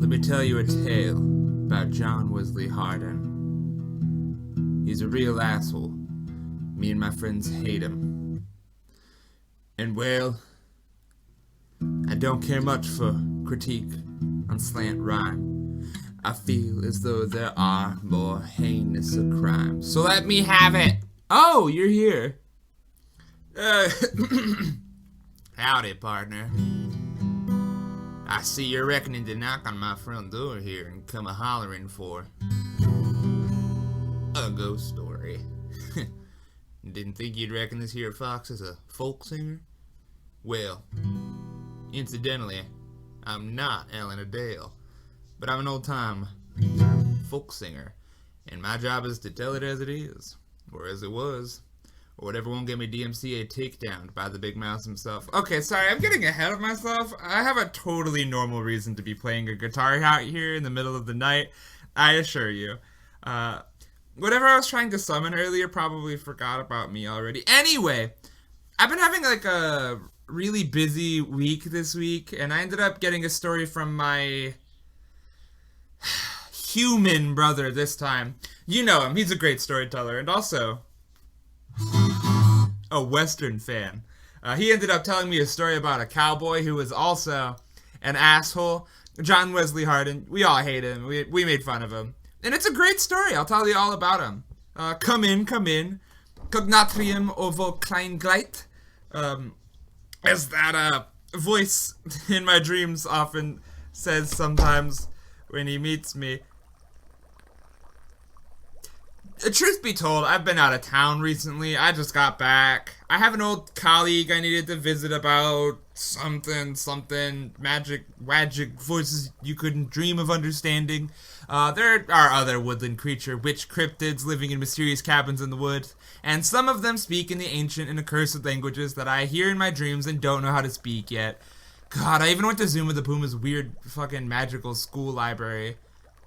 Let me tell you a tale about John Wesley Hardin. He's a real asshole. Me and my friends hate him. And well, I don't care much for critique on slant rhyme. I feel as though there are more heinous crimes. So let me have it. Oh, you're here. Howdy, partner. I see you're reckoning to knock on my front door here and come a-hollering for a ghost story. Didn't think you'd reckon this here Fox as a folk singer? Well, incidentally, I'm not Ellen Adele, but I'm an old-time folk singer, and my job is to tell it as it is, or as it was, or whatever won't get me DMCA takedown by the big mouse himself. Okay, sorry, I'm getting ahead of myself. I have a totally normal reason to be playing a guitar out here in the middle of the night, I assure you. Whatever I was trying to summon earlier probably forgot about me already. Anyway, I've been having like a really busy week this week, and I ended up getting a story from my human brother this time. You know him, he's a great storyteller, and also a Western fan. He ended up telling me a story about a cowboy who was also an asshole. John Wesley Hardin. We all hate him. We made fun of him. And it's a great story. I'll tell you all about him. Come in. Cognatrium ovo Kleingleit. As that voice in my dreams often says sometimes when he meets me. Truth be told, I've been out of town recently. I just got back. I have an old colleague I needed to visit about something, magic voices you couldn't dream of understanding. There are other woodland creature, witch cryptids living in mysterious cabins in the woods, and some of them speak in the ancient and accursed languages that I hear in my dreams and don't know how to speak yet. God, I even went to Zuma the Puma's weird fucking magical school library.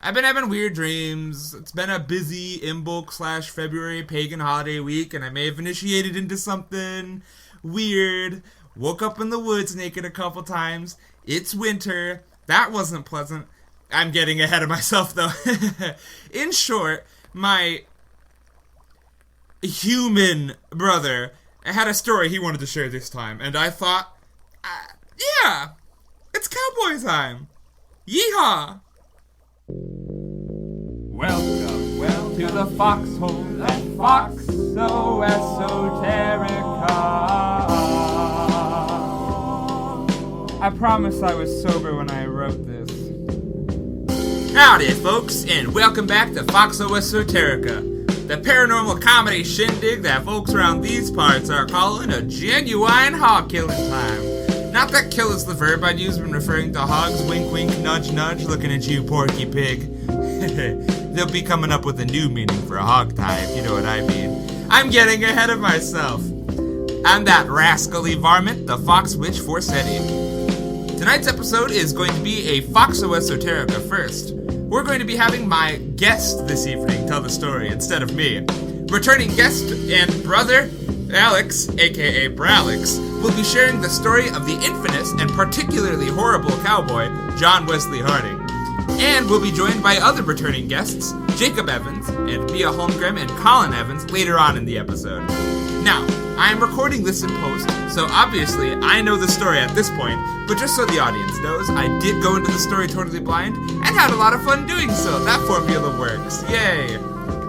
I've been having weird dreams. It's been a busy Imbolc/February pagan holiday week, and I may have initiated into something weird. Woke up in the woods naked a couple times. It's winter. That wasn't pleasant. I'm getting ahead of myself, though. In short, my human brother had a story he wanted to share this time, and I thought, yeah, it's cowboy time. Yeehaw! Welcome to the Foxxo at Foxxo Esoterica. I promise I was sober when I wrote this. Howdy, folks, and welcome back to Foxxo Esoterica, the paranormal comedy shindig that folks around these parts are calling a genuine hog-killing time. Not that kill is the verb I'd use when referring to hogs. Wink, wink, nudge, nudge, looking at you, porky pig. They'll be coming up with a new meaning for a hog tie, if you know what I mean. I'm getting ahead of myself. I'm that rascally varmint, the Fox Witch Forsetti. Tonight's episode is going to be a Foxxo Esoterica first. We're going to be having my guest this evening tell the story instead of me. Returning guest and brother, Alex, aka Bralix, will be sharing the story of the infamous and particularly horrible cowboy, John Wesley Hardin. And we'll be joined by other returning guests, Jacob Evans and Mia Holmgren and Colin Evans, later on in the episode. Now, I am recording this in post, so obviously I know the story at this point, but just so the audience knows, I did go into the story totally blind and had a lot of fun doing so. That formula works. Yay!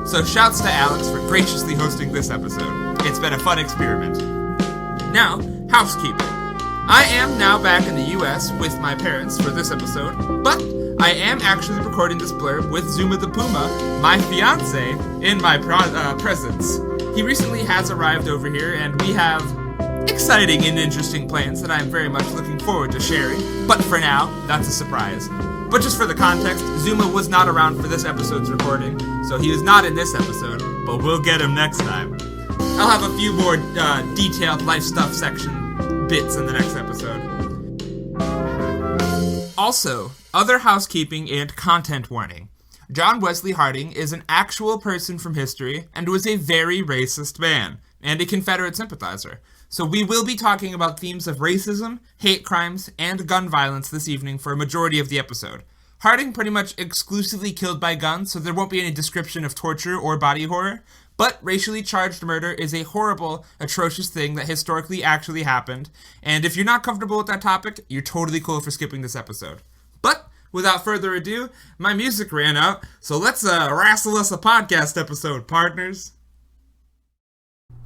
So shouts to Alex for graciously hosting this episode. It's been a fun experiment. Now, housekeeping. I am now back in the US with my parents for this episode, but I am actually recording this blurb with Zuma the Puma, my fiance, in my presence. He recently has arrived over here, and we have exciting and interesting plans that I'm very much looking forward to sharing, but for now, that's a surprise. But just for the context, Zuma was not around for this episode's recording, so he is not in this episode, but we'll get him next time. I'll have a few more detailed life stuff section bits in the next episode. Also, other housekeeping and content warning. John Wesley Hardin is an actual person from history and was a very racist man and a Confederate sympathizer. So we will be talking about themes of racism, hate crimes, and gun violence this evening for a majority of the episode. Harding pretty much exclusively killed by guns, so there won't be any description of torture or body horror. But racially charged murder is a horrible, atrocious thing that historically actually happened. And if you're not comfortable with that topic, you're totally cool for skipping this episode. But without further ado, my music ran out, so let's wrestle us a podcast episode, partners.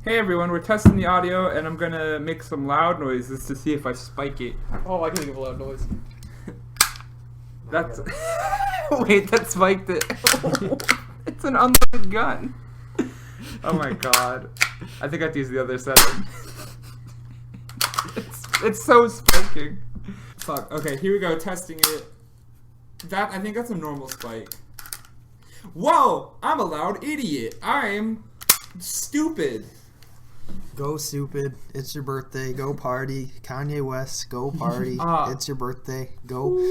Hey everyone, we're testing the audio, and I'm gonna make some loud noises to see if I spike it. Oh, I can think of a loud noise. That's... Wait, that spiked it. It's an unloaded gun. Oh my god. I think I have to use the other setting. It's so spiking. Fuck. Okay, here we go, testing it. I think that's a normal spike. Whoa! I'm a loud idiot. I'm stupid. Go stupid. It's your birthday. Go party. Kanye West. Go party. It's your birthday. Go.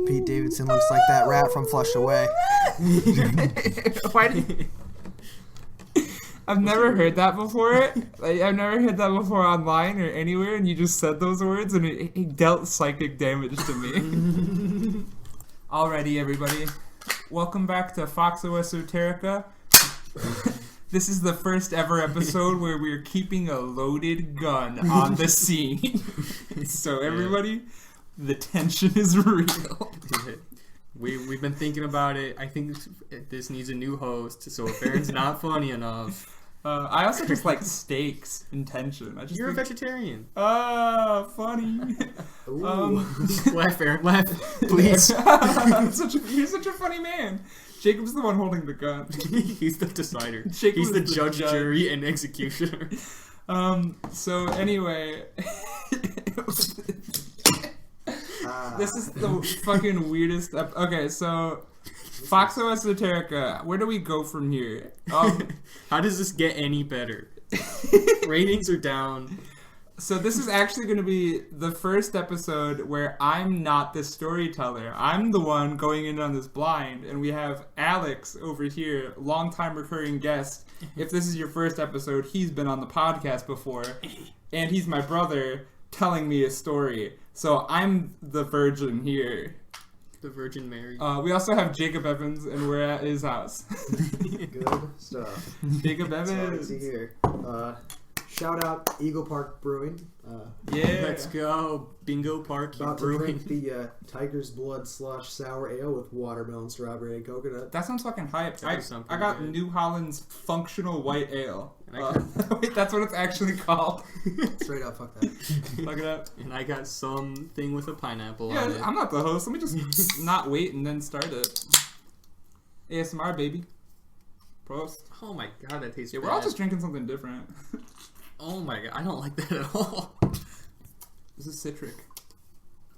Pete Davidson looks like that rat from Flushed Away. Why did... I've never heard that before. Like, I've never heard that before online or anywhere, and you just said those words, and it dealt psychic damage to me. Alrighty, everybody. Welcome back to Foxxo Esoterica. This is the first ever episode where we're keeping a loaded gun on the scene. So, everybody, the tension is real. We've been thinking about it. I think this needs a new host, so if Aaron's not funny enough... I also just like steaks and tension. You're a vegetarian. Funny. Laugh, Aaron, laugh. Please. You're such a funny man. Jacob's the one holding the gun. He's the decider. He's the judge, jury, and executioner. So anyway... This is the fucking weirdest... Okay, so... Foxxo Esoterica, where do we go from here? How does this get any better? Ratings are down. So this is actually going to be the first episode where I'm not the storyteller. I'm the one going in on this blind, and we have Alex over here, longtime recurring guest. If this is your first episode, he's been on the podcast before, and he's my brother telling me a story. So I'm the virgin here. The Virgin Mary. We also have Jacob Evans, and we're at his house. Good stuff. Jacob Evans. See here. Shout out Eagle Park Brewing. Yeah. Let's go. Bingo Park. About to Brewing. drink the Tiger's Blood Slush Sour Ale with watermelon, strawberry, and coconut. That sounds fucking hype. I something got good. New Holland's Functional White Ale. And Wait, that's what it's actually called. Straight up, fuck that. Look it up. And I got something with a pineapple Yeah, on it. I'm not the host. Let me just not wait and then start it. ASMR, baby. Prost. Oh my god, that tastes Yeah, bad. we're all just drinking something different. Oh my god, I don't like that at all. This is citric.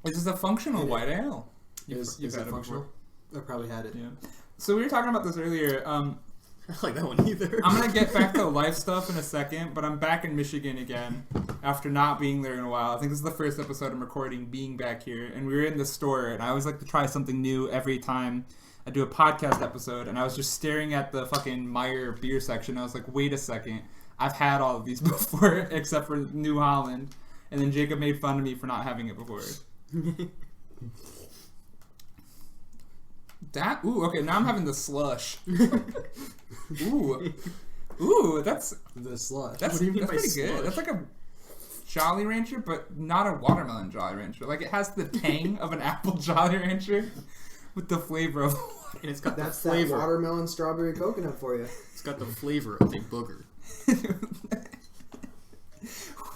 This is a functional white ale. Is You've it had it functional? I probably had it. Yeah. So we were talking about this earlier. I don't like that one either. I'm going to get back to life stuff in a second, but I'm back in Michigan again after not being there in a while. I think this is the first episode I'm recording being back here, and we were in the store, and I always like to try something new every time I do a podcast episode, and I was just staring at the fucking Meyer beer section. I was like, wait a second. I've had all of these before, except for New Holland. And then Jacob made fun of me for not having it before. Ooh, okay, now I'm having the slush. Ooh, that's The slush. That's, What do you mean that's by pretty good. slush? That's like a Jolly Rancher, but not a watermelon Jolly Rancher. Like, it has the tang of an apple Jolly Rancher with the flavor of And it's got That's the that flavor. watermelon, strawberry, coconut for you. It's got the flavor of a booger.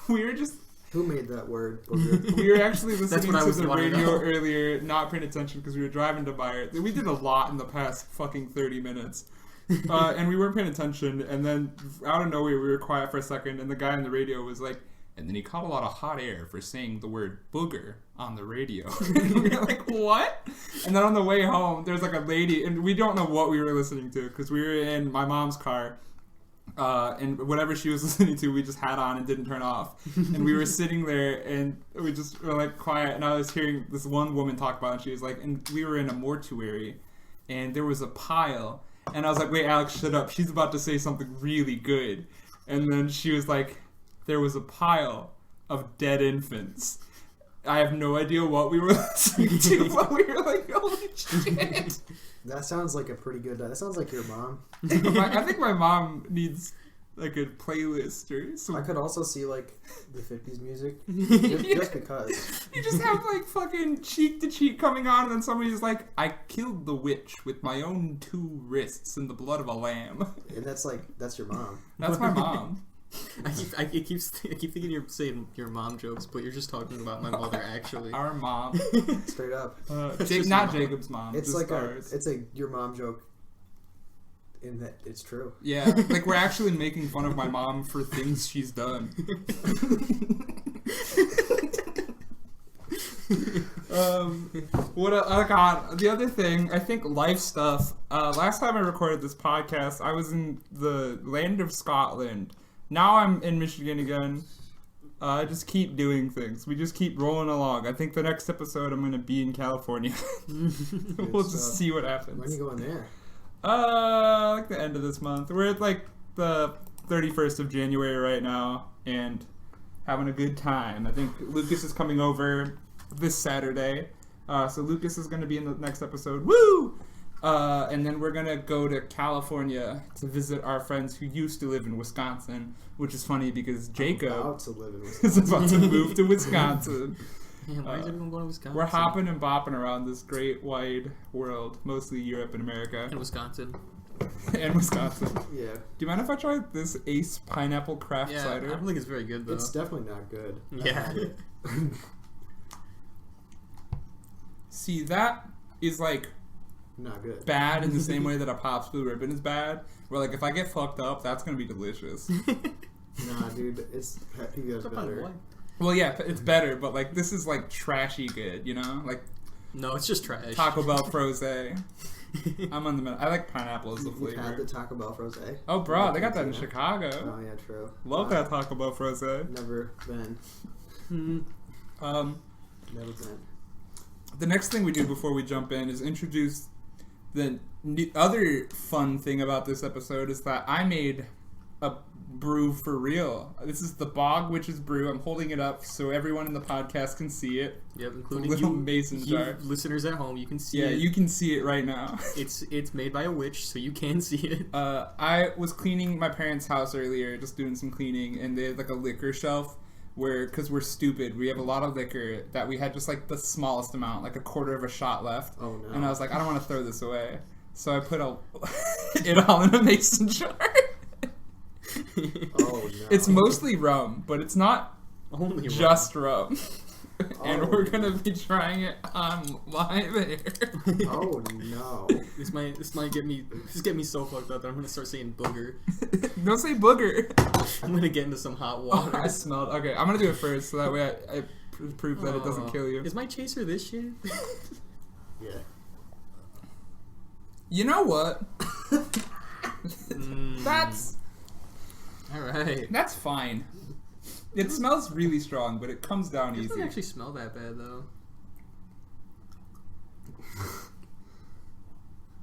We were just... Who made that word? Booger? We were actually listening what I to was the wanting to radio know. earlier, not paying attention because we were driving to Meyer. We did a lot in the past fucking 30 minutes. And we weren't paying attention, and then out of nowhere we were quiet for a second, and the guy on the radio was like, and then he caught a lot of hot air for saying the word booger on the radio. And we were like, what? And then on the way home, there's like a lady, and we don't know what we were listening to because we were in my mom's car. And whatever she was listening to, we just had on and didn't turn off. And we were sitting there, and we just were like quiet. And I was hearing this one woman talk about it, and she was like, and we were in a mortuary, and there was a pile. And I was like, wait, Alex, shut up. She's about to say something really good. And then she was like, there was a pile of dead infants. I have no idea what we were listening to, but we were like, holy shit. That sounds like a pretty good. That sounds like your mom. I think my mom needs like a playlist or something. I could also see like the 50s music Yeah. just because. You just have like fucking cheek to cheek coming on, and then somebody's like, I killed the witch with my own 2 wrists in the blood of a lamb. And that's your mom. That's my mom. I keep thinking you're saying your mom jokes, but you're just talking about my mother actually. Our mom. Straight up. Not mom. Jacob's mom. It's just like ours. it's a your mom joke. In that it's true. Yeah, like we're actually making fun of my mom for things she's done. God, the other thing, I think life stuff. Last time I recorded this podcast, I was in the land of Scotland. Now I'm in Michigan again. I just keep doing things. We just keep rolling along. I think the next episode I'm going to be in California. We'll just see what happens. When are you going there? Like the end of this month. We're at like the 31st of January right now and having a good time. I think Lucas is coming over this Saturday. So Lucas is going to be in the next episode. Woo! And then we're going to go to California to visit our friends who used to live in Wisconsin, which is funny because Jacob About to live in is Wisconsin. about to move to Wisconsin. Man, why is everyone going to Wisconsin? We're hopping and bopping around this great wide world, mostly Europe and America. in Wisconsin. And Wisconsin. Yeah. Do you mind if I try this Ace Pineapple Craft Yeah, I Cider? don't think it's very good though. It's definitely not good. Yeah. See, that is like Not good. bad in the same way that a Pops Blue Ribbon is bad. Where like if I get fucked up, that's gonna be delicious. Nah, dude, it's you guys better. Well, yeah, it's better, but like this is like trashy good, you know? Like No, it's just trash. Taco Bell Froze. I'm on the middle. I like pineapple as a You've had flavor. the Taco Bell Froze? Oh, bro, they got that in Yeah. Chicago. Oh yeah, true. Love that Taco Bell Froze. Never been. Never been. The next thing we do before we jump in is introduce the other fun thing about this episode is that I made a brew for real. This is the Bog Witch's Brew. I'm holding it up so everyone in the podcast can see it. Yep, A including little you, mason you jar. listeners at home. You can see Yeah, it. you can see it right now. It's made by a witch, so you can see it. I was cleaning my parents' house earlier, just doing some cleaning, and they had like a liquor shelf where, because we're stupid, we have a lot of liquor that we had just like the smallest amount, like a quarter of a shot left. Oh no. And I was like, I don't want to throw this away. So I put it all in a mason jar. Oh no. It's mostly rum, but it's not Only just rum. And Oh. we're going to be trying it on live air. Oh no. This might get me so fucked up that I'm gonna start saying booger. Don't say booger. I'm gonna get into some hot Oh, water. I smelled. Okay, I'm going to do it first so that way I prove that it doesn't kill you. Is my chaser this shit? Yeah. You know what? That's Alright. That's fine. It smells really strong, but it comes down It easy. doesn't actually smell that bad though.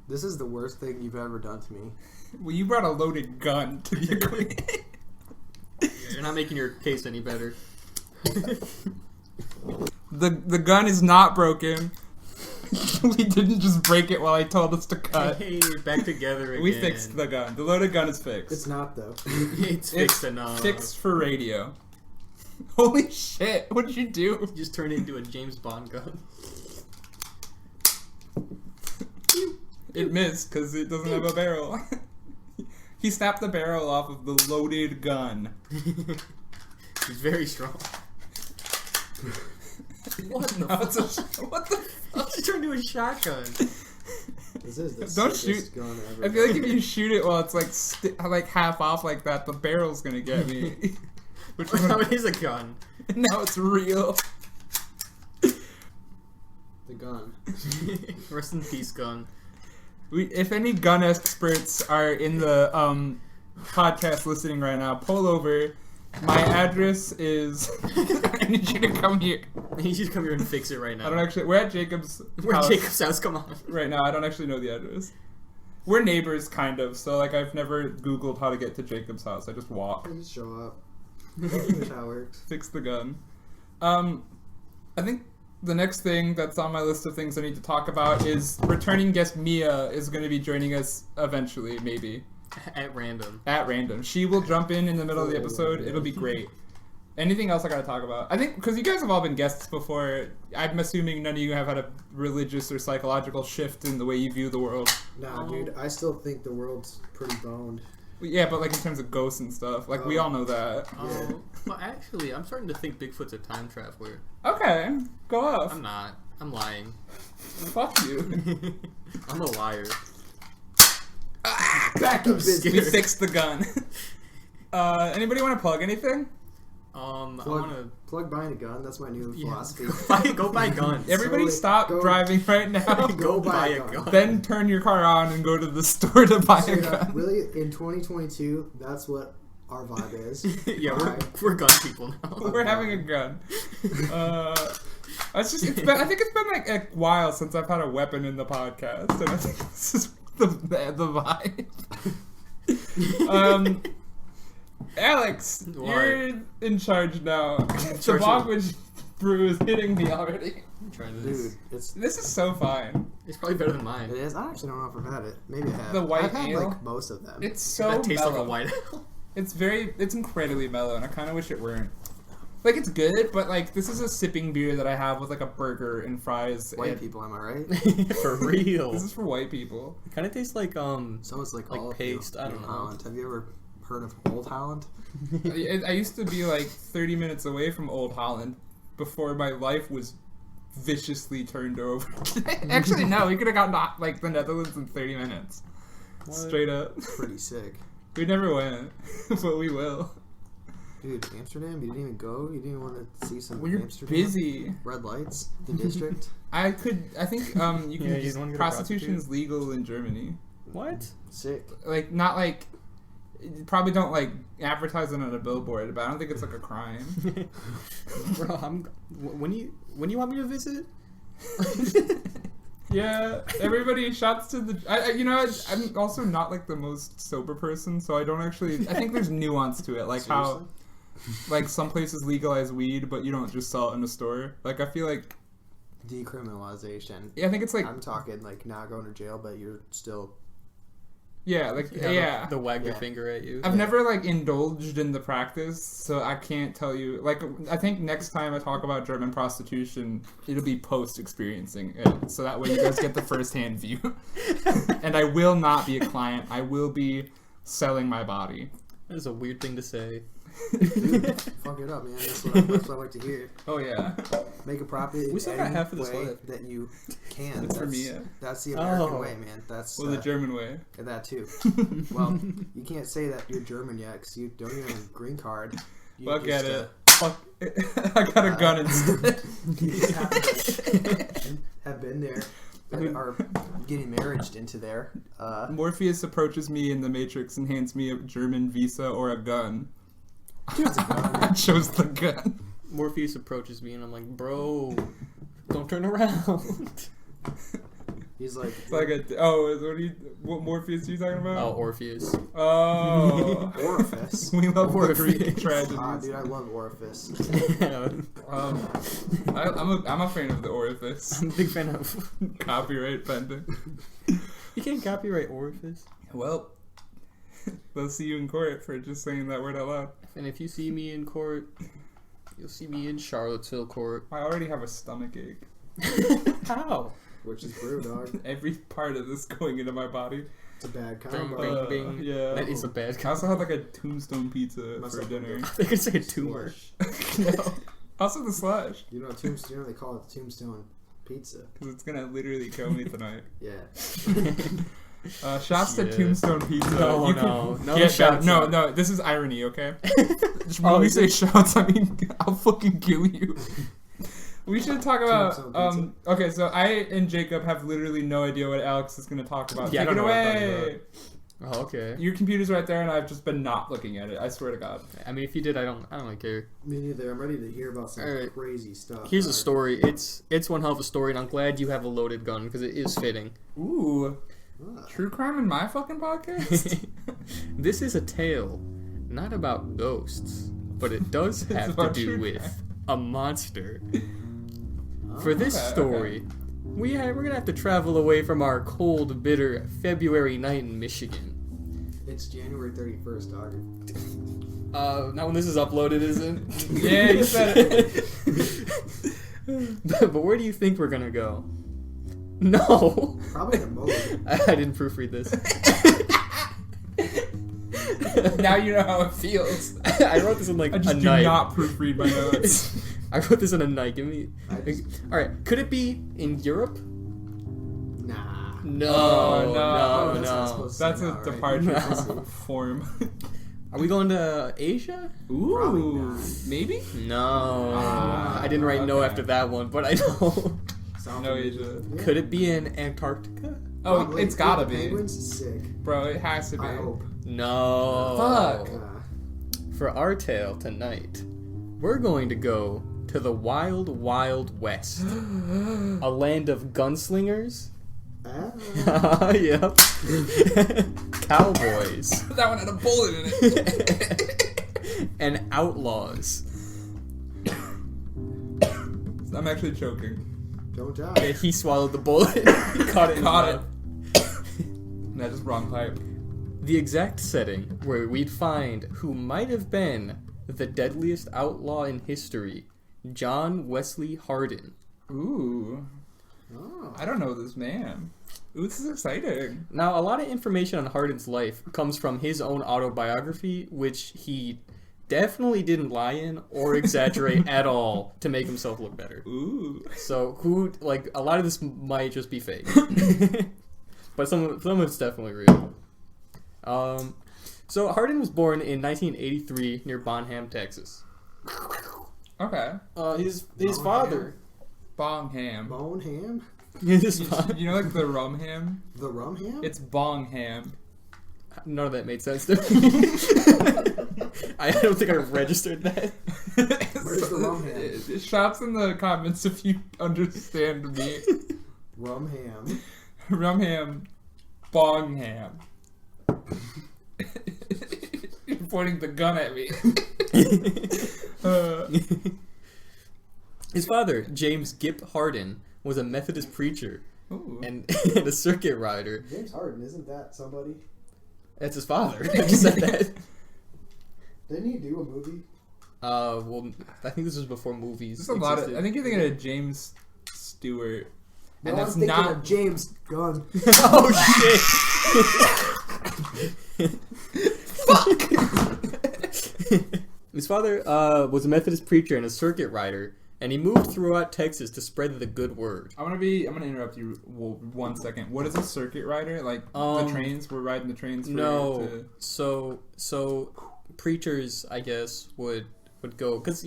This is the worst thing you've ever done to me. Well, you brought a loaded gun to the equation. You're not making your case any better. The gun is not broken. We didn't just break it while I told us to cut. Hey, we're back together again. We fixed the gun. The loaded gun is fixed. It's not though. It's fixed enough. Fixed for radio. Holy shit! What did you do? You just turned it into a James Bond gun. It missed because it doesn't have a barrel. He snapped the barrel off of the loaded gun. He's very strong. What the Now fuck? what the It turned into a shotgun. This is the Don't sickest shoot. gun ever. I feel like if you shoot it while it's like like half off like that, the barrel's gonna get me. Which is Now it is a gun. now it's real. The gun. Rest in peace, gun. If any gun experts are in the podcast listening right now, pull over. My address is. I need you to come here. I need you to come here and fix it right now. I don't actually. We're at Jacob's. We're at house Jacob's house, come on. right now. I don't actually know the address. We're neighbors, kind of. So like, I've never Googled how to get to Jacob's house. I just walk. Just show up. That's how it works. Fix the gun. I think the next thing that's on my list of things I need to talk about is returning guest Mia is going to be joining us eventually, maybe. At random. At random. She will jump in the middle of the episode. It'll be great. Anything else I gotta talk about? I think, because you guys have all been guests before, I'm assuming none of you have had a religious or psychological shift in the way you view the world. Nah, dude, I still think the world's pretty boned. Yeah, but like in terms of ghosts and stuff, like we all know that. Well, actually, I'm starting to think Bigfoot's a time traveler. Okay, go off. I'm not. I'm lying. Fuck you. I'm a liar. Back in business. We fixed the gun. Anybody want to plug anything? I want to plug buying a gun. That's my new philosophy. go buy guns. Everybody stop driving right now. Go buy a gun. Then turn your car on and go to the store to buy a gun. Really, in 2022, that's what our vibe is. Yeah, we're gun people now. We're having a gun. I think it's been like a while since I've had a weapon in the podcast, and I think this is the vibe. Alex, you're in charge now. The Bogwitch brew is hitting me already. I'm trying this. Dude, This is so fine. It's probably better than mine. it is. I actually don't know if I've had it. Maybe I have. The white I've had ale? like most of them. It's so That tastes mellow. like a white ale. It's incredibly mellow, and I kind of wish it weren't. Like, it's good, but like this is a sipping beer that I have with like a burger and fries. White and people, am I right? For real. This is for white people. It kind of tastes like So it's like all paste. I don't know. Holland. Have you ever heard of Old Holland? I used to be like 30 minutes away from Old Holland before my life was viciously turned over. Actually, no, we could have gotten to, like the Netherlands in 30 minutes. What? Straight up. Pretty sick. We never went, but we will. Dude, Amsterdam? You didn't even go? You didn't even want to see some We're Amsterdam? busy. Red lights? The district? I think you can you just, don't wanna go to prostitution's legal in Germany. What? Sick. Like, not like, you probably don't like advertise it on a billboard, but I don't think it's like a crime. Bro, when you want me to visit? Yeah, everybody shouts to the. I'm also not like the most sober person, so I don't actually. I think there's nuance to it, like how, like some places legalize weed, but you don't just sell it in a store. Like I feel like Decriminalization. I think it's like I'm talking like not going to jail, but you're still. yeah. The wag your finger at you. I've never like indulged in the practice, so I can't tell you. Like, I think next time I talk about German prostitution, it'll be post experiencing it, so that way you guys get the first-hand view. And I will not be a client. I will be selling my body. That is a weird thing to say. Dude, fuck it up, man. That's what I like to hear. Oh yeah. Make a profit. We still got half of this way left. that you can. That's for me. Yeah. That's the American Oh. way, man. That's Well, the German way. that too. Well, you can't say that you're German yet because you don't even have a green card. You Fuck just, at it. Fuck. I got a gun instead. You just have been there. And are getting married into there. Morpheus approaches me in the Matrix and hands me a German visa or a gun. I chose the gun. Morpheus approaches me and I'm like, bro, don't turn around. He's like, It's like what Morpheus are you talking about? Oh, Orpheus. Oh. Orifice. We love the Orifice. Greek tragedies. Ah, dude, I love Orifice. I'm a fan of the Orifice. I'm a big fan of. Copyright pending. You can't copyright Orifice. Well, they'll see you in court for just saying that word out loud. And if you see me in court, you'll see me in Charlottesville court. I already have a stomach ache. How? Which is brew, dog. Every part of this going into my body. It's a bad Bing, combo. bing, bing. Yeah. That is a bad I also had like a tombstone pizza Must for have dinner. been They could say a tumor. No. Also the slush. You know, tombstone. You know they call it the tombstone pizza. Because it's gonna literally kill me tonight. Yeah. Shouts to Yeah. Tombstone Pizza. No, You no. can No get shouts that. out. No, this is irony, okay? Oh, When we is say it? shouts, I mean I'll fucking kill you. We should talk Tombstone about okay, so I and Jacob have literally no idea what Alex is gonna talk about. Yeah, I Take it don't know what I'm talking away. Oh, okay. Your computer's right there and I've just been not looking at it, I swear to God. I mean, if you did, I don't really care. Me neither. I'm ready to hear about some Alright. crazy stuff. Here's a dog. story. It's one hell of a story, and I'm glad you have a loaded gun because it is fitting. Ooh. Ah. True crime in my fucking podcast? This is a tale not about ghosts, but it does It's have to about do true with crime. a monster For this story, we're gonna have to travel away from our cold, bitter February night in Michigan. It's January 31st, dog. Not when this is uploaded, is it? Yeah, you said it. But where do you think we're gonna go? No. Probably the most. I didn't proofread this. Now you know how it feels. I wrote this in like I just a do night. not proofread my notes. I wrote this in a night. Give me. All right. Could it be in Europe? Nah. No. Oh, No. that's not No. supposed to That's say a now, right? departure No. from form. Are we going to Asia? Probably Ooh, not. maybe? No. Ah, I didn't write no okay. after that one, but I know. South No America. Asia. Yeah. Could it be in Antarctica? Oh, Probably. it's gotta be. Penguins is sick. Bro, it has to be. I hope. No. Fuck. For our tale tonight, we're going to go to the wild, wild west. A land of gunslingers. Yep. Cowboys. That one had a bullet in it. And outlaws. I'm actually choking. Don't die. Yeah, he swallowed the bullet. He caught it. in his Caught it. mouth. That just wrong pipe. The exact setting where we'd find who might have been the deadliest outlaw in history, John Wesley Hardin. Ooh. Oh. I don't know this man. Ooh, this is exciting. Now, a lot of information on Hardin's life comes from his own autobiography, which he definitely didn't lie in or exaggerate at all to make himself look better. Ooh. So, a lot of this might just be fake. But some of it's definitely real. So Hardin was born in 1983 near Bonham, Texas. Okay. His Bonham? father. Bong ham. Bone ham? His father. You know, like the rum ham? The rum ham? It's bong ham. None of that made sense to me. I don't think I registered that. Where's the rum ham? Shots in the comments if you understand me. Rum ham. Rum ham. Bong ham. You're pointing the gun at me. His father, James Gipp Hardin, was a Methodist preacher Ooh. and a circuit rider. James Harden, isn't that somebody? That's his father. I just said that. Didn't he do a movie? Well, I think this was before movies. There's a lot of. existed. I think you're thinking of James Stewart. No, And I'm that's thinking not. of James Gunn. Oh shit! His father was a Methodist preacher and a circuit rider, and he moved throughout Texas to spread the good word. I'm gonna interrupt you 1 second. What is a circuit rider? Like the trains? We're riding the trains. For So preachers, I guess, would go because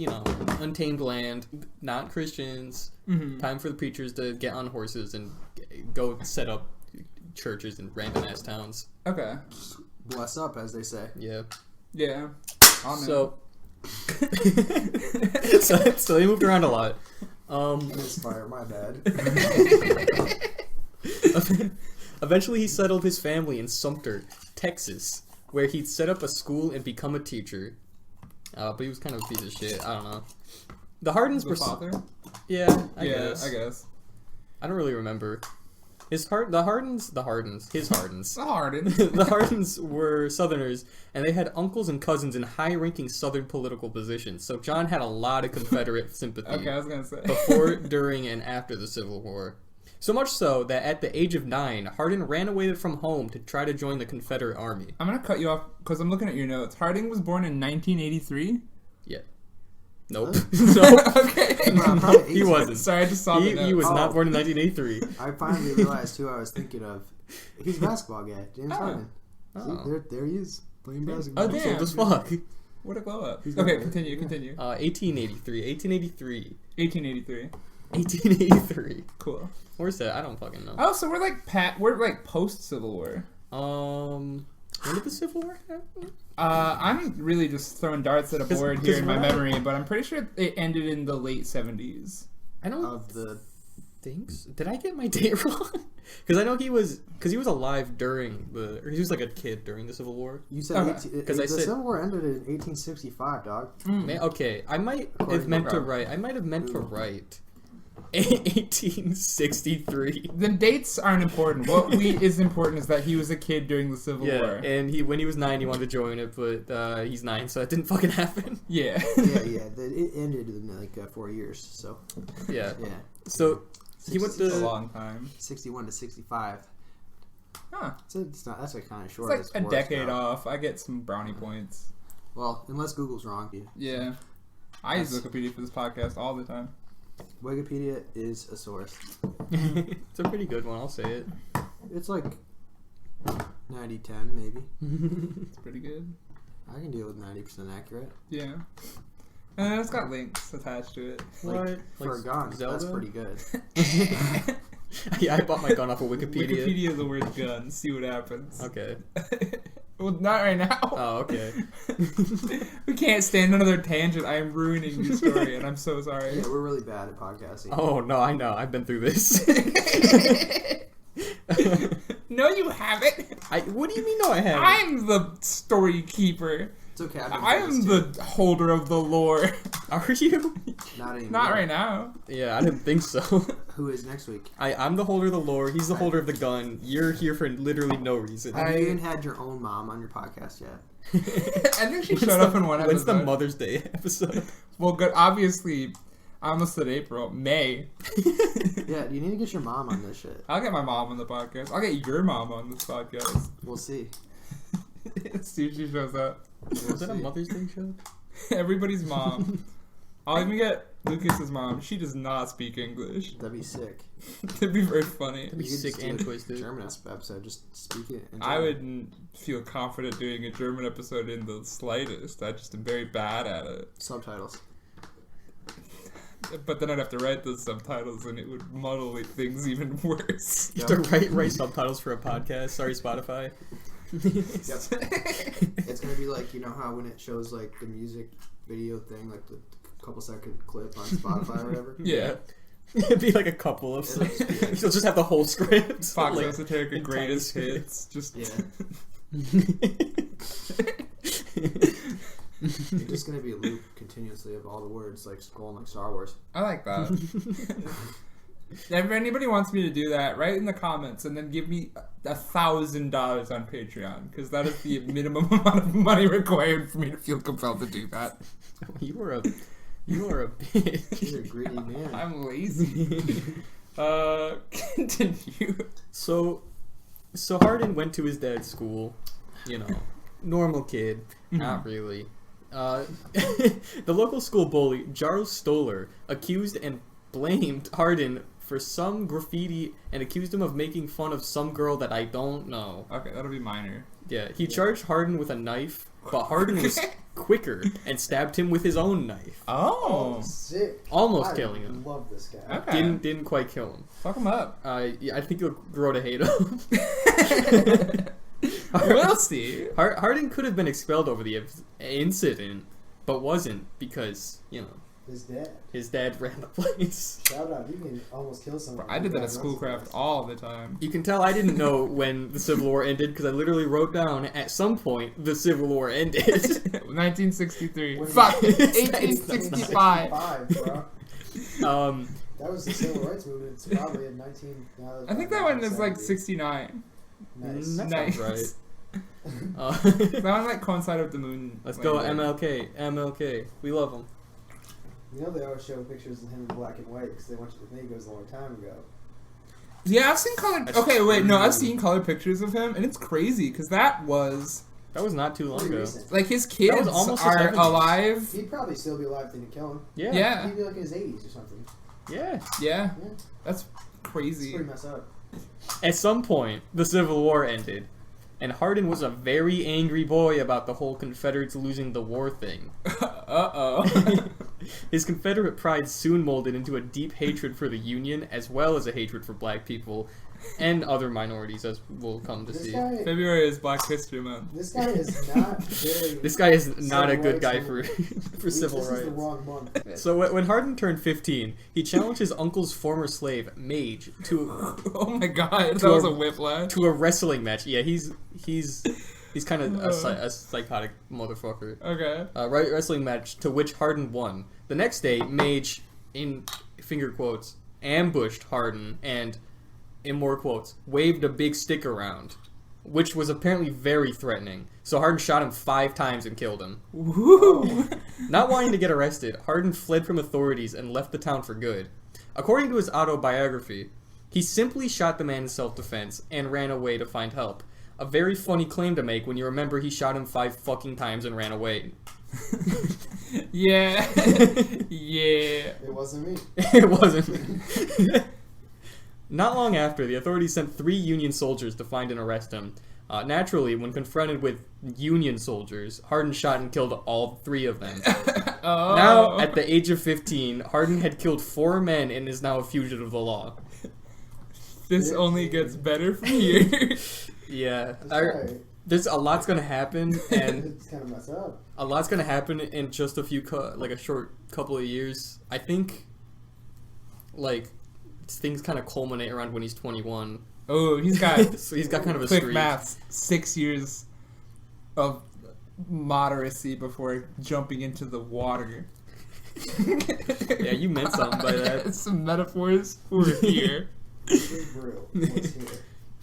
untamed land, not Christians. Mm-hmm. Time for the preachers to get on horses and go set up churches in random ass towns. Okay. Bless up, as they say. Yeah. Yeah. Amen. So they moved around a lot. Misfire, my bad. Eventually, he settled his family in Sumter, Texas, where he'd set up a school and become a teacher. But he was kind of a piece of shit. I don't know. The Hardins the were father. Yeah, I Yeah, guess. I guess. I don't really remember. The Hardins. The Hardin. The Hardins were Southerners, and they had uncles and cousins in high-ranking Southern political positions. So John had a lot of Confederate sympathy Okay, I was gonna say. before, during, and after the Civil War. So much so that at the age of 9, Hardin ran away from home to try to join the Confederate Army. I'm gonna cut you off because I'm looking at your notes. Harding was born in 1983. Yeah. Nope. Nope. Okay. Nope, he wasn't. Sorry, I just saw the He notes. was not Oh. born in 1983. I finally realized who I was thinking of. He's a basketball guy, James Harden. Oh. See, there he is, playing basketball. Oh, damn. Old as fuck. What a glow up. He's Okay, not- continue. 1883. 1883. 1883. Cool. Where's that? I don't fucking know. Oh, so we're like post Civil War. When did the Civil War happen? I'm really just throwing darts at a board here in my when I- memory, but I'm pretty sure it ended in the late 70s. I don't Of the think so. Did I get my date wrong? Because I know he was alive during or he was like a kid during the Civil War. you said Okay. 18, I the said- Civil War ended in 1865, dog. Okay, I might have According meant to- to write. I might have meant to write 1863. The dates aren't important. What is important is that he was a kid during the Civil War. And when he was 9, he wanted to join it, but he's 9, so that didn't fucking happen. Yeah. Yeah. It ended in like 4 years. So. Yeah. Yeah. So he went It's a to. long time. 61 to 65. Huh. So it's not. That's like kind of It's short. like as a Forrest decade Gump. off. I get some brownie points. Well, unless Google's wrong. Yeah. I use Wikipedia for this podcast all the time. Wikipedia is a source. It's a pretty good one, I'll say it. It's like 90-10 maybe. It's pretty good. I can deal with 90% accurate. Yeah. And it's got links attached to it. What? For a gun, Zelda? that's pretty good. Yeah, I bought my gun off of Wikipedia. Wikipedia the word gun. See what happens. Okay. Well, not right now. Oh, okay. We can't stand another tangent. I am ruining your story, and I'm so sorry. Yeah, we're really bad at podcasting. Oh, no, I know. I've been through this. No, you haven't. What do you mean, no, I haven't? I'm the story keeper. It's okay. I am the holder of the lore. Are you? Not anymore. Not right now. Yeah, I didn't think so. Who is next week? I'm the holder of the lore. He's the holder of the gun. You're here for literally no reason. Have you even had your own mom on your podcast yet? I think she showed up in one episode. When's the Mother's Day episode? Well, good. Obviously, I almost said April. May. Yeah, you need to get your mom on this shit. I'll get my mom on the podcast. I'll get your mom on this podcast. We'll see. See if she shows up. Was it a Mother's Day show? Everybody's mom. I'll even get Lucas's mom. She does not speak English. That'd be sick. That'd be very funny. That'd be You could sick just do and a twisted. German episode, just speak it. In I German. wouldn't feel confident doing a German episode in the slightest. I just am very bad at it. Subtitles. But then I'd have to write the subtitles, and it would muddle things even worse. You have to write subtitles for a podcast. Sorry, Spotify. It's gonna be like, you know how when it shows like the music video thing, like the couple second clip on Spotify or whatever. Yeah. It'd be like a couple of It'll just be like- You'll just have the whole script. Foxxo Like, Esoterica in greatest tiny hits. Just Yeah. It's just gonna be a loop continuously of all the words, like scrolling like Star Wars. I like that. If anybody wants me to do that, write in the comments and then give me $1,000 on Patreon, because that is the minimum amount of money required for me to feel compelled to do that. You are a bitch. He's a greedy man. I'm lazy. Continue. So Hardin went to his dad's school. You know, normal kid. Not really. The local school bully, Jarl Stoller, accused and blamed Hardin for some graffiti and accused him of making fun of some girl that I don't know. Okay, that'll be minor. Yeah, he charged Hardin with a knife, but Hardin was quicker and stabbed him with his own knife. Oh. Sick. Almost killing him. Love this guy. Okay. Didn't quite kill him. Fuck him up. Yeah, I think you'll grow to hate him. We'll see. Hardin could have been expelled over the incident, but wasn't because, you know, his dad ran the place. Shout out, you can almost kill someone. I did that at Schoolcraft all the time. You can tell I didn't know when the Civil War ended because I literally wrote down at some point the Civil War ended. 1963. When- Fuck. It's 1865. Bro. That was the civil rights movement. It's probably in 19. I think that one is like 1970. 69. Nice. That Nice. sounds right. That one like coincided with the moon. Let's go landing. MLK. We love him. You know they always show pictures of him in black and white because they want you to think it was a long time ago. Yeah, I've seen colored. That's Okay, wait, no, I've true. seen colored pictures of him, and it's crazy because that was That was not too long Pretty ago. recent. like his kids That was almost the are 70s. alive. He'd probably still be alive if they didn't kill him. Yeah. Yeah, He'd be like in his 80s or something. Yeah. yeah, Yeah. that's It's crazy. pretty messed up. At some point, the Civil War ended, and Hardin was a very angry boy about the whole Confederates losing the war thing. Uh-oh. His Confederate pride soon molded into a deep hatred for the Union, as well as a hatred for black people and other minorities, as we'll come to This see. guy, February is Black History Month. this guy is not very. This guy is not a Civil good guy rights for movement. for civil This rights. is the wrong month. So when Hardin turned 15, he challenged his uncle's former slave, Mage, to Oh my god, To that was a- a whiplash. a wrestling match. Yeah, he's kind of a psychotic motherfucker. Okay. Wrestling match to which Hardin won. The next day, Mage, in finger quotes, ambushed Hardin and, in more quotes, waved a big stick around, which was apparently very threatening. So Hardin shot him 5 times and killed him. Woo! Not wanting to get arrested, Hardin fled from authorities and left the town for good. According to his autobiography, he simply shot the man in self-defense and ran away to find help. A very funny claim to make when you remember he shot him 5 fucking times and ran away. Yeah. Yeah. It wasn't me. It wasn't me. Not long after, the authorities sent 3 Union soldiers to find and arrest him. Naturally, when confronted with Union soldiers, Hardin shot and killed all 3 of them. Oh. Now, at the age of 15, Hardin had killed 4 men and is now a fugitive of the law. This only gets better from here. Yeah. Right. There's a lot's gonna happen, and It's kind of messed up. a lot's gonna happen in just a short couple of years. I think, like, things kind of culminate around when he's 21. Oh, he's got So he's got kind of a quick streak. maths. 6 years of moderacy before jumping into the water. Yeah, you meant something by that. Some metaphors were here. Big brew. What's here?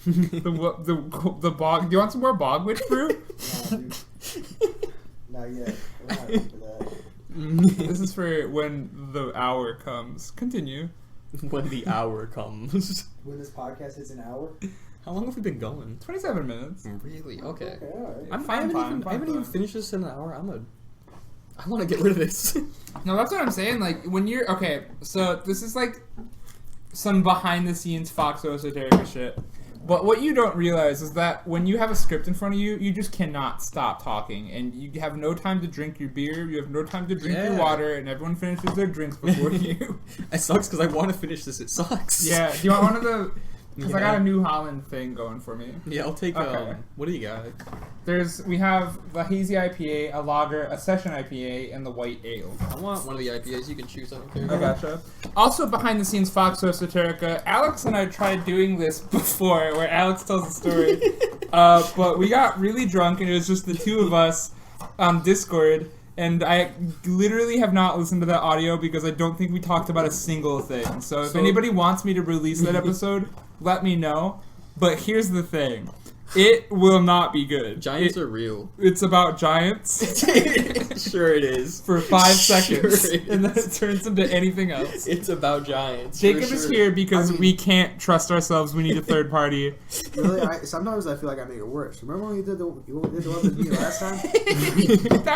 The bog. Do you want some more bog witch brew? Nah, dude. Not yet. We're not ready for that. This is for when the hour comes. Continue. When the hour comes. When this podcast hits an hour. How long have we been going? 27 minutes. Really? Okay. Okay, all right. I'm I haven't even finished this in an hour. I want to get rid of this. No, that's what I'm saying. Like, when you're... Okay, so this is like some behind-the-scenes Foxxo Esoterica shit. But what you don't realize is that when you have a script in front of you, you just cannot stop talking. And you have no time to drink your beer, you have no time to drink your water, and everyone finishes their drinks before you. It sucks because I want to finish this. It sucks. Yeah, do you want one of the... Because I Yeah. got a New Holland thing going for me. Yeah, I'll take, Okay. what do you got? We have the hazy IPA, a lager, a session IPA, and the white ale. I want one of the IPAs. You can choose. I don't care. I gotcha. Also behind the scenes, Foxxo Esoterica. Alex and I tried doing this before, where Alex tells the story. But we got really drunk, and it was just the 2 of us on Discord. And I literally have not listened to that audio because I don't think we talked about a single thing. So if anybody wants me to release that episode, let me know. But here's the thing. It will not be good. Giants are real. It's about giants Sure it is. for 5 Sure seconds, it and then it turns into anything else. It's about giants. Jacob for is sure. here because I mean- we can't trust ourselves. We need a third party. Really, sometimes I feel like I make it worse. Remember when you did the one with me last time?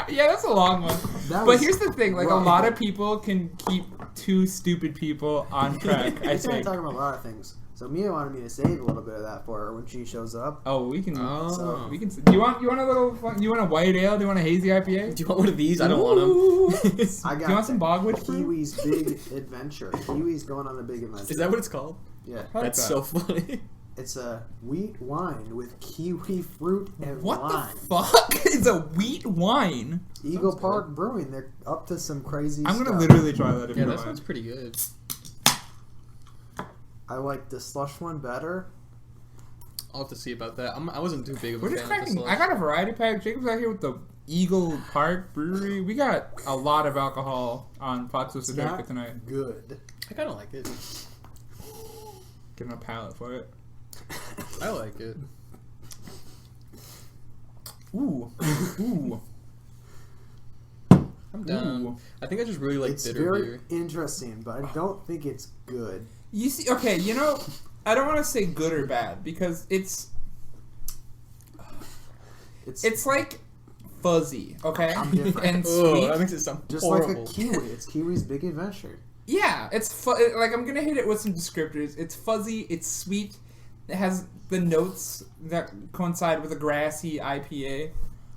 Yeah, that's a long one. That But was here's the thing: like, a rough. lot of people can keep 2 stupid people on track. I We're think. talking about a lot of things. So Mia wanted me to save a little bit of that for her when she shows up. Oh, we can. Oh. So we can. Do you want a little? You want a white ale? Do you want a hazy IPA? Do you want one of these? I don't want them. Ooh. I Do got you want some bogwitch brew? Kiwi's Big Adventure. Kiwi's going on a big adventure. Is that what it's called? Yeah. I like That's that. so funny. It's a wheat wine with kiwi fruit and What lime. the fuck? It's a wheat wine. Eagle Sounds Park Brewing. They're up to some crazy I'm stuff. gonna literally try that if Yeah, you that don't sounds mind. pretty good. I like the slush one better. I'll have to see about that. I wasn't too big of a We're just fan of this cracking. I got a variety pack. Jacob's out here with the Eagle Park Brewery. We got a lot of alcohol on Foxxo It's Esoterica not tonight. good. I kind of like it. Give him a palate for it. I like it. Ooh. Ooh. I'm down. Ooh. I think I just really like It's bitter very beer. interesting, but I don't think it's good. You see, okay, you know, I don't want to say good or bad because it's like fuzzy, okay, I'm different. and Oh, sweet. that makes it sound Just horrible. like a kiwi. It's Kiwi's Big Adventure. Yeah, it's like I'm gonna hit it with some descriptors. It's fuzzy. It's sweet. It has the notes that coincide with a grassy IPA,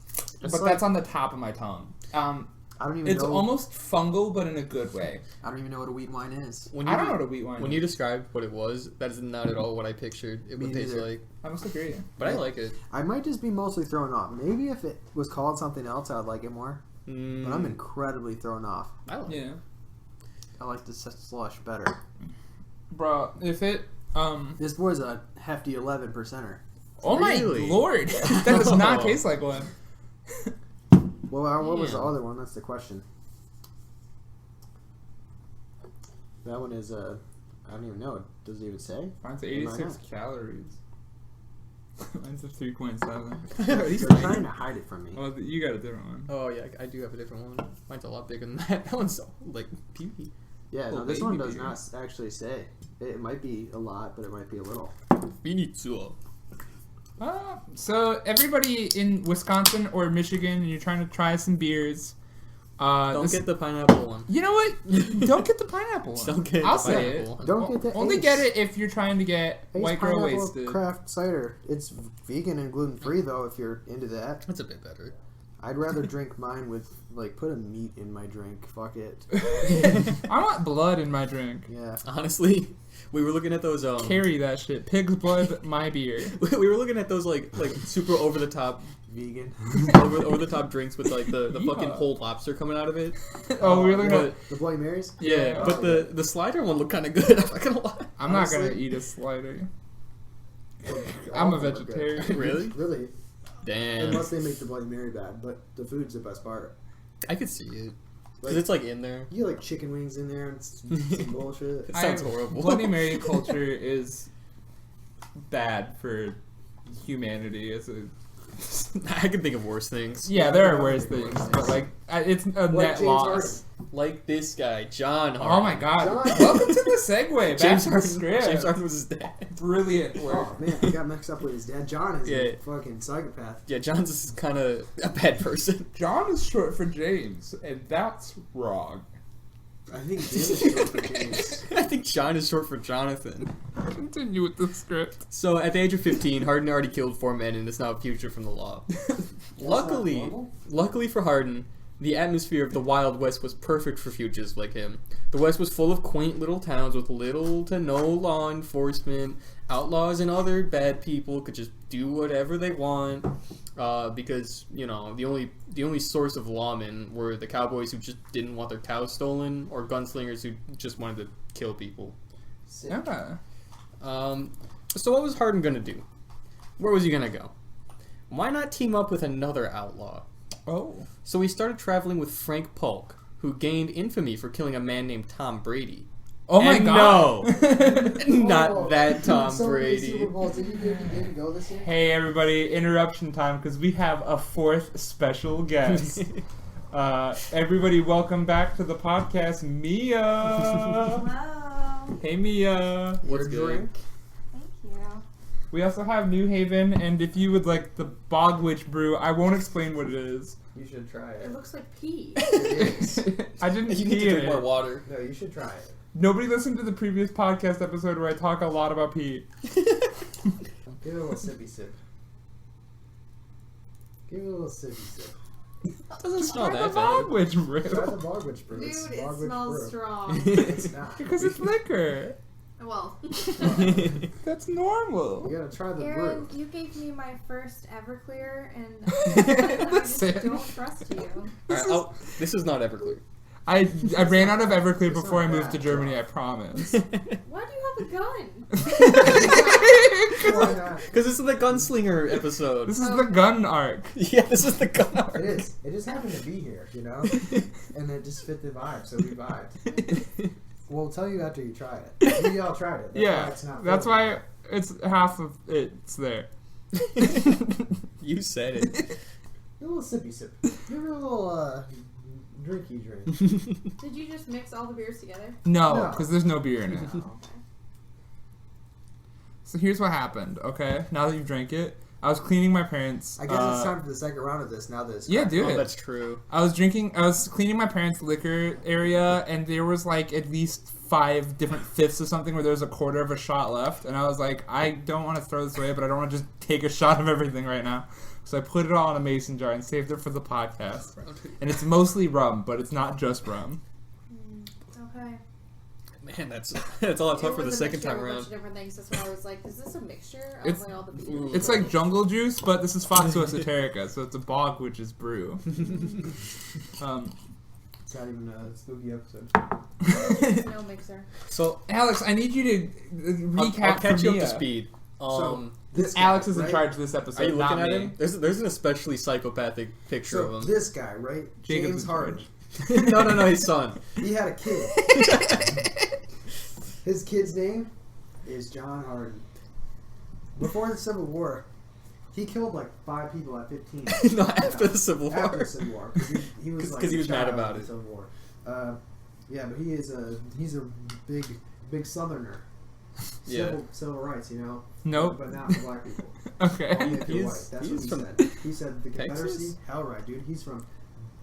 It's but like- that's on the top of my tongue. I don't even It's know. almost fungal, but in a good way. I don't even know what a wheat wine is. When I don't know you, what a wheat wine when is. you described what it was, that is not at all what I pictured it Me would taste neither. like. I must agree. But I like it. I might just be mostly thrown off. Maybe if it was called something else, I'd like it more. Mm, But I'm incredibly thrown off. I like it. Yeah, I like the slush better. bro. If it This boy's a hefty 11%er. oh Really? my lord, that does not taste like one. Well, what was the Damn. other one? That's the question. That one is a I don't even know. Does it even say? Mine's 86 calories. Mine's a 3.7. They're trying to hide it from me. Well, you got a different one. Oh yeah, I do have a different one. Mine's a lot bigger than that. That one's like puny. Yeah, Oh, no, this one baby does beer. not actually say. It might be a lot, but it might be a little. Finito. So everybody in Wisconsin or Michigan, and you're trying to try some beers. Don't get the pineapple one. You know what? Don't get the pineapple one. Don't get I'll the say pineapple it. one. Don't get the Only Ace. get it if you're trying to get Ace white girl Pineapple wasted. Craft cider. It's vegan and gluten free though. If you're into that, That's a bit better. I'd rather drink mine with put a meat in my drink. Fuck it. I want blood in my drink. Yeah. Honestly, we were looking at those. Carry that shit. Pig's blood, my beer. We were looking at those like super over the top Vegan. over the top drinks with like the fucking Yeehaw. whole lobster coming out of it. Oh, we were looking But- at. The Bloody Marys. Yeah, Oh, but the slider one looked kind of good. I'm not gonna lie. I'm not gonna Honestly- eat a slider. All I'm a of them are good. vegetarian. Really? Really. Damn. Unless they make the Bloody Mary bad, but the food's the best part. I could see it. Like, Cause it's like in there. you get like chicken wings in there and some bullshit. It sounds horrible. Bloody Mary culture is bad for humanity. As a I can think of worse things. yeah, there are worse things, but like it's a net James loss. Like this guy, John Hardin. Oh my god! John. Welcome to the segue. Back James to the Hardin. script. James Hardin was his dad. Brilliant work. Oh man, I got mixed up with his dad. John is Yeah. a fucking psychopath. Yeah, John's kind of a bad person. John is short for James, and that's wrong. I think James is short for James. I think John is short for Jonathan. Continue with the script. So at the age of 15, Hardin already killed 4 men and is now a fugitive from the law. Luckily for Hardin, the atmosphere of the Wild West was perfect for fugitives like him. The West was full of quaint little towns with little to no law enforcement. Outlaws and other bad people could just do whatever they want, because the only source of lawmen were the cowboys who just didn't want their cows stolen, or gunslingers who just wanted to kill people. Yeah. So what was Hardin gonna do? Where was he gonna go? Why not team up with another outlaw? Oh. So he started traveling with Frank Polk, who gained infamy for killing a man named Tom Brady. Oh my And god. Not that Tom Brady. Super Bowls. Did you go this year? Hey everybody, interruption time because we have a fourth special guest. Everybody, welcome back to the podcast, Mia. Hello. Hey Mia. What's Your good? drink? Thank you. We also have New Haven, and if you would like the Bogwitch brew, I won't explain what it is. You should try It it. looks like pee. It is. I didn't You pee need to in drink more it. water. No, you should try it. Nobody listened to the previous podcast episode where I talk a lot about pee. Give it a little sippy sip. Give it a little sippy sip. Doesn't smell Try the that bad. Bogwitch Try brew. the Bogwitch brew. Dude, It's it Bogwitch smells brew. strong. It's not. Because it's liquor. Well, That's normal. You gotta try the Aaron, brew. you gave me my first Everclear, and I just Listen. don't trust you. This is not Everclear. I ran out of Everclear It's before I not moved to bad, Germany, bro. I promise. Why do you have a gun? Why not? Because this is the gunslinger episode. This is the gun arc. Yeah, this is the gun arc. It is. It just happened to be here, you know? And it just fit the vibe, so we vibed. We'll tell you after you try it. We all tried it. That's why Yeah, it's not that's filtered. why it's half of it's there. You said it. Give a little sippy sip. Give it a little drinky drink. Did you just mix all the beers together? No, No. because there's no beer in it. Okay. So here's what happened, okay? Now that you've drank it, I was cleaning my parents. I guess it's time for the second round of this now that it's Yeah, do Oh, it. that's true. I was cleaning my parents' liquor area, and there was like at least 5 different fifths of something where there was a quarter of a shot left, and I was like, I don't want to throw this away, but I don't want to just take a shot of everything right now. So I put it all in a mason jar and saved it for the podcast. And it's mostly rum, but it's not just rum. Okay. Man, that's a lot tougher the second time A bunch around. of different things. That's why I was like, is this a mixture of It's- like all the beers? It's like jungle juice, but this is Foxxo Esoterica, so it's a Bogwitch's brew. It's not even a spooky episode. There's no mixer. So Alex, I need you to recap I'll catch for you up Mia. to speed. This guy, Alex is in right? charge of this episode, Are you not looking at me. him? There's an especially psychopathic picture So of him. this guy, right? Jacob's James in Hardin. charge. No, his son. He had a kid. His kid's name is John Hardin. Before the Civil War, he killed like 5 people at 15. No, after the Civil War. After the Civil War, he was like he was mad child about in the it. Civil War. Yeah, but he's a big Southerner. Yeah. Civil rights, you know. Nope. But not for black people. Okay. Only if you're He's- white. That's he's what he from said. He said the Texas? Confederacy. Hell right, dude. He's from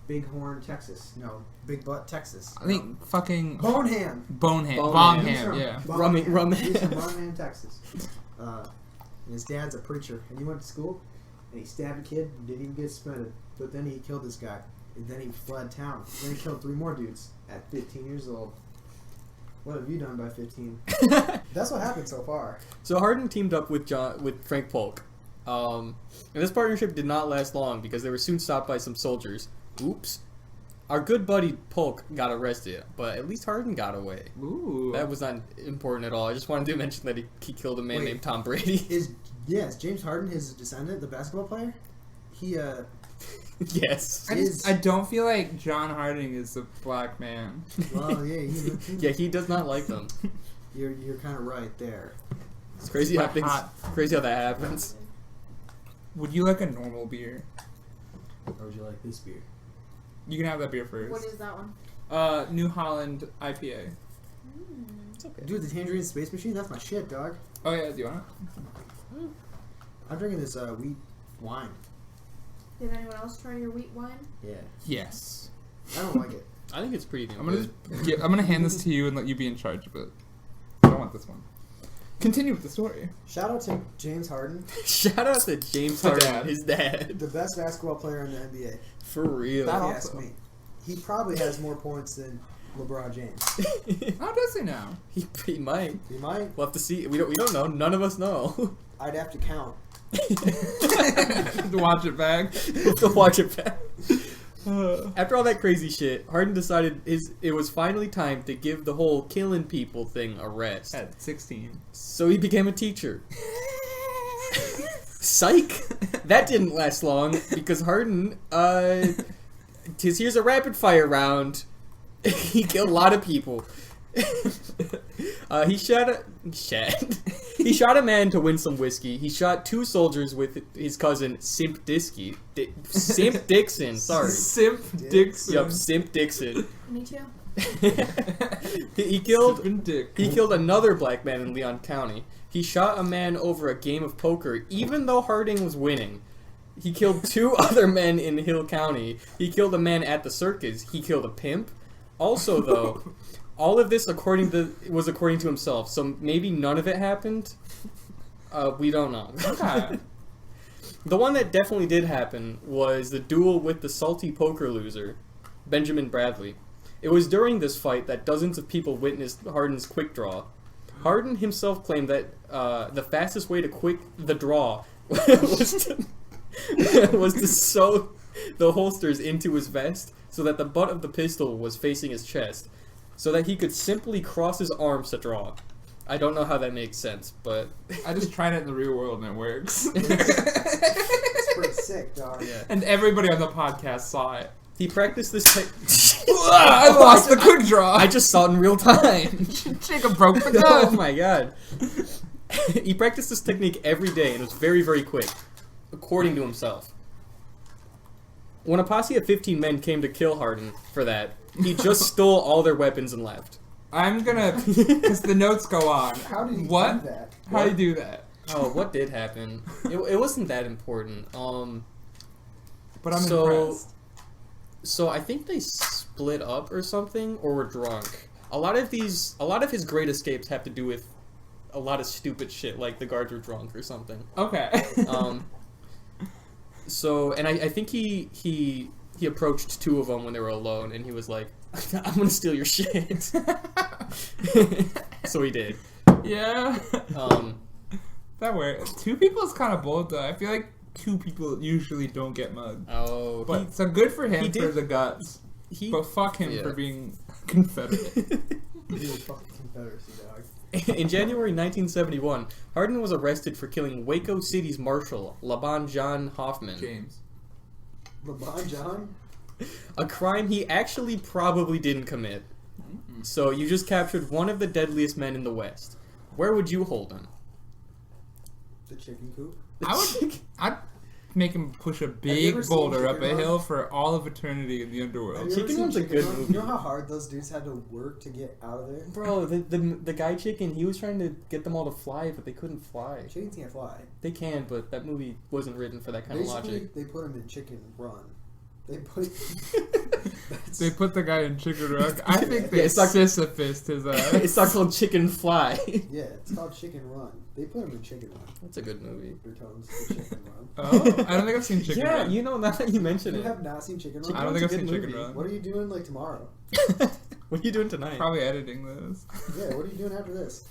Bighorn, Texas. No, Big Butt, Texas. I think fucking Boneham. Boneham. Boneham. He's Boneham, from yeah. Boneham. He's Rumham. from Boneham, Texas. And his dad's a preacher, and he went to school, and he stabbed a kid, and didn't even get suspended. But then he killed this guy, and then he fled town. Then he killed 3 more dudes at 15 years old. What have you done by 15? That's what happened so far. So Hardin teamed up with Frank Polk. And this partnership did not last long because they were soon stopped by some soldiers. Oops. Our good buddy Polk got arrested, but at least Hardin got away. Ooh. That was not important at all. I just wanted to mention that he killed a man Wait. named Tom Brady. Is James Harden his descendant, the basketball player? He Yes. I don't feel like John Harding is a black man. well yeah Yeah, he does not like them. you're kind of right there. It's crazy how Hot. crazy how that happens. Would you like a normal beer? Or would you like this beer? You can have that beer first. What is that one? New Holland IPA. It's okay. Dude, the Tangerine Space Machine, that's my shit, dog. Oh yeah, do you want I'm drinking this wheat wine. Did anyone else try your wheat wine? Yeah. it? Yes. I don't like it. I think it's pretty I'm good. gonna hand this to you and let you be in charge of it. I don't want this one. Continue with the story. Shout out to James Harden, Shout out to James The Harden, dad. his dad. the best basketball player in the NBA. For real. That If you also. ask me. He probably has more points than LeBron James. How does he now? he might. He might. We'll have to see. We don't know. None of us know. I'd have to count. To watch it back. We'll have to watch it back. After all that crazy shit, Harden decided it was finally time to give the whole killing people thing a rest. At 16. So he became a teacher. Psych! That didn't last long because Harden, here's a rapid fire round. He killed a lot of people. He shot a man to win some whiskey. He shot 2 soldiers with his cousin Simp Dixon. Simp Dixon, sorry. Simp Dixon. Yup, Simp Dixon. Me too. He killed Simpin' Dick. He killed another black man in Leon County. He shot a man over a game of poker, even though Harding was winning. He killed 2 other men in Hill County. He killed a man at the circus. He killed a pimp. Also, though, all of this was according to himself, so maybe none of it happened. We don't know. Okay. The one that definitely did happen was the duel with the salty poker loser, Benjamin Bradley. It was during this fight that dozens of people witnessed Harden's quick draw. Harden himself claimed that the fastest way to quick the draw was to sew the holsters into his vest so that the butt of the pistol was facing his chest, so that he could simply cross his arms to draw. I don't know how that makes sense, but I just tried it in the real world and it works. It's pretty sick, dog. yeah. And everybody on the podcast saw it. He practiced this I lost the quick draw. I just saw it in real time. Jacob broke the Oh gun. my god. He practiced this technique every day and it was very, very quick, according to himself. When a posse of 15 men came to kill Harden for that, he just stole all their weapons and left. I'm gonna, because the notes go on. How did he What? do that? How do you do that? Oh, what did happen? It wasn't that important. But I'm So- impressed. So I think they split up or something, or were drunk. A lot of his great escapes have to do with a lot of stupid shit, like the guards were drunk or something. Okay. So, and I think he approached 2 of them when they were alone, and he was like, "I'm gonna steal your shit." So he did. Yeah. That works. 2 people is kind of bold though. I feel like 2 people usually don't get mugged. Oh, But so good for him he for did- the guts. he But fuck him yeah. for being Confederate. Dude, fuck the Confederacy, dog. In January 1971, Hardin was arrested for killing Waco City's marshal, Laban John Hoffman. James. LeBron John? A crime he actually probably didn't commit. So you just captured one of the deadliest men in the West. Where would you hold him? The chicken coop. I'd make him push a you big ever seen boulder up Chicken a Run? hill for all of eternity in the Have underworld. you ever Chicken seen Run's a Chicken good Run? movie. You know how hard those dudes had to work to get out of there? Bro, the guy chicken, he was trying to get them all to fly, but they couldn't fly. Chickens can't fly. They can, but that movie wasn't written for that kind of Basically, logic. they put them in Chicken Run. They put. They put the guy in Chicken Run. I think they Yeah, it's not- Sisyphus his ass. It's not called Chicken Fly. Yeah, it's called Chicken Run. They put them in Chicken Run. That's a good movie. Their tones to Chicken Run. Oh, I don't think I've seen Chicken Yeah, Run. you know, now that you mention You it. have not seen Chicken Run? I don't Run's think a I've seen good Chicken movie. Run. What are you doing like tomorrow? What are you doing tonight? Probably editing this. Yeah, what are you doing after this?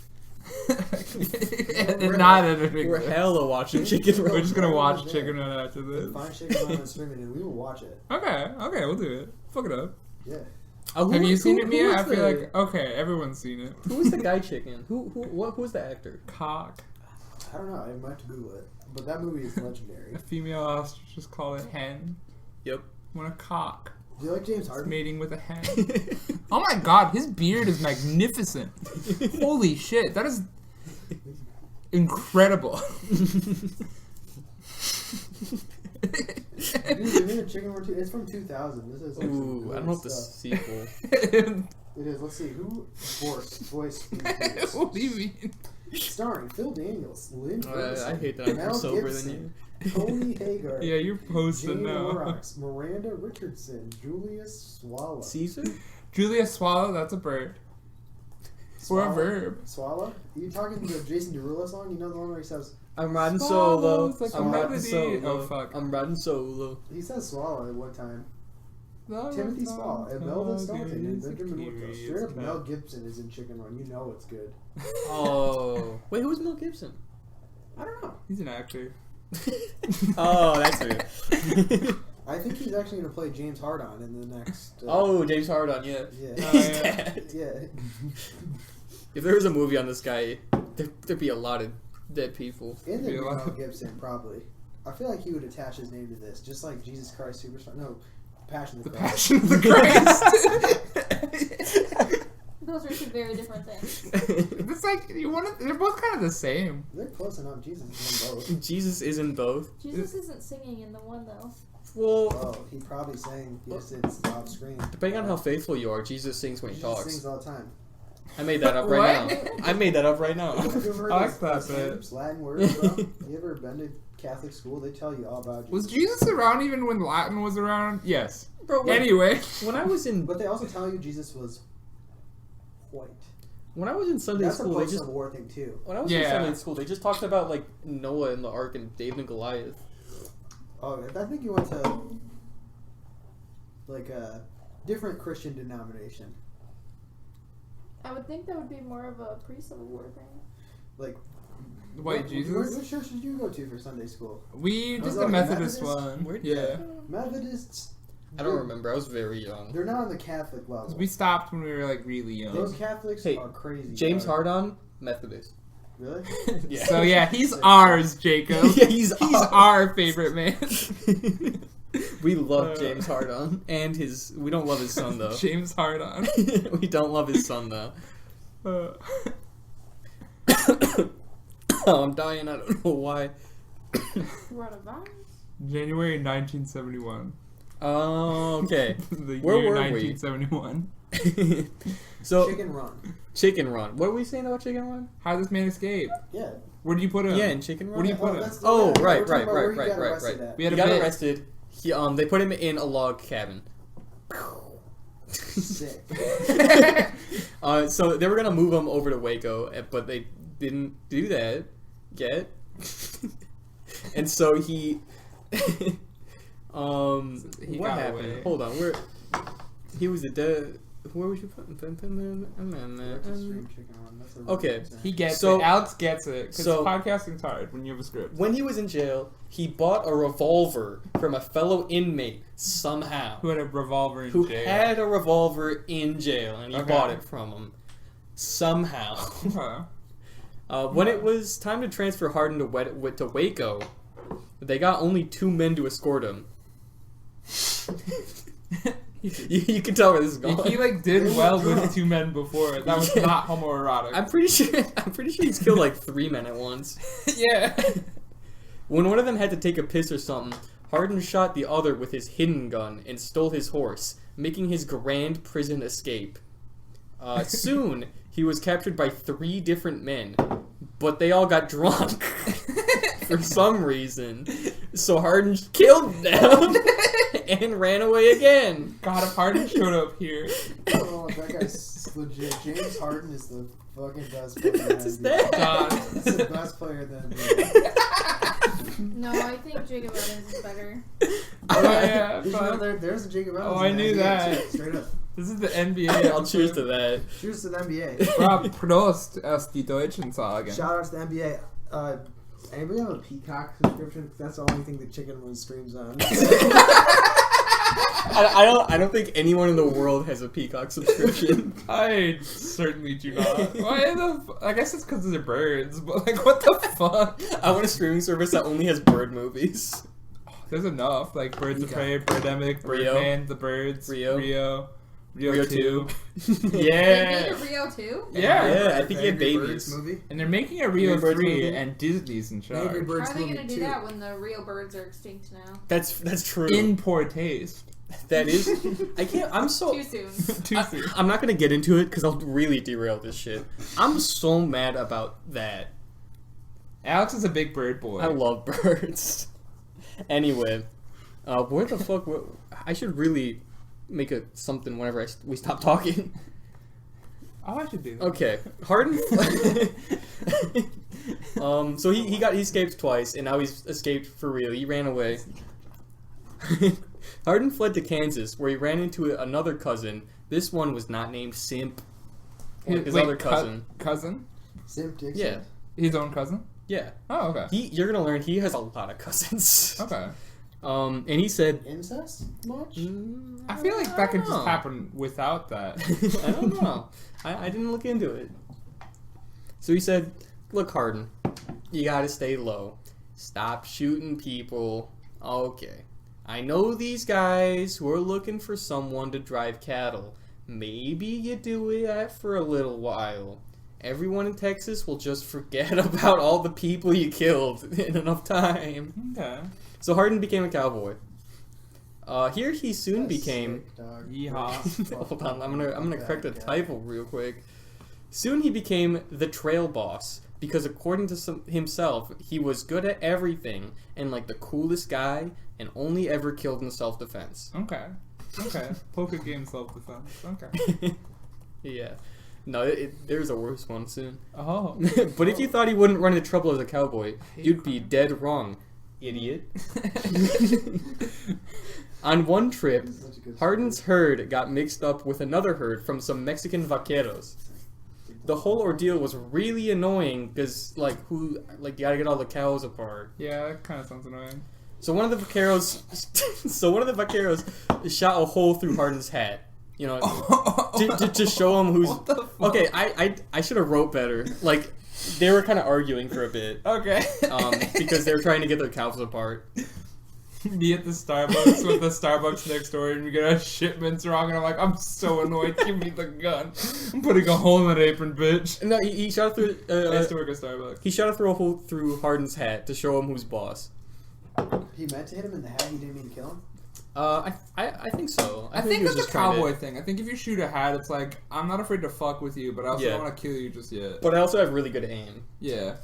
Not editing We're this. hella watching Chicken We're Run. just gonna watch Yeah. Chicken Run after this. Find Chicken Run and streaming and we will watch it. Okay, we'll do it. Fuck it up. Yeah. Have you seen it, Mia? was I feel the- like okay, everyone's seen it. Who was the guy chicken? Who's the actor? Cock. I don't know. I might have to Google it. But that movie is legendary. A female ostrich call it hen. Yep. When a cock Do you like James is Harden? mating with a hen. Oh my god, his beard is magnificent. Holy shit, that is incredible. Dude, they made a Chicken Run 2. It's from 2000. This is like some Ooh, I good don't know if the stuff. sequel. It is. Let's see. Who voiced this? What do you mean? Starring Phil Daniels, Lynn I Ferguson, hate that I'm more Mel sober Gibson, than Tony Hagar, Yeah, you're posting Jamie now. Lorax, Miranda Richardson, Julius Swallow. you. Caesar? Julia Swallow, that's a bird. Or a Swallow? verb. Swallow? Are you talking the Jason Derulo song? You know the one where he says I'm riding solo. Swallows like I'm a riding melody. solo. Oh, fuck. I'm riding solo. he says swallow at one time. Timothy Swallow and Melvin Staunton and Benjamin Woodrow. Straight up Mel Gibson is in Chicken Run. You know it's good. Oh. Wait, who's Mel Gibson? I don't know. He's an actor. Oh, that's it. I think he's actually going to play James Hardin in the next. Oh, James Hardin, yeah. Yeah. He's yeah. dead. Yeah. If there was a movie on this guy, there'd be a lot of dead people. In the Yeah, well- Mel Gibson, probably. I feel like he would attach his name to this, just like Jesus Christ Superstar. No, Passion of The the Christ. Passion of the Christ. Those are two very different things. It's like they're both kind of the same. They're close enough. Jesus is in both. Jesus is in both. Jesus isn't singing in the one though. Well, Oh, he probably sang. Yes, it's off screen. depending on how faithful you are, Jesus sings when he Jesus talks. sings all the time. I made that up right What? now. I made that up right now. Have you ever heard I like those that bit. terms, Latin words, bro? You ever been to Catholic school? They tell you all about Jesus. Was Jesus around even when Latin was around? Yes. Bro, Anyway. when I was in But they also tell you Jesus was white. Sunday That's a school, they post just Civil War thing too. when I was in Yeah. Sunday school, they just talked about like Noah and the Ark and David and Goliath. Oh, I think you went to like a different Christian denomination. I would think that would be more of a pre-Civil War thing. Like, White Jesus? What church did you go to for Sunday school? We Was just it the like Methodist Methodist? one. Where- Yeah. Methodists. I don't remember. I was very young. They're not on the Catholic level. We stopped when we were like really Those young. Catholics Hey, are crazy. James dog. Hardin, Methodist. Really? Yeah. So yeah, he's ours, Jacob. Yeah, he's our favorite man. We love James Hardin and his. We don't love his son though. James Hardin. We don't love his son though. Oh, I'm dying. I don't know why. Coronavirus? January 1971. Oh, okay. The Where year were we? 1971. So Chicken Run. Chicken Run. What were we saying about Chicken Run? How did this man escape? Yeah. Where did you put him? Yeah, in Chicken Run. Where do you put him? that's the Oh, guy. right, We're talking right, about where he right, got right, arrested right. at. We had He a got bit. arrested. He they put him in a log cabin. Sick. So they were gonna move him over to Waco, but they didn't do that yet. And so he, He what got happened? away. Hold on, where he was a dead. Where was you putting? Let's stream Chicken Run. That's a really Okay. good thing. He gets So- it. Alex gets it. Because so- podcasting's hard when you have a script. When he was in jail, he bought a revolver from a fellow inmate somehow. Who had a revolver in Who jail. had a revolver in jail, and he Okay. bought it from him somehow. Okay. When it was time to transfer Hardin to Waco, they got only 2 men to escort him. You can tell where this is going. He like did well with 2 men before. That was not homoerotic. I'm pretty sure he's killed like 3 men at once. Yeah. When one of them had to take a piss or something, Hardin shot the other with his hidden gun and stole his horse, making his grand prison escape. Soon, he was captured by 3 different men, but they all got drunk for some reason. So Hardin killed them and ran away again. God, if Hardin showed up here. Oh, that guy's legit. James Harden is the fucking best player. That's his in the NBA. name. God. He's the best player in the NBA. No, I think Jacob Evans is better. Oh, yeah. Did you know there's a Jacob Evans? Oh, I in the knew NBA, that. Straight up. This is the NBA. I'll cheers to that. Cheers to the NBA. Rob, Prost aus die Deutschen sagen. Shout out to the NBA. Anybody have a Peacock subscription? That's the only thing the chicken one streams on. I don't think anyone in the world has a Peacock subscription. I certainly do not. I guess it's because they're birds, but like, what the fuck? I want a streaming service that only has bird movies. There's enough. Like Birds of Peacock. Prey, Birdemic, Rio. Birdman, The Birds, Rio 2. 2. They made Yeah. a Rio too? Yeah, I think he had Angry babies. Birds movie. And they're making a Rio Birds 3 movie. and Disney's in charge. Angry How Birds are they movie gonna do 2. that when the real birds are extinct now? That's true. In poor taste. That is. I can't. I'm so. Too soon. Too soon. I'm not gonna get into it because I'll really derail this shit. I'm so mad about that. Alex is a big bird boy. I love birds. Anyway, where the fuck? I should really make something whenever we stop talking. Oh, I should do that. Okay, Hardin. So he escaped twice, and now he's escaped for real. He ran away. Hardin fled to Kansas, where he ran into another cousin. This one was not named Simp. His Wait, other cousin. Cousin? Simp Dixon. Yeah, His own cousin? yeah. Oh, okay. You're gonna learn he has a lot of cousins. Okay. And he said, Incest much? I feel like that could don't just know. happen without that. I don't know. I didn't look into it. So he said, "Look, Hardin, you gotta stay low. Stop shooting people. Okay. I know these guys who are looking for someone to drive cattle. Maybe you do that for a little while. Everyone in Texas will just forget about all the people you killed in enough time." Okay. So Hardin became a cowboy. Here he soon That's became... sick, dog. Yeehaw. Hold on, I'm gonna correct the typo real quick. Soon he became the trail boss because according to himself, he was good at everything and like the coolest guy and only ever killed in self-defense. Okay. Okay. Poker game self-defense. Okay. Yeah. No, there's a worse one soon. Oh. But if you thought he wouldn't run into trouble as a cowboy, you'd be dead wrong, idiot. On one trip, This is such a good Hardin's herd got mixed up with another herd from some Mexican vaqueros. The whole ordeal was really annoying because, you gotta get all the cows apart. Yeah, that kind of sounds annoying. So one of the vaqueros shot a hole through Hardin's hat. You know, to show him who's. What the fuck? Okay, I should have wrote better. Like, they were kind of arguing for a bit. Okay. Because they were trying to get their cows apart. Me at the Starbucks with the Starbucks next door, and we get our shipments wrong, and I'm like, I'm so annoyed. Give me the gun. I'm putting a hole in an apron, bitch. No, he shot through. I used to work at Starbucks. He shot through a hole through Hardin's hat to show him who's boss. He meant to hit him in the head. He didn't mean to kill him. I think so. I he think was that's a just trying to- cowboy thing. I think if you shoot a hat, it's like, I'm not afraid to fuck with you, but I also Yeah. don't want to kill you just yet. But I also have really good aim. Yeah.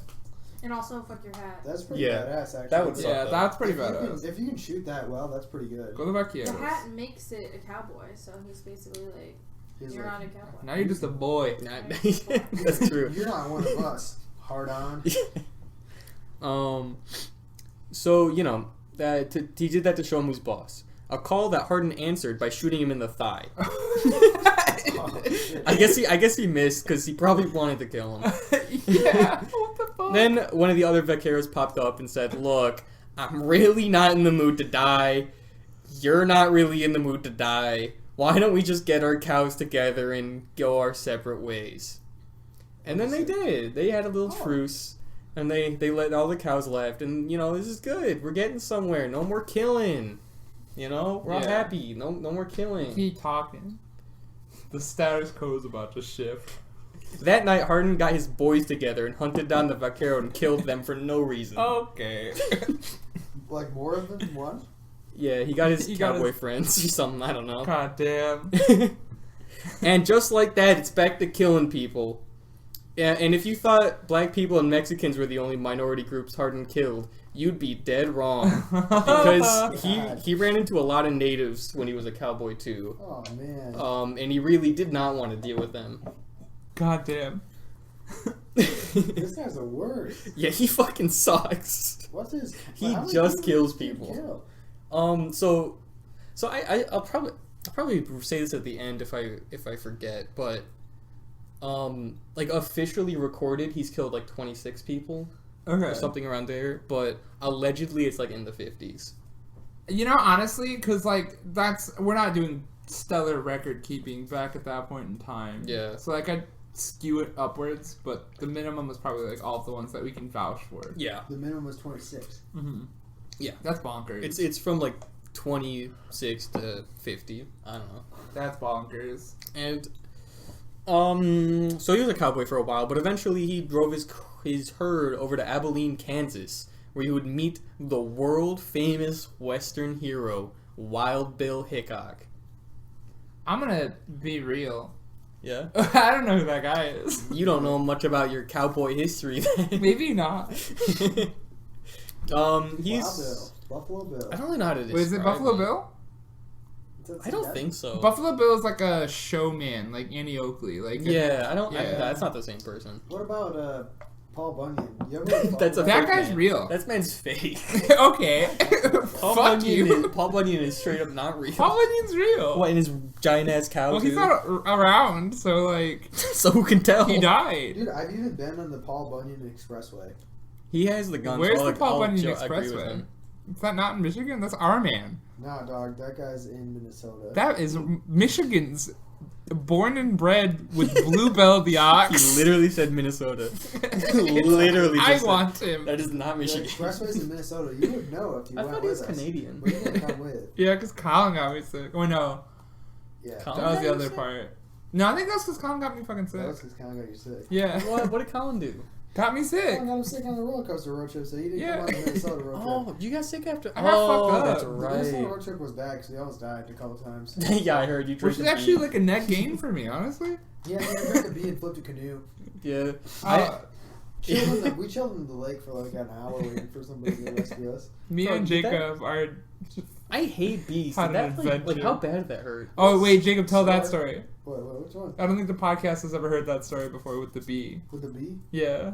And also, fuck your hat. That's pretty Yeah. badass, actually. That would suck. Yeah, though. that's pretty If you can- badass. If you can shoot that well, that's pretty good. Go to back here. The hat makes it a cowboy, so he's basically like, He's you're like, not a cowboy. Now you're just a boy. That's true. You're not one of us. Hard on. So you know that he did that to show him who's boss. A call that Hardin answered by shooting him in the thigh. Oh, shit. I guess he missed because he probably wanted to kill him. Yeah. What the fuck? Then one of the other vaqueros popped up and said, "Look, I'm really not in the mood to die. You're not really in the mood to die. Why don't we just get our cows together and go our separate ways?" And then they did. They had a little truce, and they let all the cows left. And you know, this is good. We're getting somewhere. No more killing. You know, we're all Yeah. happy. No more killing. Keep talking. The status quo is about to shift. That night, Hardin got his boys together and hunted down the vaquero and killed them for no reason. Okay. Like more of them? One? Yeah, he got his He got cowboy his- friends or something. I don't know. God damn. And just like that, it's back to killing people. Yeah, and if you thought black people and Mexicans were the only minority groups Hardin killed, you'd be dead wrong. Because he ran into a lot of natives when he was a cowboy too. Oh, man. And he really did not want to deal with them. God damn. This guy's the worst. Yeah, he fucking sucks. What's his... He how many just people kills does this kid people. kill? So I'll probably say this at the end if I forget, but like officially recorded, he's killed like 26 people Okay. or something around there, but allegedly it's like in the 50s. You know, honestly, because, like, we're not doing stellar record keeping back at that point in time. Yeah. So, like, I'd skew it upwards, but the minimum was probably, like, all of the ones that we can vouch for. Yeah, The minimum was 26. Mm-hmm. Yeah. That's bonkers. it's from like 26 to 50. I don't know. That's bonkers. And so he was a cowboy for a while, but eventually he drove his herd over to Abilene, Kansas, where he would meet the world famous Western hero Wild Bill Hickok. I'm gonna be real. Yeah. I don't know who that guy is. You don't know much about your cowboy history then. Maybe not. He's Wild Bill. Buffalo Bill. I don't really know how to describe Wait, is it Buffalo him. Bill? I don't think so. Buffalo Bill is like a showman, like Annie Oakley. Like Yeah, I don't. Yeah. That's not the same person. What about Paul Bunyan? You ever heard of Paul That's a Bunyan? That guy's man. real. That man's fake. Okay. Paul Fuck Bunyan you. Paul Bunyan is straight up not real. Paul Bunyan's real. What, in his giant ass cow? Well, he's too? not around, so like So who can tell? he died. Dude, I've even been on the Paul Bunyan Expressway. He has the guns. Where's so the Paul I'll Bunyan agree with Expressway? him. Is that not in Michigan? That's our man. Nah, dog, that guy's in Minnesota. That is Michigan's born and bred with Bluebell the Ox. He literally said Minnesota. Literally. I just said- want him. That is not the Michigan. Expressway's in Minnesota. You would know if you I went thought he with was us. Canadian. But you didn't come with. Yeah, because Colin got me sick. Oh no, Yeah. Colin? that was the got you other sick? part. No, I think that's because Colin got me fucking That was sick. because Colin got you sick. Yeah, What did Colin do? got me sick. Colin got him sick on the roller coaster road trip, so he didn't Yeah. come on the Minnesota road trip. Oh, you got sick after. I got oh, fucked up. that's The Minnesota right. road trip was bad because we almost died a couple times. Yeah, I heard you. Which drank is the actually beer. like a net gain for me, honestly. Yeah, we drank a bee and flipped a canoe. Yeah. We chilled in the lake for like an hour waiting for somebody to rescue us. Me Bro, and did that- Jacob are. I hate bees. Had Did an that, like, adventure. how bad did that hurt? Oh wait, Jacob, tell that Sorry. story. Wait, which one? I don't think the podcast has ever heard that story before with the bee. With the bee? Yeah.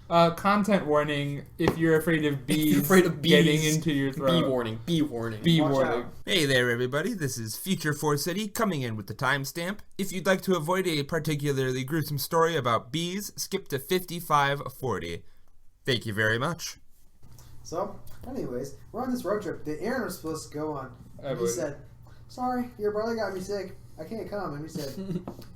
Content warning: if you're afraid of bees, afraid of bees, getting into your throat. Bee warning. Bee warning. Bee Watch warning. out. Hey there, everybody. This is Future Force City coming in with the timestamp. If you'd like to avoid a particularly gruesome story about bees, skip to 5540. Thank you very much. So, anyways, we're on this road trip that Aaron was supposed to go on. I And he would. said, "Sorry, your brother got me sick. I can't come." And we said,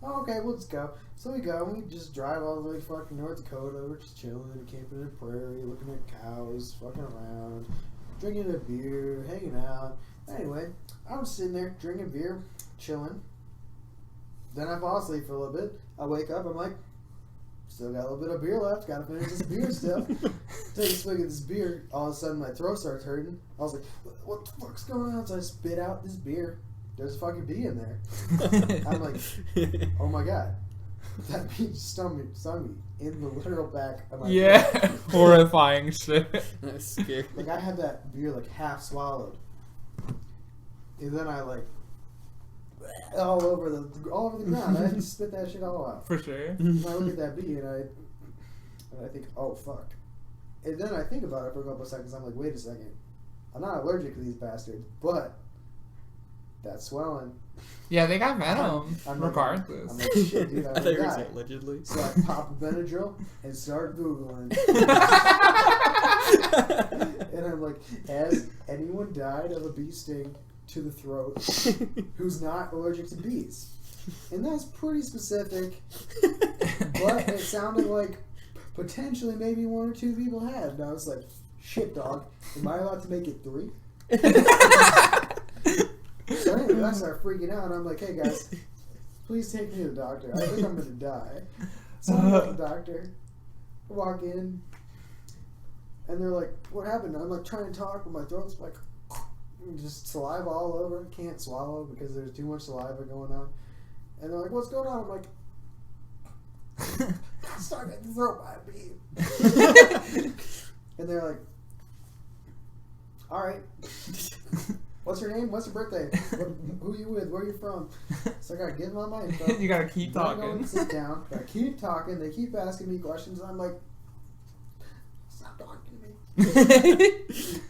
"Oh, okay, we'll just go." So we go, and we just drive all the way to fucking North Dakota. We're just chilling, camping in the prairie, looking at cows, fucking around, drinking a beer, hanging out. Anyway, I'm sitting there drinking beer, chilling. Then I fall asleep for a little bit. I wake up, I'm like, still got a little bit of beer left, gotta finish this beer still. Take a swig of this beer, all of a sudden my throat starts hurting. I was like, what the fuck's going on? So I spit out this beer. There's a fucking bee in there. I'm like, oh my god. That bee just stung me in the literal back of my Yeah, throat. horrifying shit. That's scary. Like I had that beer like half swallowed. And then I like all over the ground. I had to spit that shit all out. For sure. And I look at that bee and I think, oh fuck. And then I think about it for a couple of seconds. I'm like, wait a second. I'm not allergic to these bastards, but that swelling. Yeah, they got venom. I'm like, regardless. I'm like, shit, dude, I I'm thought gonna you were die. saying allegedly. So I pop a Benadryl and start Googling. And I'm like, has anyone died of a bee sting to the throat who's not allergic to bees? And that's pretty specific, but it sounded like potentially maybe one or two people had. And I was like, shit, dog, am I allowed to make it 3? Dude, I start freaking out. I'm like, hey guys, please take me to the doctor. I think I'm gonna die. So I go to the doctor, walk in, and they're like, what happened? I'm like trying to talk, but my throat's like just saliva all over. Can't swallow because there's too much saliva going on. And they're like, what's going on? I'm like, start getting throat by a bee. And they're like, all right. What's your name? What's your birthday? Who you with? Where you from? So I gotta give them my info. You gotta keep Then I talking. go and sit down. I keep talking. They keep asking me questions, and I'm like, stop talking to me.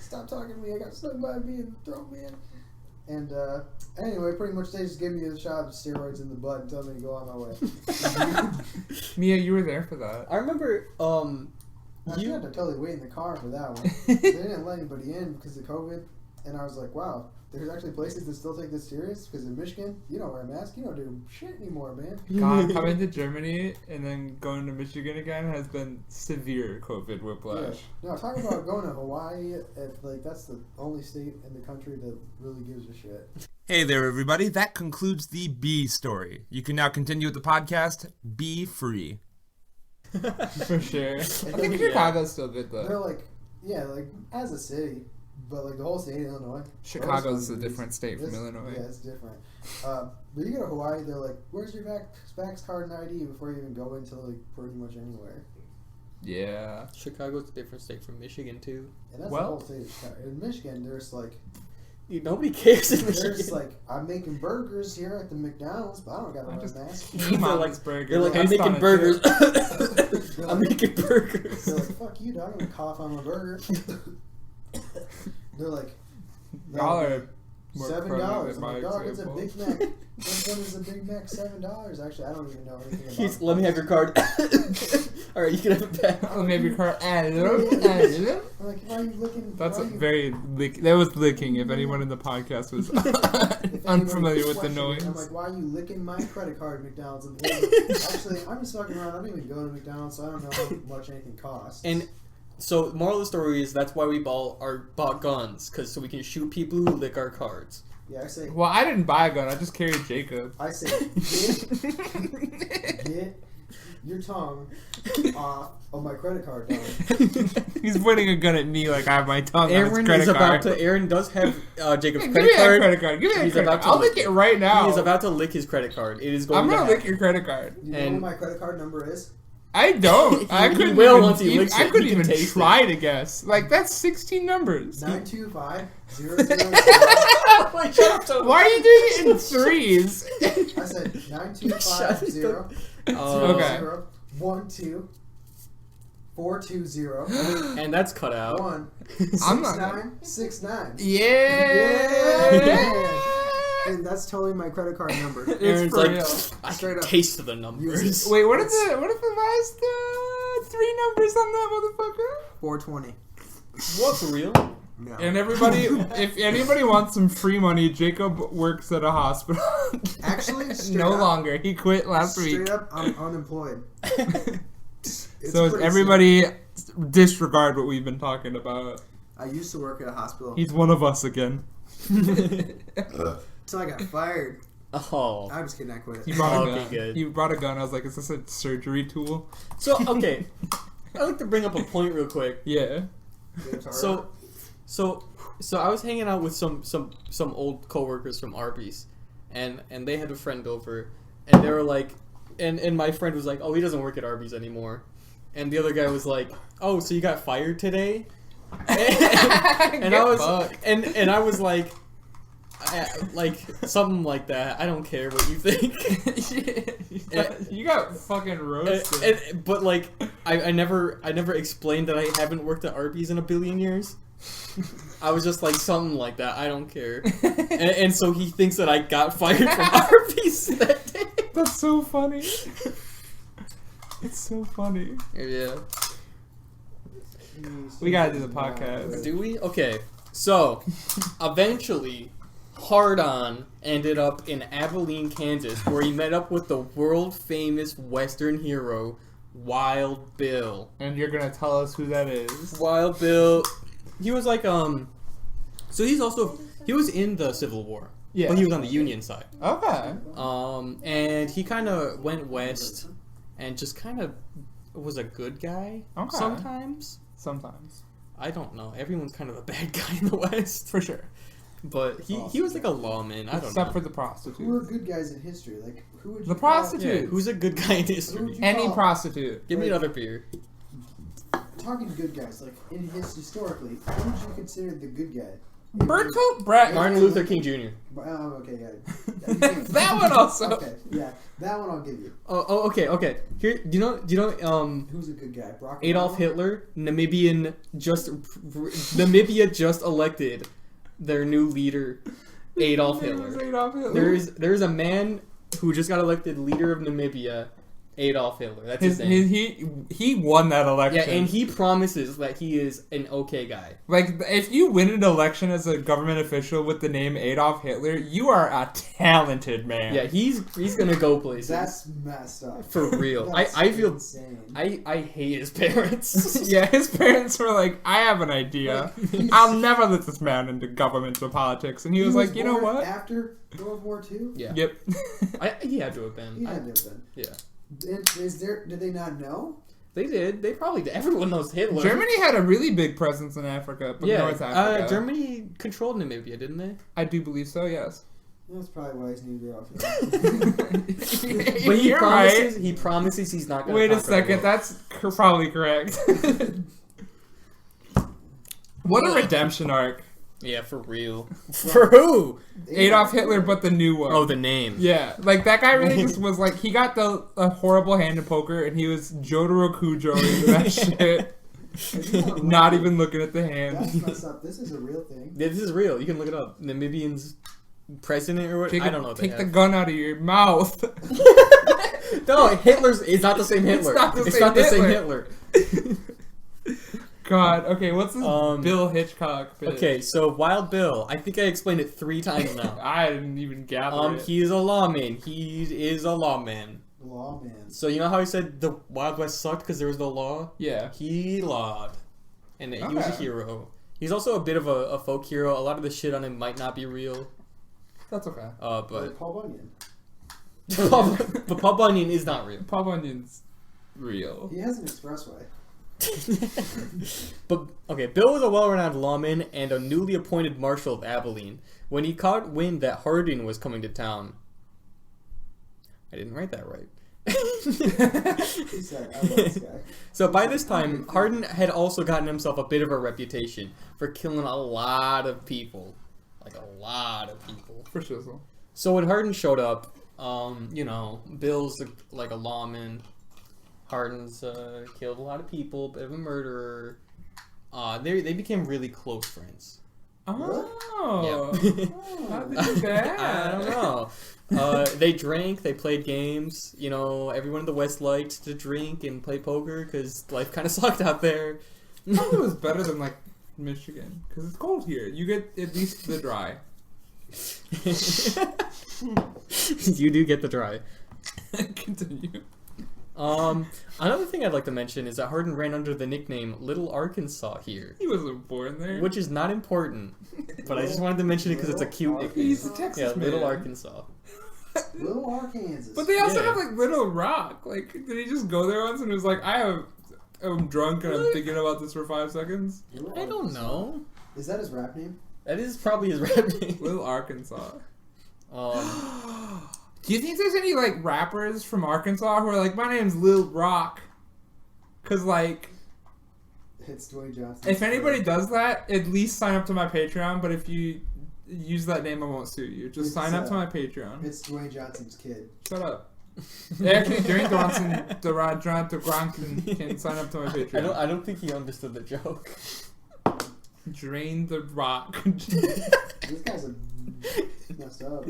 Stop talking to me. I got stung by a bee and throw me in. And anyway, pretty much they just give me a shot of steroids in the butt and tell me to go on my way. Mia, you were there for that. I remember, I had to totally wait in the car for that one. They didn't let anybody in because of COVID. And I was like, wow, there's actually places that still take this serious? Because in Michigan, you don't wear a mask. You don't do shit anymore, man. God, coming to Germany and then going to Michigan again has been severe COVID whiplash. Yeah. No, talking about going to Hawaii, that's the only state in the country that really gives a shit. Hey there, everybody. That concludes the bee story. You can now continue with the podcast, Be Free. For sure. I think Yeah. Chicago's still good though. They're like, yeah, like as a city, but like the whole state of Illinois. Chicago's a different state from It's- Illinois. Yeah, it's different. But you go to Hawaii, they're like, where's your vax card and ID before you even go into like pretty much anywhere. Yeah. Chicago's a different state from Michigan, too. And that's Well- the whole state of Chicago. In Michigan, there's like, Nobody cares in Michigan. there's like, I'm making burgers here at the McDonald's, but I don't got to wear a mask. Came They're on like- this burger. They're like, I'm Based on making a burgers. tip. I'm making burgers. They're like, fuck you, dog. I'm gonna cough on my burger. They're like, Y'all are more $7. pro-live I'm by like, dog, it's a example. Big Mac. Which one is a Big Mac? $7. Actually, I don't even know anything about it. Let me have your card. All right, you can have it back. Oh, maybe car. I'm like, why are you looking? That's why a are you, very that was licking. If anyone in the podcast was if anyone unfamiliar with the questioned me, noise. I'm like, why are you licking my credit card at McDonald's? And actually, I'm just fucking around. I don't even go to McDonald's, so I don't know how much anything costs. And so, moral of the story is that's why we bought guns, so we can shoot people who lick our cards. yeah, I say, Well, I didn't buy a gun. I just carried Jacob. I say, get your tongue off of my credit card, dog. He's pointing a gun at me like I have my tongue on his credit card. Aaron does have Jacob's Give credit me that card. credit card. Give me that He's credit about card. to I'll lick it right now. He is about to lick his credit card. It is going I'm to gonna happen. lick your credit card. You know And- what my credit card number is? I don't. I He couldn't will even, once he licks I it. couldn't He can even taste try to guess. Like that's 16 numbers. 925-000. Why are you doing it in threes? I said 925-0. Okay. 12420 And that's cut out. 16969. Yeah. And that's totally my credit card number. Aaron's for like, real. I Straight can up. taste the numbers. Wait, what are the last three numbers on that motherfucker? 420. What's real? No. And everybody, if anybody wants some free money, Jacob works at a hospital. Actually, straight no up, longer. He quit last week. Straight up, I'm unemployed. It's So pretty everybody disregard what we've been talking about. sick. I used to work at a hospital He's one of us again. until I got fired. Oh. I'm just kidding. I quit. He brought a Okay, gun. good. He brought a gun. I was like, "Is this a surgery tool?" So, okay. I'd like to bring up a point real quick. Yeah. So I was hanging out with some old coworkers from Arby's, and they had a friend over, and they were like, and my friend was like, oh, he doesn't work at Arby's anymore, and the other guy was like, oh, so you got fired today? And I was and I was like something like that. I don't care what you think. You got fucking roasted. But like I never explained that I haven't worked at Arby's in a billion years. I was just like something like that. I don't care. And so he thinks that I got fired from Arby's that day. That's so funny. It's so funny. Yeah. We gotta do the podcast. Do we? Okay. So eventually Hardin ended up in Abilene, Kansas, where he met up with the world famous Western hero, Wild Bill. And you're gonna tell us who that is. Wild Bill, he was like, so he was in the Civil War. Yeah. Well, he was on the Union side. Okay. And he kind of went west and just kind of was a good guy Okay. sometimes. Sometimes. I don't know. Everyone's kind of a bad guy in the west. For sure. But he was like a lawman. I don't Except know. for the Who are prostitute. good guys in history? Like, who would you The call- prostitute. Yeah, who's a good guy in Who history? would you Any call- prostitute. Give me another beer. Talking good guys, like historically, who would you consider the good guy? Bertolt Brecht. Martin Luther King Jr. Oh, okay, yeah. That one also. Okay, yeah, that one I'll give you. Oh, okay. Here, do you know, Who's a good guy? Barack Adolf Obama? Hitler, Namibia just elected their new leader, Adolf His name was Hitler. Adolf Hitler. There's a man who just got elected leader of Namibia, Adolf Hitler. That's his name. He won that election. Yeah, and he promises that he is an okay guy. Like, if you win an election as a government official with the name Adolf Hitler, you are a talented man. Yeah, he's gonna go places. That's messed up. For real. That's I feel insane. I hate his parents. Yeah, his parents were like, I have an idea. I'll never let this man into government or politics. And he was like, you know born what? After World War II? Yeah. Yep. He had to have been. He had to have been. Yeah. Did they not know? They did. They probably did. Everyone knows Hitler. Germany had a really big presence in Africa, but North Africa. Germany controlled Namibia, didn't they? I do believe so, yes. That's probably why he's named Adolf Hitler. But he You're promises. right. He promises he's not going. Wait a second, that's probably correct. What a redemption arc. Yeah, for real. For who? Adolf Hitler, but the new one. Oh, the name. Yeah, like that guy really just was like, he got a horrible hand in poker and he was Jotaro Kujo that shit. Not even looking at the hand. That's messed up. This is a real thing. Yeah, this is real. You can look it up. Namibian's president or what? I don't know. What Take they the gun out of your mouth. No, Hitler's. It's not the same Hitler. It's not the same same Hitler. Hitler. God, okay, what's this Um, Bill Hitchcock bit? Okay, so Wild Bill. I think I explained it 3 times now. I didn't even gather it. He is a lawman. He is a lawman. Lawman. So you know how I said the Wild West sucked because there was no law? Yeah. He lawed. And he was a Okay. hero. He's also a bit of a folk hero. A lot of the shit on him might not be real. That's okay. Like But Paul Bunyan. but Paul Bunyan is not real. Paul Bunyan's real. He has an expressway. But okay, Bill was a well-renowned lawman and a newly appointed marshal of Abilene. When he caught wind that Hardin was coming to town, I didn't write that right. He said, I love this guy. So by this time, Hardin had also gotten himself a bit of a reputation for killing a lot of people, like a lot of people. For shizzle. So when Hardin showed up, Bill's like a lawman. Hardin's killed a lot of people, bit of a murderer. They became really close friends. Oh. Yeah. How did you do that? I don't know. They drank, they played games. You know, everyone in the West liked to drink and play poker because life kind of sucked out there. Probably was better than like Michigan because it's cold here. You get at least the dry. You do get the dry. Continue. Another thing I'd like to mention is that Hardin ran under the nickname Little Arkansas here, He wasn't born there. which is not important, but I just wanted to mention it because it's a cute nickname. He's a Texas Yeah, man. Little Arkansas. Little Arkansas. But they also Yeah. have like Little Rock. Like, did he just go there once and was like, I'm drunk and I'm thinking about this for 5 seconds? Little I don't Arkansas. know. Is that his rap name? That is probably his rap name. Little Arkansas. Um, Do you think there's any like rappers from Arkansas who are like, my name's Lil Rock? Cause like, It's Dwayne Johnson. if anybody does that, at least sign up to my Patreon. But if you use that name, I won't sue you. Just It's, sign up to my Patreon. It's Dwayne Johnson's kid. Shut up. Actually, Dwayne Johnson, the Gronkin can sign up to my Patreon. I don't think he understood the joke. Drain the Rock. This guy's a messed up.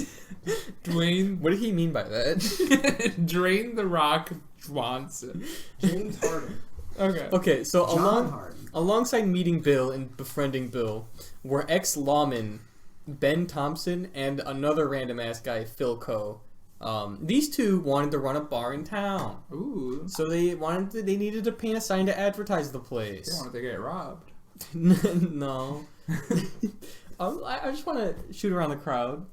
Dwayne. What did he mean by that? Drain the Rock Johnson. James Harden. Okay. Okay, so John Harden. alongside meeting Bill and befriending Bill were ex-lawmen Ben Thompson and another random ass guy, Phil Coe. These two wanted to run a bar in town, Ooh. so they needed to paint a sign to advertise the They place. wanted to get robbed. No. I just want to shoot around the crowd.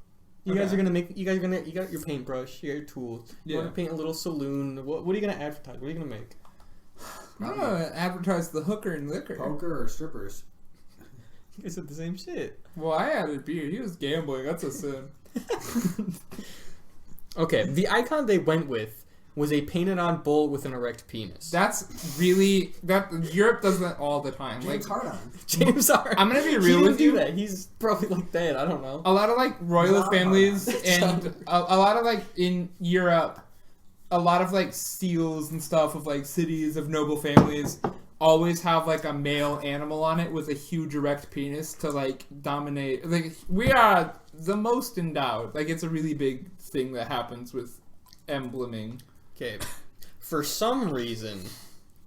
You guys are gonna make. You got your paintbrush, you got your tools. You want to paint a little saloon. What are you gonna advertise? What are you gonna make? I'm gonna advertise the hooker and liquor. Poker or strippers. You guys said the same shit. Well, I added beer. He was gambling. That's a sin. Okay, the icon they went with was a painted-on bull with an erect penis. That's really Europe does that all the time. James Hardin. James Hardin. I'm gonna be real with you. That. He's probably like dead. I don't know. A lot of like royal families and a lot of like in Europe, a lot of like seals and stuff of like cities of noble families always have like a male animal on it with a huge erect penis to like dominate. Like we are the most endowed. Like it's a really big thing that happens with embleming. Okay, for some reason,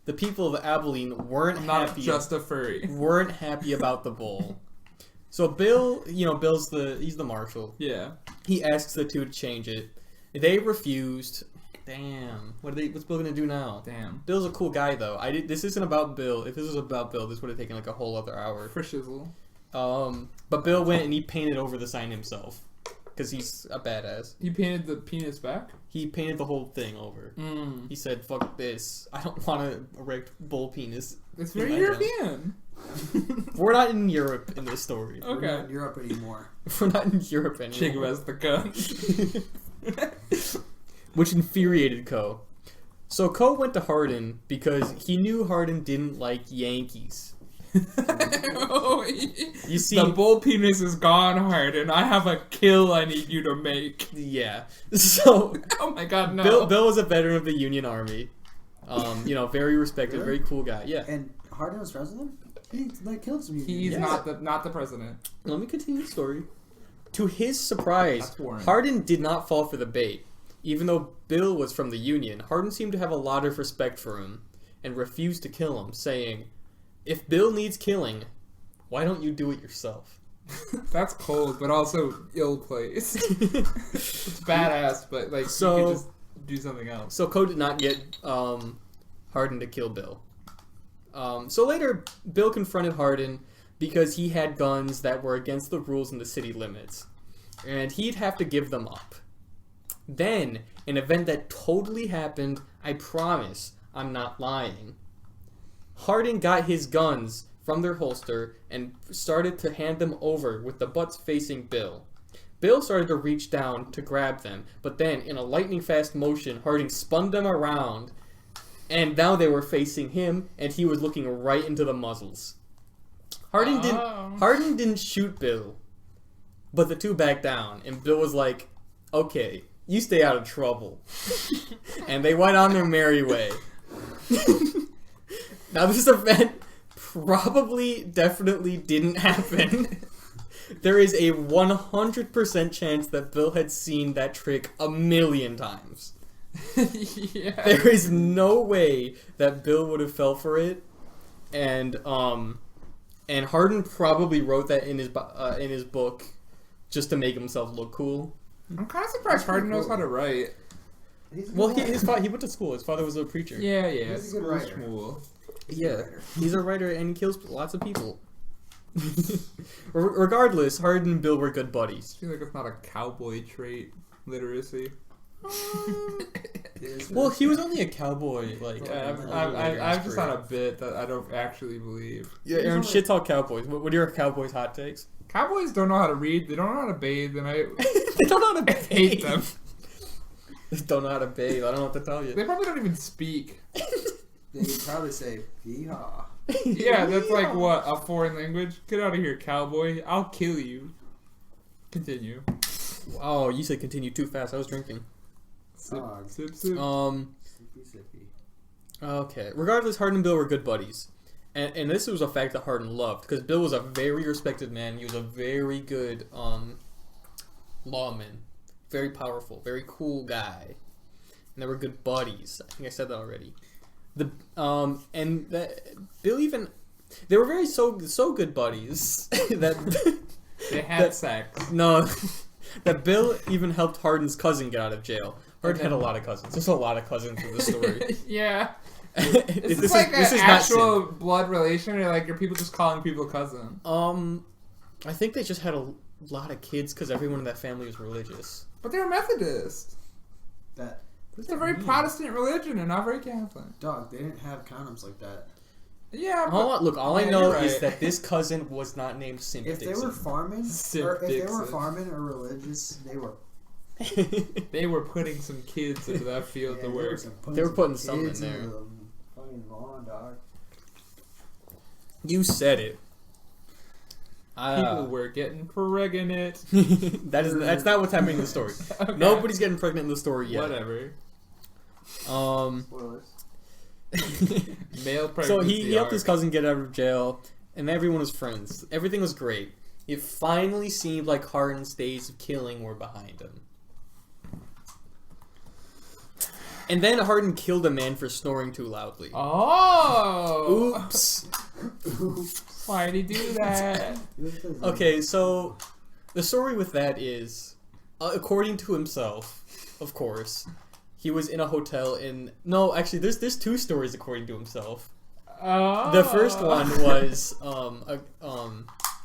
the people of Abilene weren't Not happy. just a furry. Weren't happy about the bull. So Bill, Bill's he's the marshal. Yeah. He asks the two to change it. They refused. Damn. What's Bill gonna do now? Damn. Bill's a cool guy though. This isn't about Bill. If this was about Bill, this would have taken like a whole other hour. For shizzle. But Bill went and he painted over the sign himself. Because he's a badass. He painted the penis back? He painted the whole thing over. He said, fuck this. I don't want an erect bull penis. It's very European. We're not in Europe in this story. Okay. We're not in Europe anymore. We're not in Europe anymore. Chico has the gun. Which infuriated Ko. So Ko went to Hardin because he knew Hardin didn't like Yankees. You see, the bull penis is gone hard, and I have a kill I need you to make. Yeah. So, oh my god, no. Bill was a veteran of the Union Army. Very respected, Really? very cool guy. Yeah. And Hardin was president? He killed some. He's not the president. Let me continue the story. To his surprise, That's Warren. Hardin did not fall for the bait. Even though Bill was from the Union, Hardin seemed to have a lot of respect for him and refused to kill him, saying, "If Bill needs killing, why don't you do it yourself?" That's cold, but also ill-placed. It's badass, but like So- you could just do something else. So Ko did not get Hardin to kill Bill. So later, Bill confronted Hardin because he had guns that were against the rules in the city limits, and he'd have to give them up. Then, an event that totally happened, I promise, I'm not lying. Hardin got his guns from their holster and started to hand them over with the butts facing Bill. Bill started to reach down to grab them, but then, in a lightning-fast motion, Hardin spun them around, and now they were facing him, and he was looking right into the muzzles. Hardin didn't shoot Bill, but the two backed down, and Bill was like, "Okay, you stay out of trouble." And they went on their merry way. Now, this event definitely didn't happen. There is a 100% chance that Bill had seen that trick a million times. Yeah. There is no way that Bill would have fell for it, and Hardin probably wrote that in his book just to make himself look cool. I'm kind of surprised Hardin knows how to write. Well, he went to school. His father was a preacher. Yeah. He's a good writer. Shmuel. Yeah, he's a writer and he kills lots of people. Regardless, Hardin and Bill were good buddies. I feel like it's not a cowboy trait, literacy. Well, he was only a cowboy. Like, I've just had a bit that I don't actually believe. yeah, Aaron shits on cowboys. What are your cowboys' hot takes? Cowboys don't know how to read. They don't know how to bathe, and I They don't know how to hate them. They don't know how to bathe. I don't know what to tell you. They probably don't even speak. They would probably say, "Yeehaw." Yeah, that's like what, a foreign language? Get out of here, cowboy! I'll kill you. Continue. Oh, you said continue too fast. I was drinking. Sip, Dog. sip. Sippy, sippy. Okay. Regardless, Hardin and Bill were good buddies. And this was a fact that Hardin loved, because Bill was a very respected man. He was a very good lawman. Very powerful. Very cool guy. And they were good buddies. I think I said that already. Bill even... They were very so good buddies that... They had sex. No, that Bill even helped Hardin's cousin get out of jail. Hardin had a lot of cousins. There's a lot of cousins in the story. Yeah. This Is this like is an not actual blood relation, or like are people just calling people cousin? I think they just had lot of kids because everyone in that family was religious. But they were Methodist. That It's a very Protestant religion and not very Catholic. dog. They didn't have condoms like that. Yeah, but All I yeah, know you're is right. that this cousin was not named Simp If they Dixon. were farming, Simp or if they were Dixon. farming or religious, they were. they were putting some kids into that field Yeah, to they work. They were some putting something kids there. into the fucking lawn, dog. You said it. People were getting pregnant. That's not what's happening in the story. Okay. Nobody's getting pregnant in the story yet. Whatever. Spoilers. Male pregnancy. So he helped his arc. cousin get out of jail, and everyone was friends. Everything was great. It finally seemed like Hardin's days of killing were behind him. And then Hardin killed a man for snoring too loudly. Oh! Oops. Why'd he do that? Okay, so the story with that is, according to himself, of course, he was in a hotel in... No, actually, there's two stories according to himself. Oh. The first one was,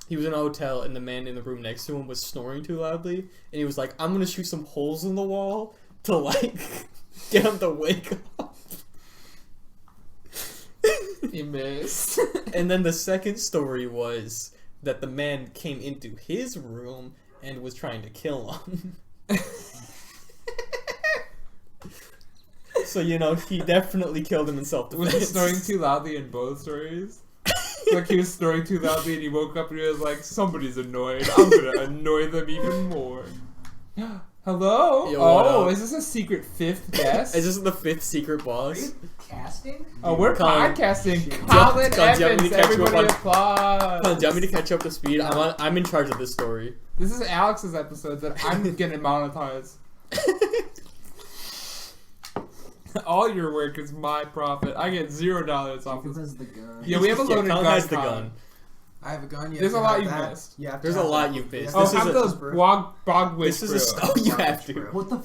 he was in a hotel and the man in the room next to him was snoring too loudly, and he was like, I'm gonna shoot some holes in the wall to, like, get him to wake up. He missed. And then the second story was that the man came into his room and was trying to kill him. So, you know, he definitely killed him in self-defense. Was he snoring too loudly in both stories? Like he was snoring too loudly and he woke up and he was like, somebody's annoyed. I'm gonna annoy them even more. Hello? Yo, what oh, up? is this a secret fifth guest? Is this the fifth secret Are boss? you casting? Oh, we're Colin. podcasting. Shit. Colin Colin, do you want me Evans, to catch you up everybody on- applause. Come on, do you want me to catch you up to speed? I'm in charge of this story. This is Alex's episode that I'm gonna monetize. All your work is my profit. I get $0 off this. Because the gun. Yeah, we have a loaded Colin gun. has the Colin. gun. I have a gun. You There's have a to lot have you that. missed. You have to There's a have lot the- you've missed. Oh, This is I'm a- the Bogwitch This is a brew. oh, you have to. What the?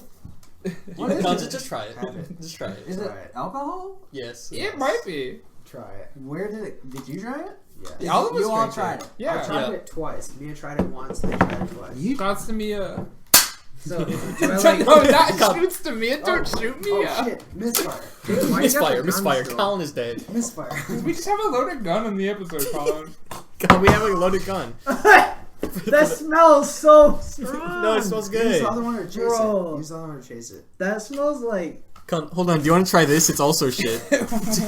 What is No, it? just try it. Have it. Just try it. Is Try it it. alcohol? Yes. It might be. Try it. Where did it? Did you try it? Yeah. Yeah, all of us You all drank tried it. it. Yeah. I tried Yeah. it twice. Mia tried it once. They tried it twice. You Shots to Mia. so do I No, like? not shoots to Mia. Don't shoot Oh Mia. shit! Misfire. Dude, why you got the Misfire, gun misfire. still? Colin is dead. Misfire. We just have a loaded gun in the episode, Colin. God, we have a loaded gun. That smells so strong. No, it smells Use good. the other one or chase Bro. it. Use the other one or chase it. That smells like. Hold on, do you want to try this? It's also shit.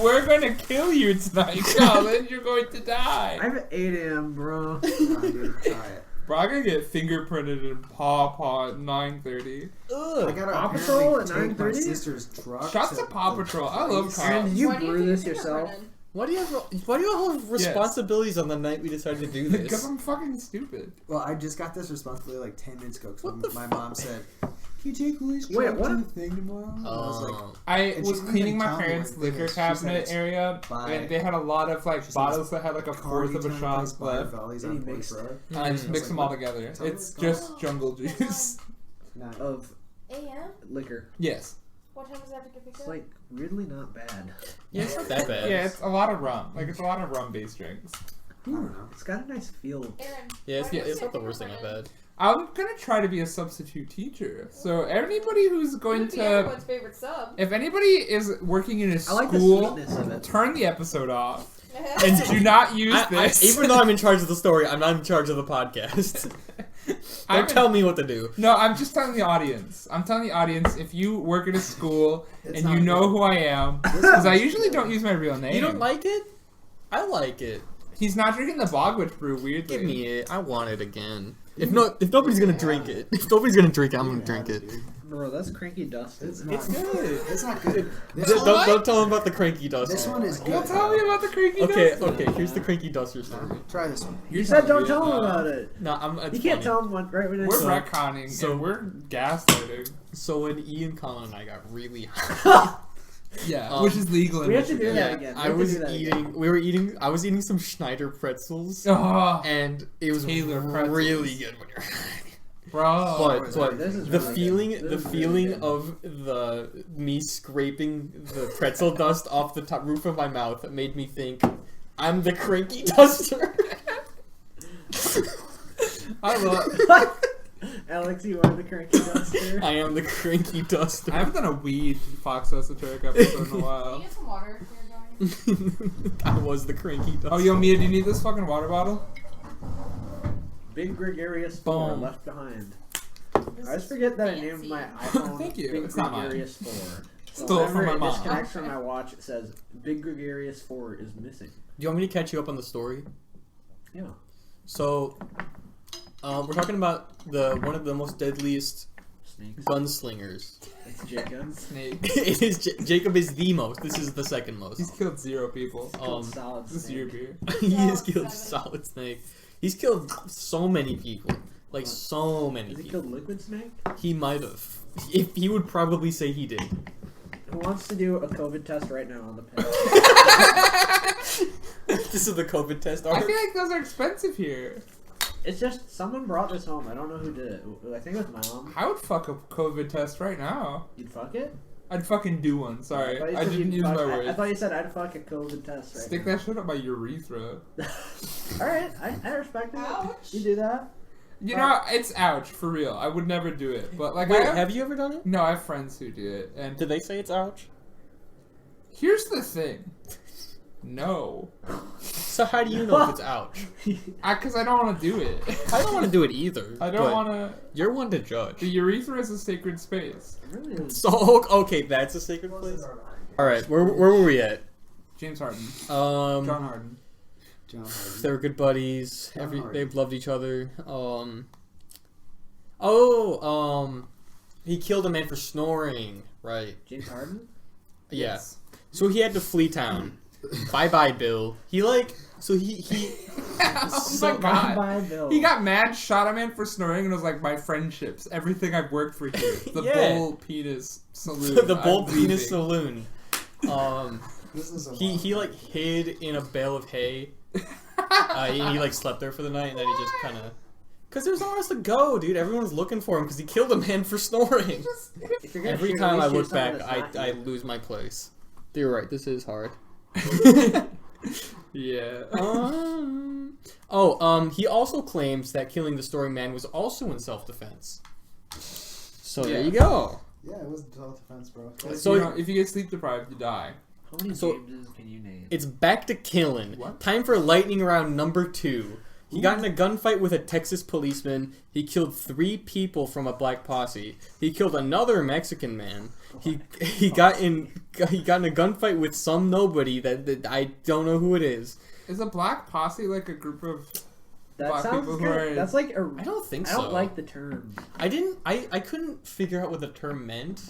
We're gonna kill you tonight, Colin. You're going to die. I'm at 8 a.m., bro. Nah, dude, try it. Bro, I'm gonna get fingerprinted in Paw at 9:30. I gotta Paw Patrol at apparently take my 9:30? sister's truck. Shots to Paw Patrol. I love place. Aaron, cops. did you Why do brew think this you're yourself? fingerprinted? Why do you all have responsibilities on the night we decided to do Because this? I'm fucking stupid. Well, I just got this responsibility like 10 minutes ago What because the my mom said, "Can you take Louis' Wait, truck what? to the thing tomorrow?" And I was like, Oh. I And she was didn't cleaning even my tell me parents' what it liquor is. She said cabinet it's area, by- and they had a lot of like She said bottles it's that had like a Cardi fourth of a Town shot place by left. Valley's And on he Point mixed- Road. I just Mm. mixed them all together. Tell me It's it's just called. jungle juice. Nice. Of A.M.? liquor. Yes. What time does that have to get picked It's up? like weirdly not bad. Yeah, it's not that bad. Yeah, it's a lot of rum. Like it's a lot of rum-based drinks. I don't know. It's got a nice feel. Aaron, Yeah, why do you it's get not the worst thing I've fingerprinted? had. I'm gonna try to be a substitute teacher. So anybody who's It going would be to, everyone's favorite sub. if anybody is working in a I like the school, sweetness of it. turn the episode off and and do not use this. Even though I'm in charge of the story, I'm not in charge of the podcast. I'm Don't tell me what to do. No, I'm just telling the audience. I'm telling the audience if you work at a school It's and you not know good. who I am, This because I one's usually good. don't use my real name. You don't like it? I like it. He's not drinking the Bogwitch brew. Weirdly, Give me it. I want it again. If nobody's gonna drink it, I'm gonna drink it. Bro, that's cranky dust. It's Isn't not it? good. It's not good. This Don't, one, don't tell them about the cranky duster. this one is good. Well, tell me about the creaky Okay, duster. okay. Here's the cranky duster story. Try this one. You said don't tell him about it. No, it's You can't funny. tell him what right when We're it's retconning, so- and we're gaslighting. So when Ian, Colin, and I got really high, Yeah, which is legal in we have to do Michigan. that again. We I have to was do that eating. again. We were eating. I was eating some Schneider pretzels, Oh, and it was Taylor pretzels. really good when you're high. bro. But This is the really feeling, good. the This is really feeling good. of me scraping the pretzel dust off the top roof of my mouth made me think I'm the cranky duster. I love. Alex, you are the cranky duster. I am the cranky duster. I haven't done a weed Foxxo Esoterica episode in a Can while. you get some water if you're going? I was the cranky duster. Oh, yo, Mia, do you need this fucking water bottle? Big gregarious 4 Boom. left behind. I always forget that I named my iPhone Thank you. Big It's not mine. Gregarious 4. So Stole it from whenever my it mom. disconnects from my watch, it says Big Gregarious 4 is missing. Do you want me to catch you up on the story? Yeah. So, we're talking about one of the most deadliest Snakes. gunslingers. It's Jacob. Snake. It is Jacob is the most. This is the second most. He's killed 0 people. Solid This is your snake. beer. He has Solid killed 7. Solid Snake. He's killed so many people. Like so many Has he people. killed Liquid Snake? He might have. If he would probably say he did. Who wants to do a COVID test right now on the pen? This is the COVID test. I feel like those are expensive here. It's just someone brought this home. I don't know who did it. I think it was my mom. I would fuck a COVID test right now. You'd fuck it? I'd fucking do one. Sorry, thought you I said didn't you'd use fuck- my I words. thought you said I'd fuck a COVID test right Stick now. that shit up my urethra. Alright, I respect it. Ouch. You do that? You know, it's ouch for real. I would never do it, but like, Wait, I have you ever done it? no, I have friends who do it, and Did they say it's ouch? here's the thing. No, So how do you know if it's ouch? because I don't want to do it. I don't want to do it either. I don't want to. You're one to judge. The urethra is a sacred space. It really is. So okay, that's a sacred place. All right, where were we at? James Harden, Um, John Harden. John Harden. they were good buddies. John Harden. They loved each other. He killed a man for snoring. Right. James Harden? Yeah. Yes. So he had to flee town. Bye bye, Bill. He so he Oh So- my god. Bye, Bill. He got mad, shot a man for snoring, and was like, "My friendships, everything I've worked for here, the Yeah. bull penis saloon, the Bull I'm Penis leaving." Saloon. This is a He like hid in a bale of hay. And he like slept there for the night, and then he just kind of. Cause there's nowhere else to go, dude. Everyone's looking for him because he killed a man for snoring. If you're gonna Every shoot, time at I least look shoot someone back, that's not I you. lose my place. You're right. This is hard. Yeah. He also claims that killing the snoring man was also in self-defense. So there Yeah. you go. Yeah, it was self-defense, bro. So- if you get sleep deprived, you die. How many So- Jameses can you name? It's back to killing. What? Time for lightning round number 2. He got in a gunfight with a Texas policeman. He killed 3 people from a black posse. He killed another Mexican man. He got in a gunfight with some nobody that I don't know who it is. Is a black posse like a group of? That Black sounds people who good. are- That's like a. I don't think I so. don't like the term. I couldn't figure out what the term meant.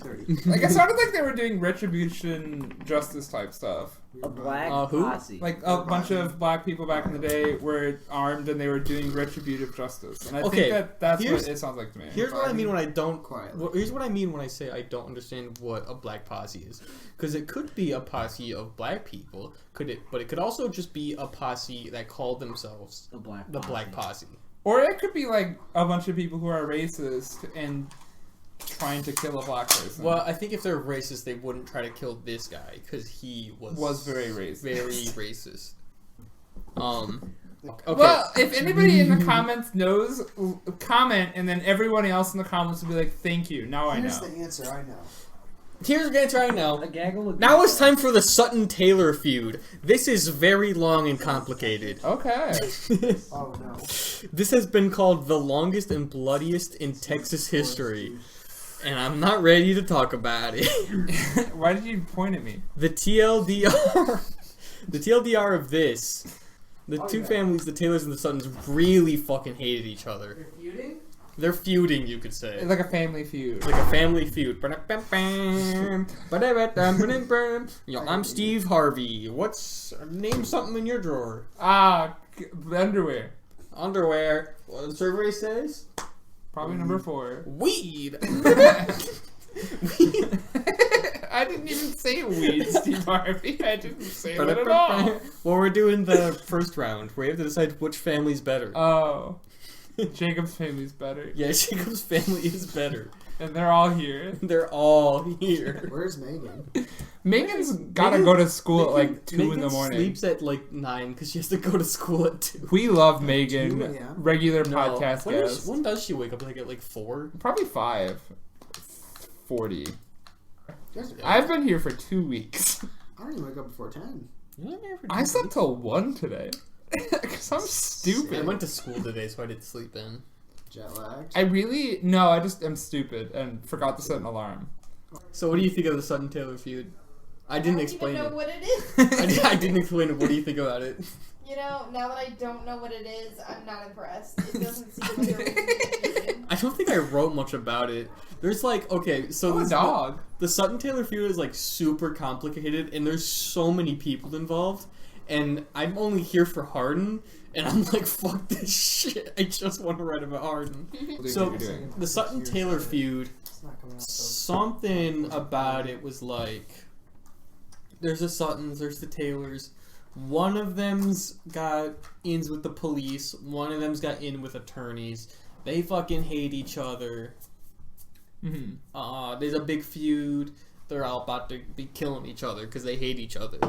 Like it sounded like they were doing retribution justice type stuff. A black who? posse. Like a bunch of black people back in the day were armed and they were doing retributive justice. And I Okay, think that's here's- what it sounds like to me. Here's what I mean when I don't. Quietly. Here's what I mean when I say I don't understand what a black posse is, because it could be a posse of black people, but it could also just be a posse that called themselves the black. the Black Posse. Or it could be like a bunch of people who are racist and trying to kill a black person. Well, I think if they're racist, they wouldn't try to kill this guy because he was very racist. Very racist. Okay. Well, if anybody in the comments knows, comment, and then everyone else in the comments will be like, "Thank you." Now I Here's know. the answer. I know. Here's the answer I know. A gaggle of. Now it's time for the Sutton Taylor feud. This is very long and complicated. Okay. Oh no. This has been called the longest and bloodiest in Texas history, and I'm not ready to talk about it. Why did you point at me? The TLDR of this, the two families, the Taylors and the Suttons, really fucking hated each other. You're feuding? They're feuding, you could say. It's like a family feud. Like a family feud. Yo, I'm Steve Harvey. Name something in your drawer? Underwear. Underwear. What the survey says? Probably number 4. Weed. I didn't even say weed, Steve Harvey. I didn't say that at all. Well, we're doing the first round. We have to decide which family's better. Oh. Jacob's family's better. Yeah, Jacob's family is better. and they're all here. They're all here. Where's Megan? Megan's gotta go to school at like 2 in the morning. Sleeps at like 9 because she has to go to school at 2. We love Megan, 2 a.m.? regular No. podcast guest. When does she wake up? Like at like 4? Probably 5:40. You guys are- I've been here for 2 weeks. I don't even wake up before 10. I slept till 1 today. Cause I'm stupid. I went to school today, so I didn't sleep in. Jet lag. I just am stupid and forgot to set an alarm. So what do you think of the Sutton Taylor feud? I didn't explain I don't even know it. what it is. I didn't explain it. What do you think about it? You know, now that I don't know what it is, I'm not impressed. It doesn't seem like a reason to be. I don't think I wrote much about it. There's like, okay, so Oh, dog. The Sutton Taylor feud is like super complicated, and there's so many people involved, and I'm only here for Hardin, and I'm like, fuck this shit. I just want to write about Hardin. So the Sutton Taylor feud, It's not coming out till- something about it was like, there's the Suttons, there's the Taylors. One of them's got ins with the police. One of them's got in with attorneys. They fucking hate each other. Mm-hmm. There's a big feud. They're all about to be killing each other because they hate each other.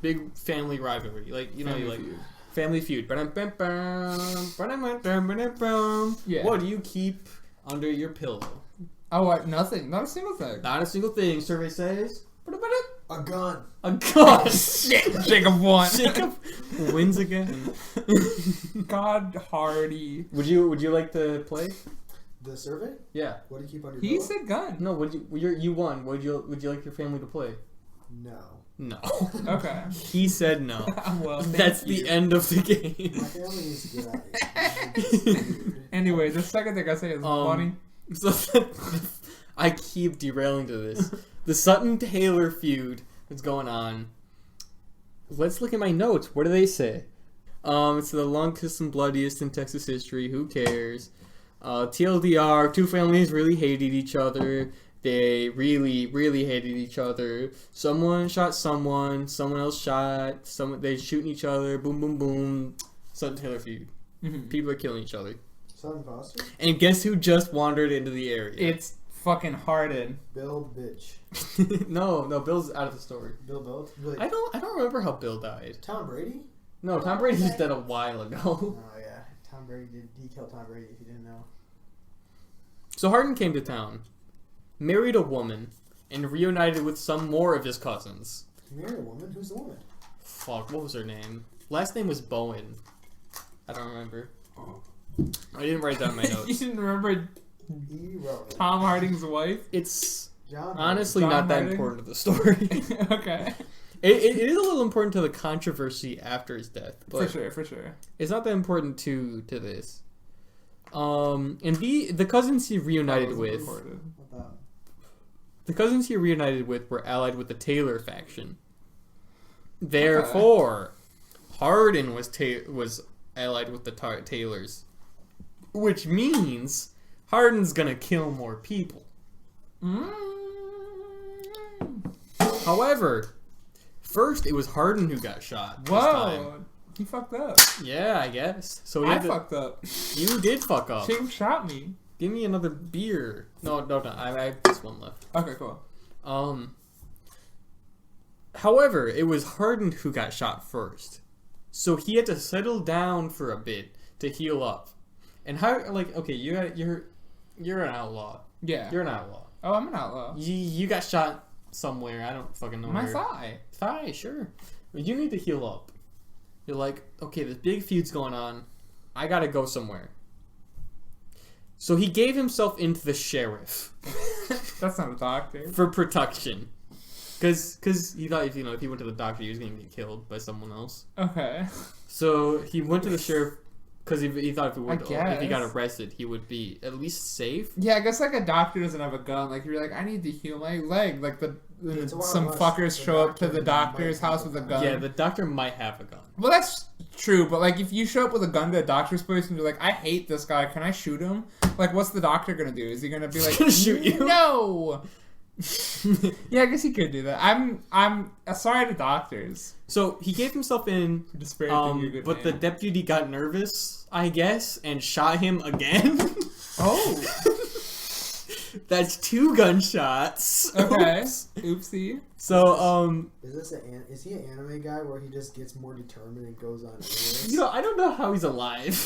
Big family rivalry, like you know, Family you like Feud. Family Feud. Yeah. What do you keep under your pillow? Oh, what? Nothing. Not a single thing. Not a single thing. Survey says. A gun. A gun. Shit. Jacob won. Jacob wins again. God Hardy. Would you like to play? The survey? Yeah. What do you keep on your He pillow? said gun. No. You won? Would you like your family to play? No. No. Okay. He said no. Well, That's thank the you. end of the game. My family needs to get out of here. Anyway, the second thing I say is funny. So I keep derailing to this. The Sutton Taylor feud is going on. Let's look at my notes. What do they say? It's the longest and bloodiest in Texas history. Who cares? TLDR, two families really hated each other. They really, really hated each other. Someone shot someone else shot someone. They're shooting each other. Boom, boom, boom. Sutton Taylor feud. Mhm. People are killing each other. Sutton Foster? And guess who just wandered into the area? It's fucking Hardin. Bill Bitch. no, Bill's out of the story. Bill Bill? Wait, I don't remember how Bill died. Tom Brady? No, Tom Brady was dead a while ago. Oh, yeah. Tom Brady did. He killed Tom Brady if you didn't know. So Hardin came to town, married a woman, and reunited with some more of his cousins. You married a woman? Who's the woman? Fuck, what was her name? Last name was Bowen. I don't remember. I didn't write down my You notes. didn't remember Irrelevant. Tom Harding's wife? It's John honestly John not that Harding? important to the story. Okay. It is a little important to the controversy after his death, but For sure. it's not that important to this. And the cousins he reunited with, What the? the cousins he reunited with were allied with the Taylor faction. Therefore, Hardin was allied with the Taylors, which means Hardin's gonna kill more people. However, first it was Hardin who got shot. This time. Whoa. He fucked up. Yeah, I guess. So he I had to, fucked up. you did fuck up. Jacob shot me. Give me another beer. No. I have this one left. Okay, cool. However, it was Hardin who got shot first, so he had to settle down for a bit to heal up. And how? Like, okay, you're an outlaw. Yeah. You're an outlaw. Oh, I'm an outlaw. You got shot somewhere. I don't fucking know My where. thigh. Thigh, sure. But you need to heal up. You're like, okay, this big feud's going on. I gotta go somewhere. So he gave himself into the sheriff That's not a doctor. for protection. Because he thought if he went to the doctor, he was going to get killed by someone else. Okay. So he went to the sheriff because he thought if he got guess. arrested, he would be at least safe. Yeah, I guess like a doctor doesn't have a gun. Like you're like, I need to heal my leg. Like It's a wild some west. fuckers The show up to doctor the doctor's might have house a with a gun. gun. Yeah, the doctor might have a gun. Well, that's true, but like if you show up with a gun to a doctor's place and you're like, I hate this guy, can I shoot him? Like, what's the doctor gonna do? Is he gonna be like, Gonna shoot you? No. Yeah, I guess he could do that. I'm sorry to doctors So he gave himself in, for disparaging your good but the name. deputy got nervous, I guess, and shot him again. Oh. That's 2 gunshots. Okay. Oops. Oopsie. So, Is he an anime guy where he just gets more determined and goes on anyways? I don't know how he's alive.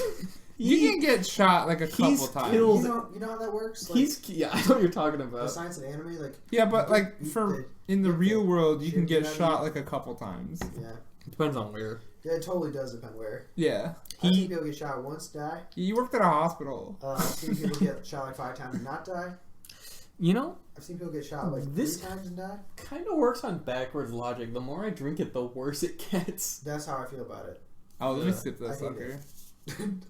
You can get shot like a couple he's times. killed- You know how that works? Like, I know what you're talking the about. science of anime, like Yeah, but like in the you real get world, you can shit get beat out of shot you. like a couple times. yeah, Depends on where. yeah, it totally does depend where. Yeah. I've seen people get shot once, die. You worked at a hospital. I've seen people get shot like 5 times and not die. You know, I've seen people get shot like This- 3 times and die. kind of works on backwards logic. The more I drink it, the worse it gets. That's how I feel about it. Oh, let me Yeah. sip I this hate sucker.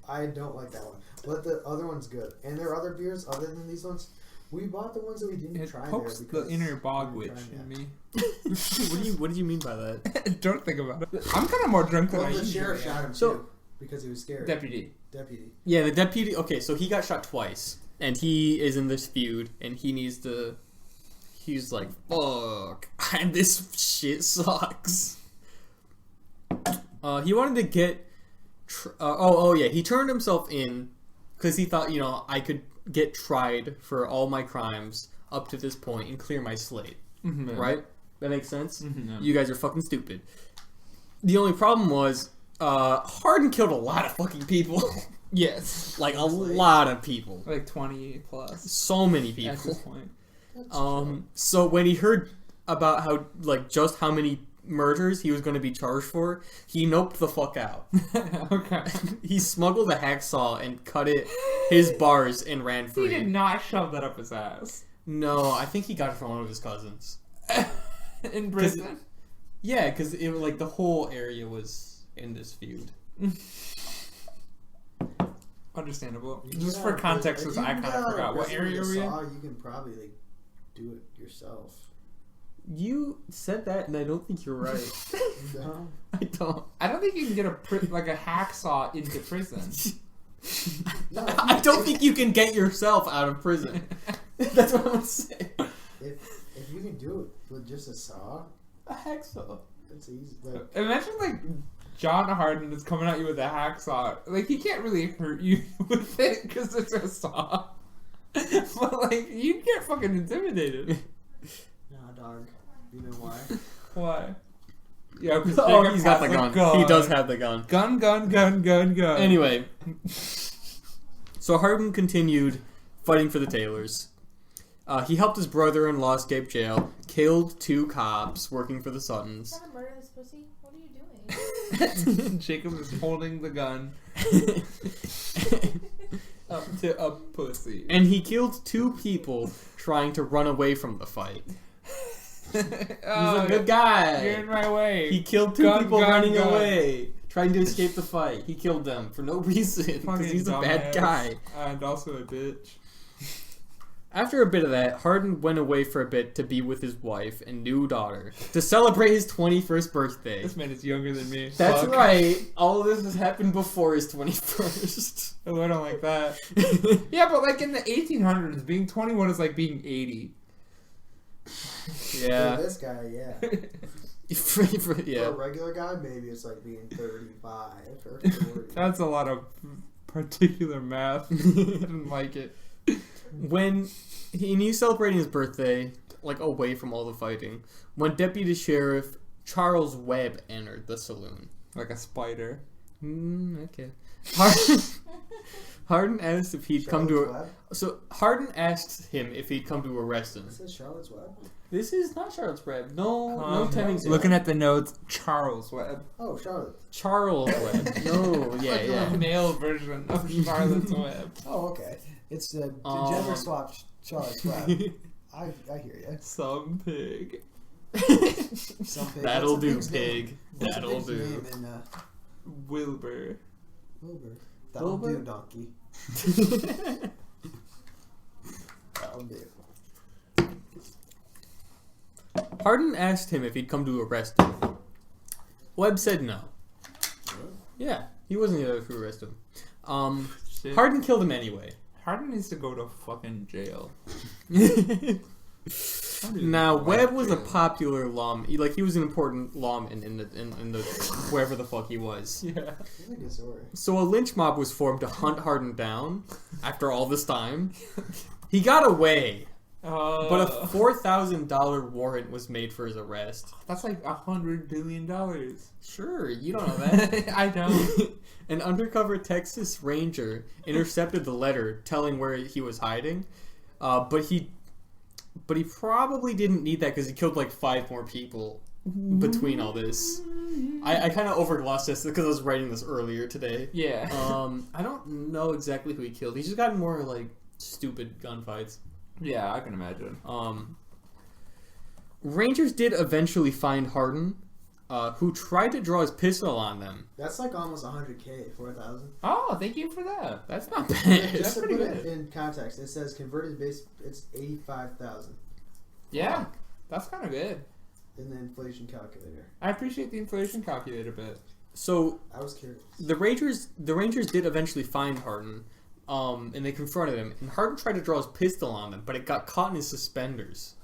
I don't like that one, but the other one's good. And there are other beers other than these ones. We bought the ones that we didn't It try pokes there the because inner we bog didn't witch try them in yet. me. What did you mean by that? Don't think about it. I'm kind of more drunk than I Well, the usually sheriff am. shot him So- too because he was scared. Deputy. Deputy. Yeah, the deputy. Okay, so he got shot twice, and he is in this feud, and he needs to. He's like, fuck, and this shit sucks. He wanted to get. Yeah, he turned himself in because he thought, I could get tried for all my crimes up to this point and clear my slate. Mm-hmm. Right? That makes sense? Mhm. You guys are fucking stupid. The only problem was, Hardin killed a lot of fucking people. Yes. Like, a lot of people. Like 20 plus. So many At people. this point. So when he heard about just how many murders he was going to be charged for, he noped the fuck out. Okay. He smuggled a hacksaw and cut his bars and ran He free. did not shove that up his ass. No, I think he got it from one of his cousins. In prison? Yeah, because it was like the whole area was in this feud. Understandable. You Just can for have a context, prison- because I if you kind of got a forgot. What prison area with were a we in? saw, you can probably like do it yourself. You said that, and I don't think you're right. No. I don't. I don't think you can get a hacksaw into prison. No, I don't think you can get yourself out of prison. That's what I'm saying. if you can do it with just a saw, A hacksaw. it's easy. Like, Imagine like John Hardin is coming at you with a hacksaw. Like he can't really hurt you with it because it's a saw. But like you get fucking intimidated. nah, dog. You know why? Why? Yeah, because Oh, he's got the gun. He does have the gun. Gun. Anyway, so Hardin continued fighting for the Taylors. He helped his brother-in-law escape jail, killed 2 cops working for the Suttons. Trying to murder this pussy? What are you doing? Jacob is holding the gun up to a pussy. And he killed 2 people trying to run away from the fight. He's a good guy. You're in my way. He killed 2 Gun, people gun, running gun. away, trying to escape the fight. He killed them for no reason because Fucking he's a bad dumbass. guy. And also a bitch. After a bit of that, Hardin went away for a bit to be with his wife and new daughter to celebrate his 21st birthday. This man is younger than me. That's Fuck. right. All of this has happened before his 21st. Oh, I don't like that. Yeah, but like in the 1800s, being 21 is like being 80. For Yeah. this guy, yeah. For a Yeah. regular guy, maybe it's like being 35 or 40. That's a lot of particular math. I didn't like it. When he's celebrating his birthday, like away from all the fighting, when Deputy Sheriff Charles Webb entered the saloon. Like a spider. Okay. Hardin asked if he'd come Charlotte's to. Web? So Hardin asked him if he'd come to arrest him. This is Charlotte's Web? This is not Charlotte's Webb. No Tennington. Looking at the notes, Charles Webb. Oh, Charlotte. Charles Webb. No, yeah, Like yeah. the male version of Charlotte's Web. Oh, okay. It's the Um, gender swap Charlotte's Web. I hear you. Some pig. Some pig. That'll What's a do, pig's name? pig. What's a That'll pig's do. name in Wilbur. Wilbur? That'll Wilbur? do, donkey. That'll do. Hardin asked him if he'd come to arrest him. Webb said no. Yeah, he wasn't there to arrest him. Shit. Hardin killed him anyway. Hardin needs to go to fucking jail. Now Webb was a jail. popular lawman. He was an important lawman in the wherever the fuck he was. Yeah. That's a good story. So a lynch mob was formed to hunt Hardin down. After all this time, he got away. But a $4,000 warrant was made for his arrest. That's like $100 billion. Sure, you don't know that. I don't. An undercover Texas Ranger intercepted the letter telling where he was hiding, but he probably didn't need that because he killed like 5 more people between all this. I kind of overglossed this because I was writing this earlier today. Yeah. I don't know exactly who he killed. He's just got more like stupid gunfights. Yeah, I can imagine. Rangers did eventually find Hardin, who tried to draw his pistol on them. That's like almost 100K, 4,000. Oh, thank you for that. That's not bad. Just to pretty put it good. in context, it says converted base, it's 85,000 Yeah, that's kind of good. in the inflation calculator. I appreciate the inflation calculator bit. So I was curious. the Rangers did eventually find Hardin, and they confronted him. And Hardin tried to draw his pistol on them, but it got caught in his suspenders.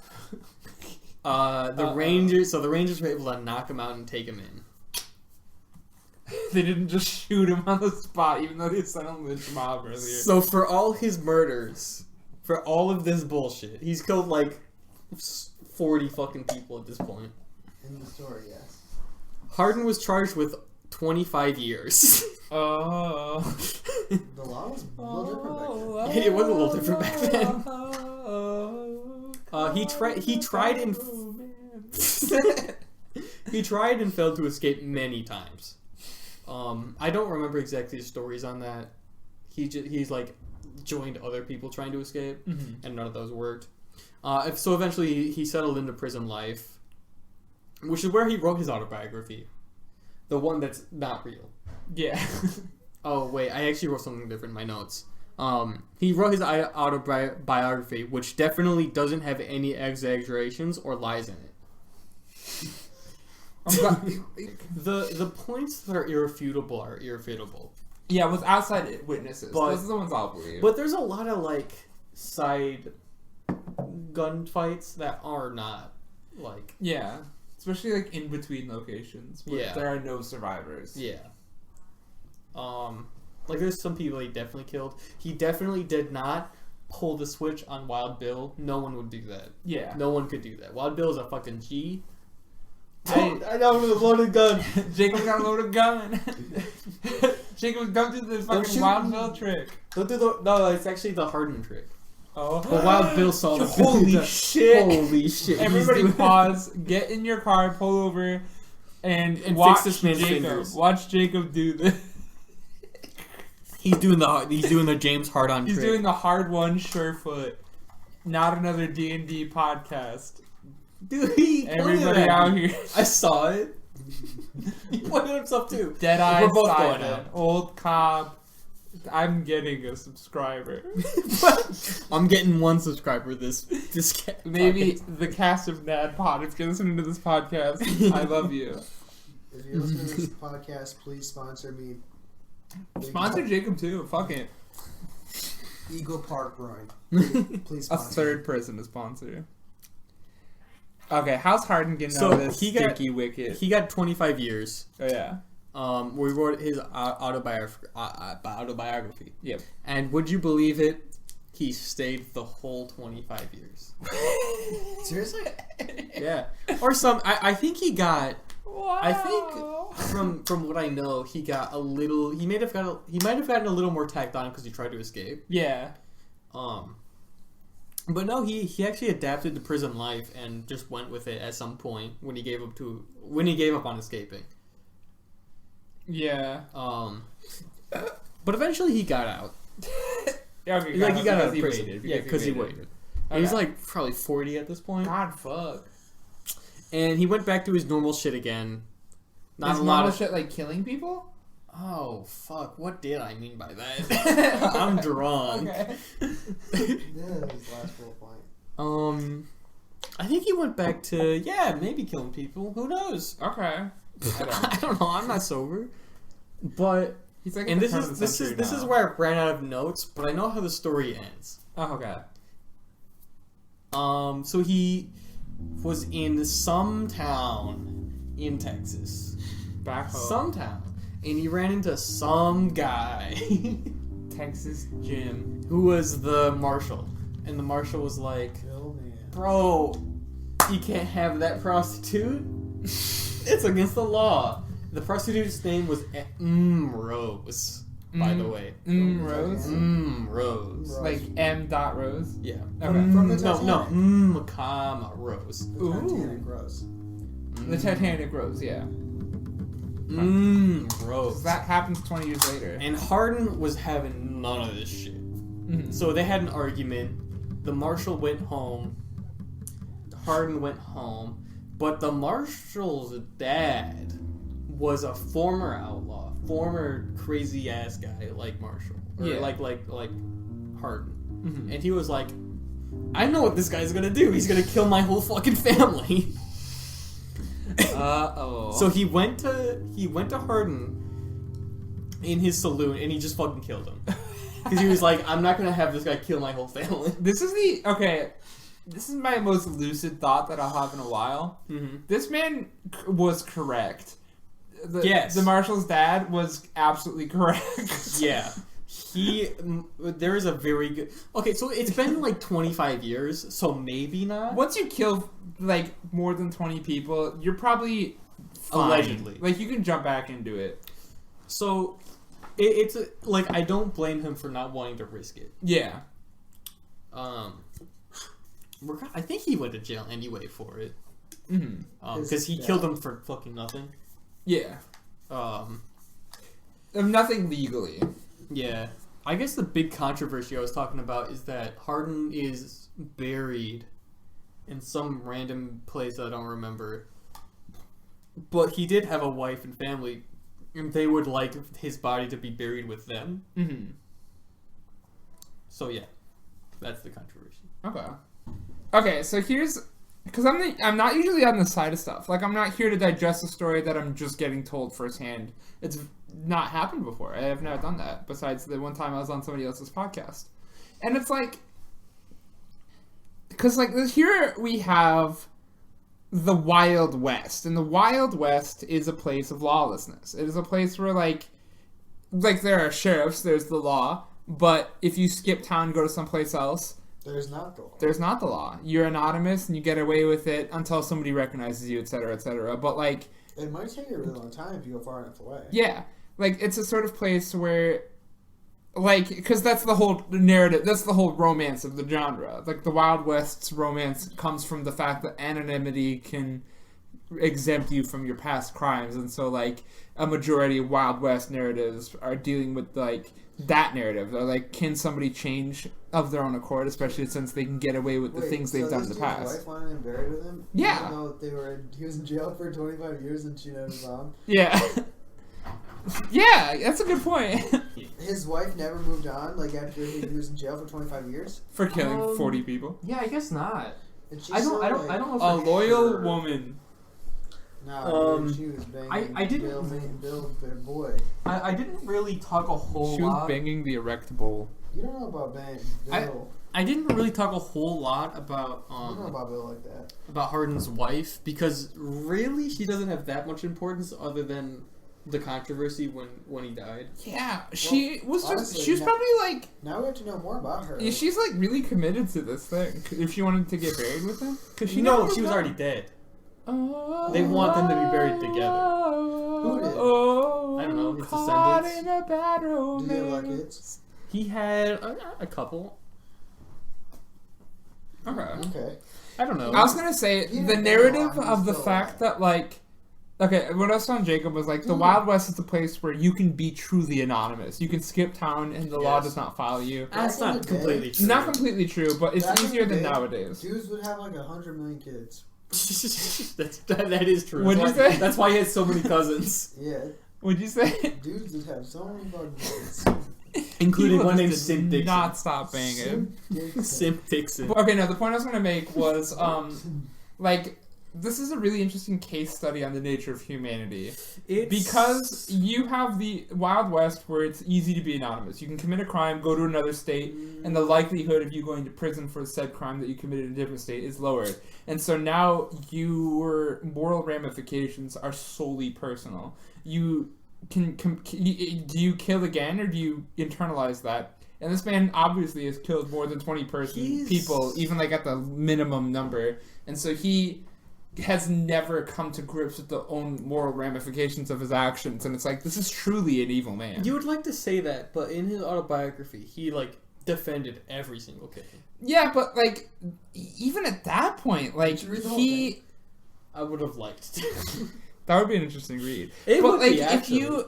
The Rangers were able to knock him out and take him in. They didn't just shoot him on the spot, even though they sent him to the mob earlier. So for all his murders, for all of this bullshit, he's killed like 40 fucking people at this point. In the story, yes. Hardin was charged with 25 years. Oh. The law was a little different back then. It was a little different back then. He tried and failed to escape many times. I don't remember exactly the stories on that. He's like joined other people trying to escape, and none of those worked. So eventually he settled into prison life, which is where he wrote his autobiography, the one that's not real. Yeah. Oh wait, I actually wrote something different in my notes. He wrote his autobiography, which definitely doesn't have any exaggerations or lies in it. The points that are irrefutable are irrefutable. Yeah, with outside witnesses. But- Those are the ones I'll believe. But there's a lot of like side gunfights that are not like yeah. Especially like in between locations where Yeah. there are no survivors. yeah. Like there's some people he definitely killed. He definitely did not pull the switch on Wild Bill. No one would do that. Yeah. No one could do that. Wild Bill is a fucking G. I know with a loaded gun. Jacob got a loaded gun. Jacob, don't do the fucking shoot Wild me. Bill trick. Don't do the no. It's actually the Hardin trick. Oh. But Wild Bill saw the Holy shit. Holy shit! Everybody He's doing- pause, get in your car, pull over, and fix watch this man's Jacob. fingers. Watch Jacob do this. He's doing the James Hardin He's trick. doing the hard one, Surefoot. Not another D&D podcast. Dude, he pointed Everybody at out me. here. I saw it. He pointed at himself too. Dead-Eye We're both going Simon, out. Old Cop. I'm getting a subscriber. I'm getting 1 subscriber this Maybe podcast. the cast of NADPod, if you're listening to this podcast, I love you. If you're listening to this podcast, please sponsor me. Sponsor Jacob too. Fuck it. Eagle Park Brewing. Please A sponsor. third person to sponsor. Okay, how's Hardin getting So out of this he got- stinky wicket? He got 25 years. Oh yeah. We wrote his autobiography. Yep. And would you believe it? He stayed the whole 25 years. Seriously? Yeah. Or some. I think he got. Wow. I think from what I know, he got a little. He might have gotten a little more tacked on because he tried to escape. Yeah. But no, he actually adapted to prison life and just went with it at some point when he gave up on escaping. Yeah. But eventually he got out. Yeah, okay, Like he got out of because prison. waited, Yeah, because he waited. And he's like probably 40 at this point. God, fuck. And he went back to his normal shit again. Not Is a lot normal of shit like killing people? Oh fuck! What did I mean by that? I'm drunk. Okay. Yeah, that was the last full point. I think he went back to maybe killing people. Who knows? Okay. I don't know. I'm not sober. But He's like, and at the turn of the this century is now. where I ran out of notes. But I know how the story ends. Oh, okay. So he was in some town in Texas. Back home. Some town. And he ran into some guy Texas Jim. who was the marshal. And the marshal was like, Kill bro, you can't have that prostitute. It's against the law. The prostitute's name was Rose, by the way. Rose? Rose. Like M. Rose? Yeah. Okay. From the No, Titanic. comma, Rose. The Titanic Rose. The Titanic Rose, yeah. Rose. That happens 20 years later. And Hardin was having none of this shit. So they had an argument. The marshal went home. Hardin went home. But the marshal's dad was a former outlaw, former crazy ass guy like Marshall, or Yeah. like Hardin, and he was like, "I know what this guy's gonna do. He's gonna kill my whole fucking family." So he went to Hardin in his saloon, and he just fucking killed him because he was like, "I'm not gonna have this guy kill my whole family." This is my most lucid thought that I'll have in a while. This man was correct. Yes. The marshal's dad was absolutely correct. Yeah. There is a very good... Okay, so it's been like 25 years, so maybe not. Once you kill, like, more than 20 people, you're probably fine. Allegedly. Like, you can jump back into it. So, it's like, I don't blame him for not wanting to risk it. Yeah. I think he went to jail anyway for it. Mm-hmm. Because he killed him for fucking nothing. Yeah. Nothing legally. Yeah. I guess the big controversy I was talking about is that Hardin is buried in some random place I don't remember. But he did have a wife and family, and they would like his body to be buried with them. Mm-hmm. So yeah, that's the controversy. Okay, so here's... Because I'm not usually on the side of stuff. Like, I'm not here to digest a story that I'm just getting told firsthand. It's not happened before. I have never done that, besides the one time I was on somebody else's podcast. And it's like... Because, like, here we have the Wild West. And the Wild West is a place of lawlessness. It is a place where, like there are sheriffs, there's the law, but if you skip town and go to someplace else... There's not the law. There's not the law. You're anonymous and you get away with it until somebody recognizes you, etc., etc. But, like... It might take you a really long time if you go far enough away. Yeah. Like, it's a sort of place where... Like, because that's the whole narrative, that's the whole romance of the genre. Like, the Wild West's romance comes from the fact that anonymity can exempt you from your past crimes. And so, like, a majority of Wild West narratives are dealing with, like... that narrative. They're like, can somebody change of their own accord, especially since they can get away with the things they've done in the past? His wife wanted him buried with him? Yeah. Even though he was in jail for 25 years and she never saw him? Yeah. Yeah, that's a good point. His wife never moved on, like, after he was in jail for 25 years? For killing 40 people. Yeah, I guess not. And she's I don't like, know. A loyal sure. woman. No, dude, she was banging I didn't- Bill, their boy. I didn't really talk a whole She was lot. banging the erect bull. You don't know about Bill. I didn't really talk a whole lot about You don't know about Bill like that. about Hardin's wife, because really she doesn't have that much importance other than the controversy when he died. Yeah, she was honestly, she was now- probably like, Now we have to know more about her. yeah, she's like really committed to this thing. If she wanted to get buried with him, because she No, never she was got- already dead. Oh, They want them to be buried together. Who did? Oh, I don't know, his caught descendants. in a bad Do they have a lot of romance. kids? He had a couple. Okay. Okay. I don't know. I was gonna say He the didn't narrative know, he of the was fact still that, like, okay, what I was telling Jacob was like the Dude. Wild West is the place where you can be truly anonymous. You can skip town and the law Yes. does not follow you. That's Back in not the completely day- true. Not completely true, but it's Back in easier the than day, nowadays. Dudes would have like 100 million kids. that is true. What'd That's you why- say? That's why he has so many cousins, Yeah. Would you say? Dudes would have so many fucking kids. including People one named just Sim did Dixon. not stop banging. Sim Dixon. Sim Dixon. But, okay, no, the point I was gonna make was like this is a really interesting case study on the nature of humanity. Because you have the Wild West where it's easy to be anonymous. You can commit a crime, go to another state, and the likelihood of you going to prison for said crime that you committed in a different state is lowered. And so now your moral ramifications are solely personal. You can do you kill again or do you internalize that And this man obviously has killed more than 20 people, even like at the minimum number. And so he has never come to grips with the own moral ramifications of his actions. And it's like, this is truly an evil man. You would like to say that, but in his autobiography, he like defended every single killing. Yeah, but like, even at that point, like, he... I would have liked to. That would be an interesting read. It but would like, be, if you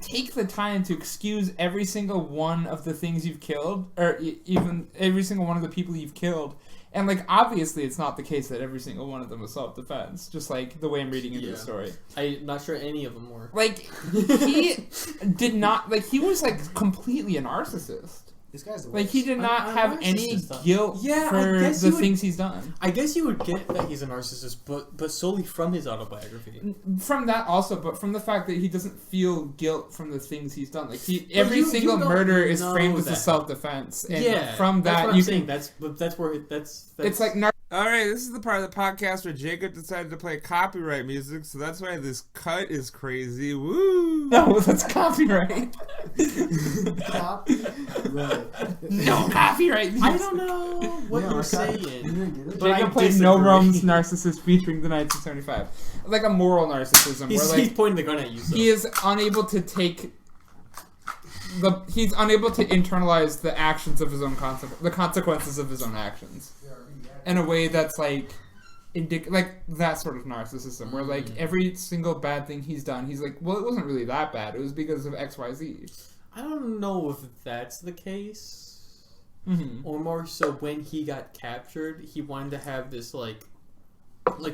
take the time to excuse every single one of the things you've killed, or even every single one of the people you've killed, and like, obviously it's not the case that every single one of them was self-defense, just like the way I'm reading into the story. I'm not sure any of them were. Like, he did not, like, he was like completely a narcissist. This guy's the Like, worst. he did not have any guilt for the things he's done. I guess you would get that he's a narcissist, but solely from his autobiography. From that also, but from the fact that he doesn't feel guilt from the things he's done. Like, every single murder is framed as a self-defense. And from that, that's what I'm saying. That's where that's it's like... Alright, this is the part of the podcast where Jacob decided to play copyright music, so that's why this cut is crazy. Woo! No, that's copyright. Copyright. No copyright music. I don't know what you're saying. But Jacob I played disagree. No Realms Narcissist featuring the 1975. Like a moral narcissism. He's where, like, pointing the gun at you. So. he is unable to take... He's unable to internalize the actions of his own the consequences of his own actions. In a way that's like, like that sort of narcissism, where like every single bad thing he's done, he's like, well, it wasn't really that bad. It was because of X, Y, Z. I don't know if that's the case, or more so when he got captured, he wanted to have this like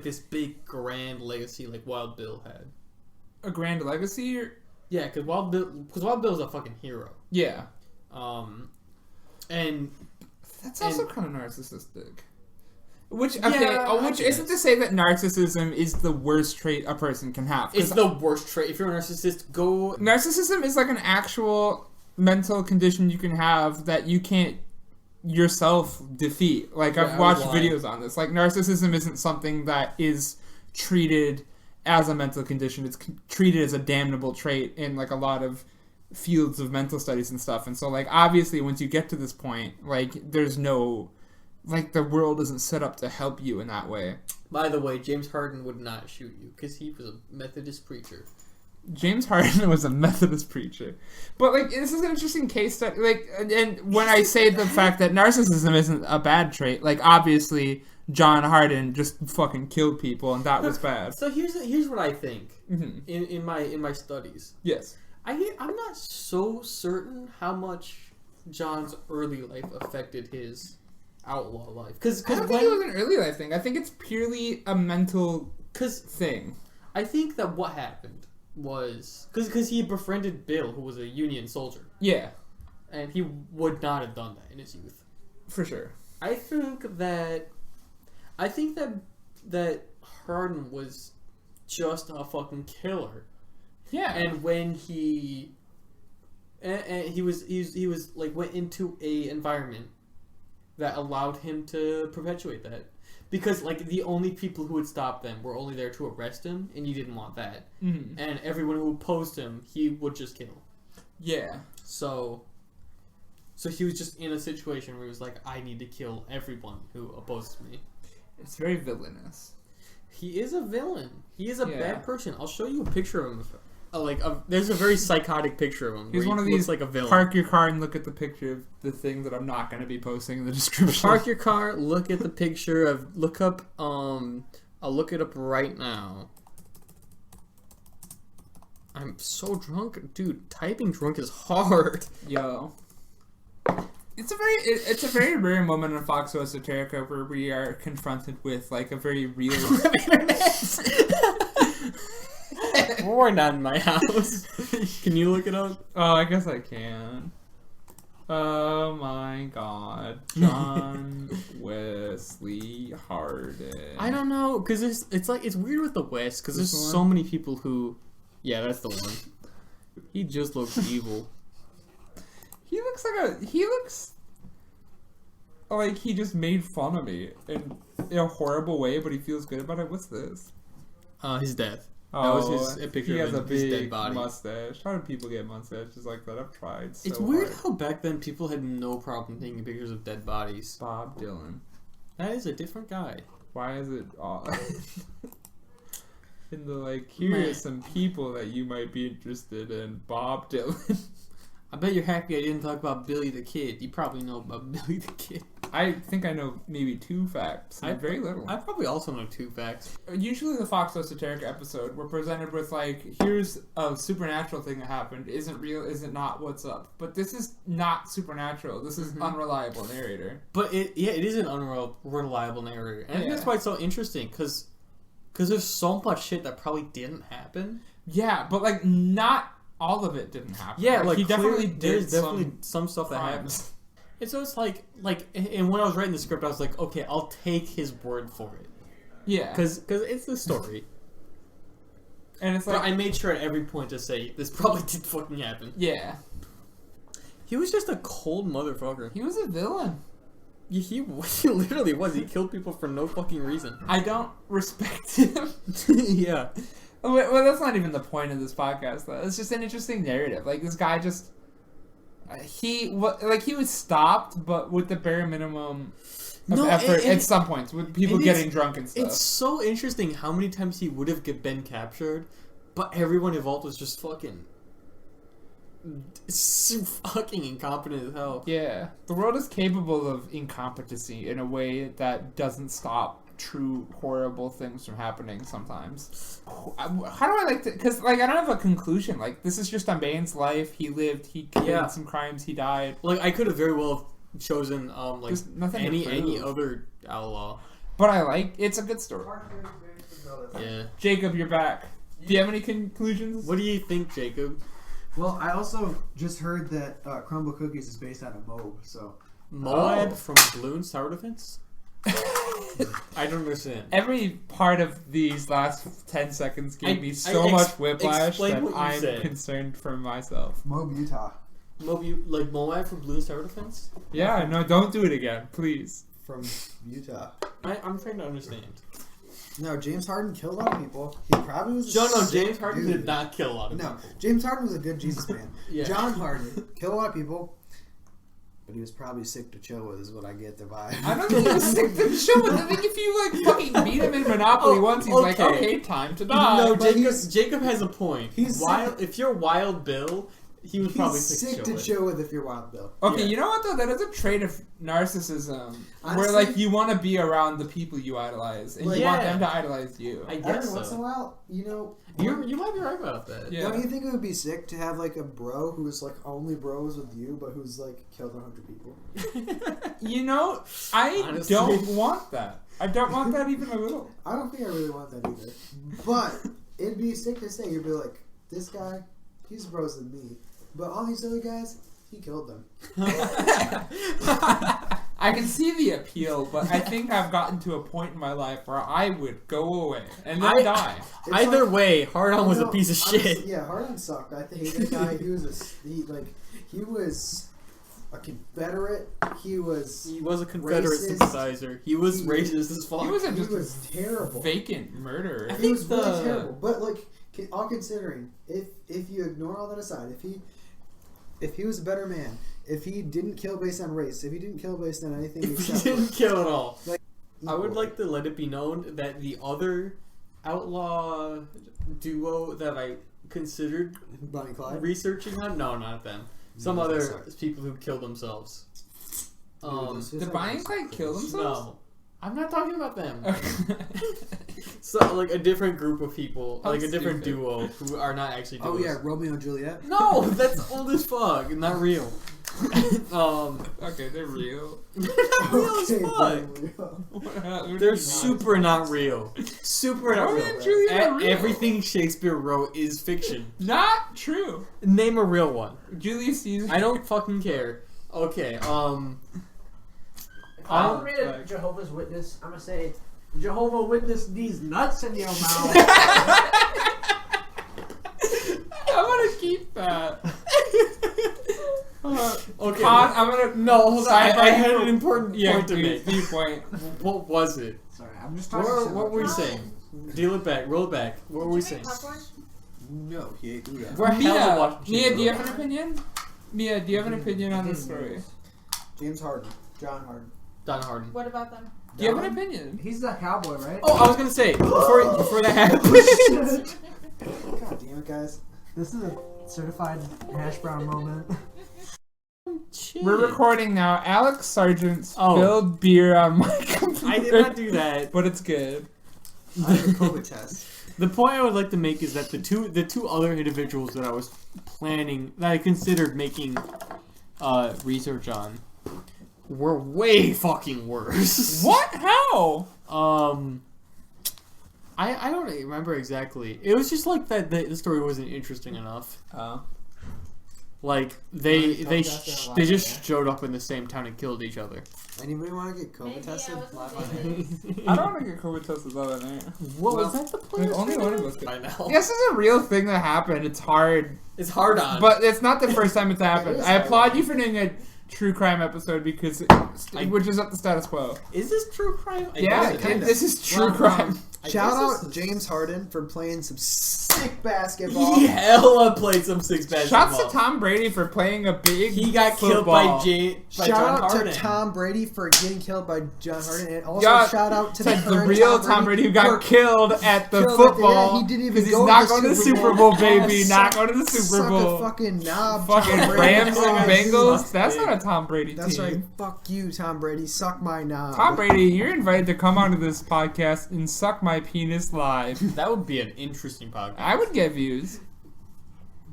this big grand legacy like Wild Bill had. A grand legacy, yeah, because Wild Bill's a fucking hero. Yeah, and that's also kind of narcissistic. Which I isn't to say that narcissism is the worst trait a person can have. It's the worst trait. If you're a narcissist, narcissism is like an actual mental condition you can have that you can't yourself defeat. Like, I've watched videos on this. Like, narcissism isn't something that is treated as a mental condition. It's treated as a damnable trait in like a lot of fields of mental studies and stuff. And so, like, obviously once you get to this point, like, there's no... Like, the world isn't set up to help you in that way. By the way, James Hardin would not shoot you because he was a Methodist preacher. James Hardin was a Methodist preacher. But, like, this is an interesting case study. Like, and when I say the fact that narcissism isn't a bad trait, like, obviously John Hardin just fucking killed people, and that was bad. So here's what I think in my studies. Yes. I'm not so certain how much John's early life affected his outlaw life. Because I don't think it was an early life thing. I think it's purely a mental thing. I think that what happened was because he befriended Bill, who was a Union soldier. Yeah. And he would not have done that in his youth. For sure. I think that Hardin was just a fucking killer. Yeah. And when he was like went into a environment that allowed him to perpetuate that. Because, like, the only people who would stop them were only there to arrest him, and you didn't want that. Mm-hmm. And everyone who opposed him, he would just kill. Yeah. So he was just in a situation where he was like, I need to kill everyone who opposes me. It's very villainous. He is a villain. He is a bad person. I'll show you a picture of him. There's a very psychotic picture of him. He's one of these, like a villain. Park your car and look at the picture of the thing that I'm not going to be posting in the description. Park your car, look at the picture of, I'll look it up right now. I'm so drunk. Dude, typing drunk is hard. Yo. It's a very rare moment in Foxxo Esoterica where we are confronted with, like, a very real... We're not in my house. Can you look it up? Oh, I guess I can. Oh my god. John Wesley Hardin. I don't know, because it's weird with the West, because there's so many people who... Yeah, that's the one. He just looks evil. He looks like he just made fun of me in a horrible way, but he feels good about it. What's this? His death. was a picture he of has a his big dead body. mustache. How do people get mustaches like that? I've tried so It's weird hard. how back then people had no problem taking pictures of dead bodies. Bob Dylan. That is a different guy. Why is it all... In the, like, here are some people that you might be interested in. Bob Dylan. I bet you're happy I didn't talk about Billy the Kid. You probably know about Billy the Kid. I think I know maybe 2 facts. Very little. I probably also know 2 facts. Usually the Foxxo Esoterica episode, we're presented with, like, here's a supernatural thing that happened. Isn't real, isn't not, what's up? But this is not supernatural. This is unreliable narrator. But it is an unreliable narrator. And I think that's why it's so interesting, because there's so much shit that probably didn't happen. Yeah, but, like, not all of it didn't happen. Yeah, like he definitely there's did definitely some stuff that happened. And so it's like, and when I was writing the script, I was like, okay, I'll take his word for it. Yeah. Because it's the story. And it's like... But I made sure at every point to say, this probably did fucking happen. Yeah. He was just a cold motherfucker. He was a villain. He literally was. He killed people for no fucking reason. I don't respect him. Yeah. Well, that's not even the point of this podcast, though. It's just an interesting narrative. Like, this guy just... He was stopped, but with the bare minimum of effort at some points, with people getting drunk and stuff. It's so interesting how many times he would have been captured, but everyone involved was just fucking incompetent as hell. Yeah. The world is capable of incompetency in a way that doesn't stop true horrible things from happening sometimes. How do I like to... Because, like, I don't have a conclusion. Like, this is just a man's life. He lived. He committed some crimes. He died. Like, I could have very well chosen, like, nothing any other outlaw. But I like... It's a good story. Yeah. Jacob, you're back. Do you have any conclusions? What do you think, Jacob? Well, I also just heard that Crumble Cookies is based out of Moab, so... Moab from Bloons Tower Defense? I don't understand. Every part of these last 10 seconds gave me so much whiplash that I'm concerned for myself. Moab, Utah. Moab from Bloons Tower Defense? Yeah, no, don't do it again, please. From Utah. I'm trying to understand. No, James Harden killed a lot of people. He probably was James Harden did not kill a lot of people. No, James Harden was a good Jesus man. Yeah. John Harden killed a lot of people, but he was probably sick to chill with, is what I get the vibe. I don't think he was sick to chill with. I think if you, like, fucking beat him in Monopoly once, he's like, okay, time to die. No, Jacob has a point. He's if you're Wild Bill, he was probably sick to chill with if you're Wild Bill. Okay, Yeah. you know what, though? That is a trait of narcissism. Where, Honestly, like, you want to be around the people you idolize, and you want them to idolize you. I every guess once in a so. while, you know... You might be right about that. Yeah. Don't you think it would be sick to have, like, a bro who's, like, only bros with you, but who's, like, killed 100 people? You know, I Honestly. don't want that. I don't want that even a little. I don't think I really want that either. But it'd be sick to say, you'd be like, this guy, he's bros with me. But all these other guys, he killed them. I can see the appeal, but I think I've gotten to a point in my life where I would go away and then die. It's Either like- way, Hardon was a No, piece of honestly, shit. Yeah, Hardin sucked. I think that guy, he was a Confederate. He was a Confederate racist. sympathizer. He was racist as fuck. He wasn't he just was terrible. vacant murderer. He was really terrible. But like, all considering, if you ignore all that aside, if he was a better man, if he didn't kill based on race, if he didn't kill based on anything If he except didn't kill at all. like, I would like to let it be known that the other outlaw duo that I considered Bonnie Clyde. researching on, no, not them. Some No, other sorry. people who killed themselves. Did Bonnie and Clyde kill themselves? No, I'm not talking about them. Okay. So, like a different group of people, How like a different stupid. duo who are not actually duos. Oh yeah, Romeo and Juliet. No, that's old as fuck. Not real. Okay, they're real. They're not real as Okay, fuck. They're super not real. Super not Romeo real. and Juliet are real. Everything Shakespeare wrote is fiction. Not true. Name a real one. Julius Caesar. I don't fucking care. Okay, If I Um, read a like- Jehovah's Witness, I'm gonna say, Jehovah Witness these nuts in your mouth. I'm gonna keep that. Okay. I'm gonna No, hold on. I Sidebar had for- an important point to make. Point. What was it? Sorry, I'm just talking. What were you saying? Deal it back. Roll it back. What were we saying? Popcorn? No, he ain't do that. We're hella watching. Mia, do you have an opinion? Mia, do you have an opinion on this story? James Harden. John Harden. Don Harden. What about them? Do you have an opinion? He's the cowboy, right? Oh, I was gonna say before that happens. God damn it, guys. This is a certified hash brown moment. We're recording now. Alex Sargent Oh. spilled beer on my computer. I did not do that. But it's good. I have a COVID test. The point I would like to make is that the two other individuals that I was planning, that I considered making research on, were way fucking worse. What? How? I don't remember exactly. It was just like that the story wasn't interesting enough. Oh. Like they just showed up in the same town and killed each other. Anybody want to get COVID Maybe tested? I was Live looking on I don't want to get COVID tested the other night. What Well, was that the plan? Like, only one of us I could. know. Yes, it's a real thing that happened. It's hard. It's hard on. But it's not the first time it's happened. It is I applaud hard. you for doing a true crime episode because which is up the status quo. Is this true crime? I Yeah, guess it is. this is true Well, crime. I Shout guess out James Harden for playing some sick basketball. He hella played some six basketball. Shouts to Tom Brady for playing a big He got football. killed by Shout John out Harden. to Tom Brady for getting killed by John Harden, and also Yeah, shout out to the current real Tom Brady who got for killed at the killed at the football. end. He didn't even because he's go to not the going to the Super Super Bowl. Bowl, baby. Yeah, Not suck- going to the Super Suck Bowl. a fucking knob, Fucking Tom Brady. Rams and Oh, Bengals. That's dude. not a Tom Brady That's team. right. Fuck you, Tom Brady. Suck my knob. Tom Brady, you're invited to come onto this podcast and suck my penis live. That would be an interesting podcast. I would get views.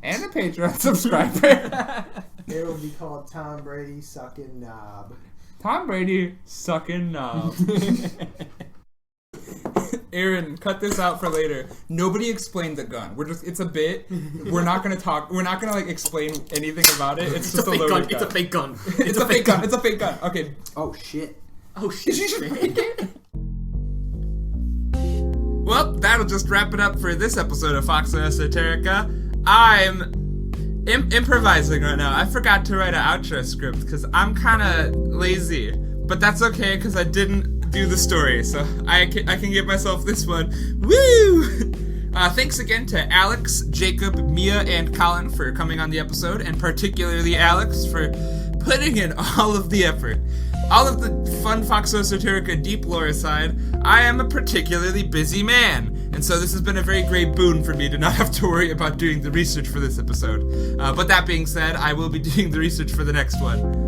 And a Patreon subscriber. It will be called Tom Brady sucking knob. Tom Brady sucking knob. Aaron, cut this out for later. Nobody explained the gun. It's a bit. We're not gonna like explain anything about it. It's just a loaded gun. It's a fake gun. It's a fake gun. It's a fake gun. Okay. Oh shit. Oh shit. Well, that'll just wrap it up for this episode of Foxxo Esoterica. I'm improvising right now. I forgot to write an outro script because I'm kind of lazy. But that's okay because I didn't do the story, so I can give myself this one. Woo! Thanks again to Alex, Jacob, Mia, and Colin for coming on the episode, and particularly Alex for putting in all of the effort. All of the fun Foxxo Esoterica deep lore aside, I am a particularly busy man, and so this has been a very great boon for me to not have to worry about doing the research for this episode. But that being said, I will be doing the research for the next one.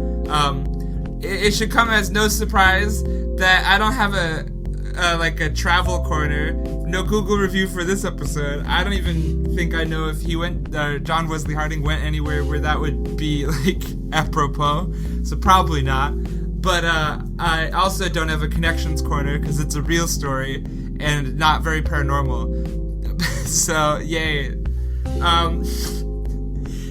It should come as no surprise that I don't have a travel corner, no Google review for this episode. I don't even think I know if John Wesley Hardin went anywhere where that would be like apropos, so probably not. But I also don't have a connections corner because it's a real story and not very paranormal. So yay.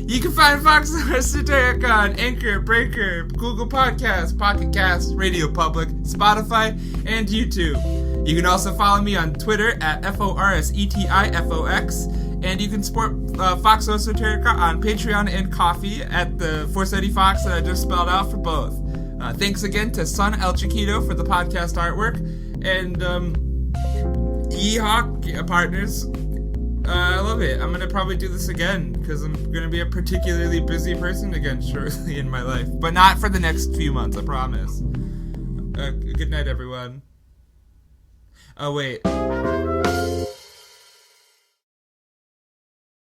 You can find Foxxo Esoterica on Anchor, Breaker, Google Podcasts, Pocket Cast, Radio Public, Spotify, and YouTube. You can also follow me on Twitter at FORSETIFOX, and you can support Foxxo Esoterica on Patreon and Coffee at the 470 Fox that I just spelled out for both. Thanks again to Son El Chiquito for the podcast artwork, and Yeehaw partners. I love it. I'm gonna probably do this again because I'm gonna be a particularly busy person again shortly in my life, but not for the next few months, I promise. Good night, everyone. Oh wait.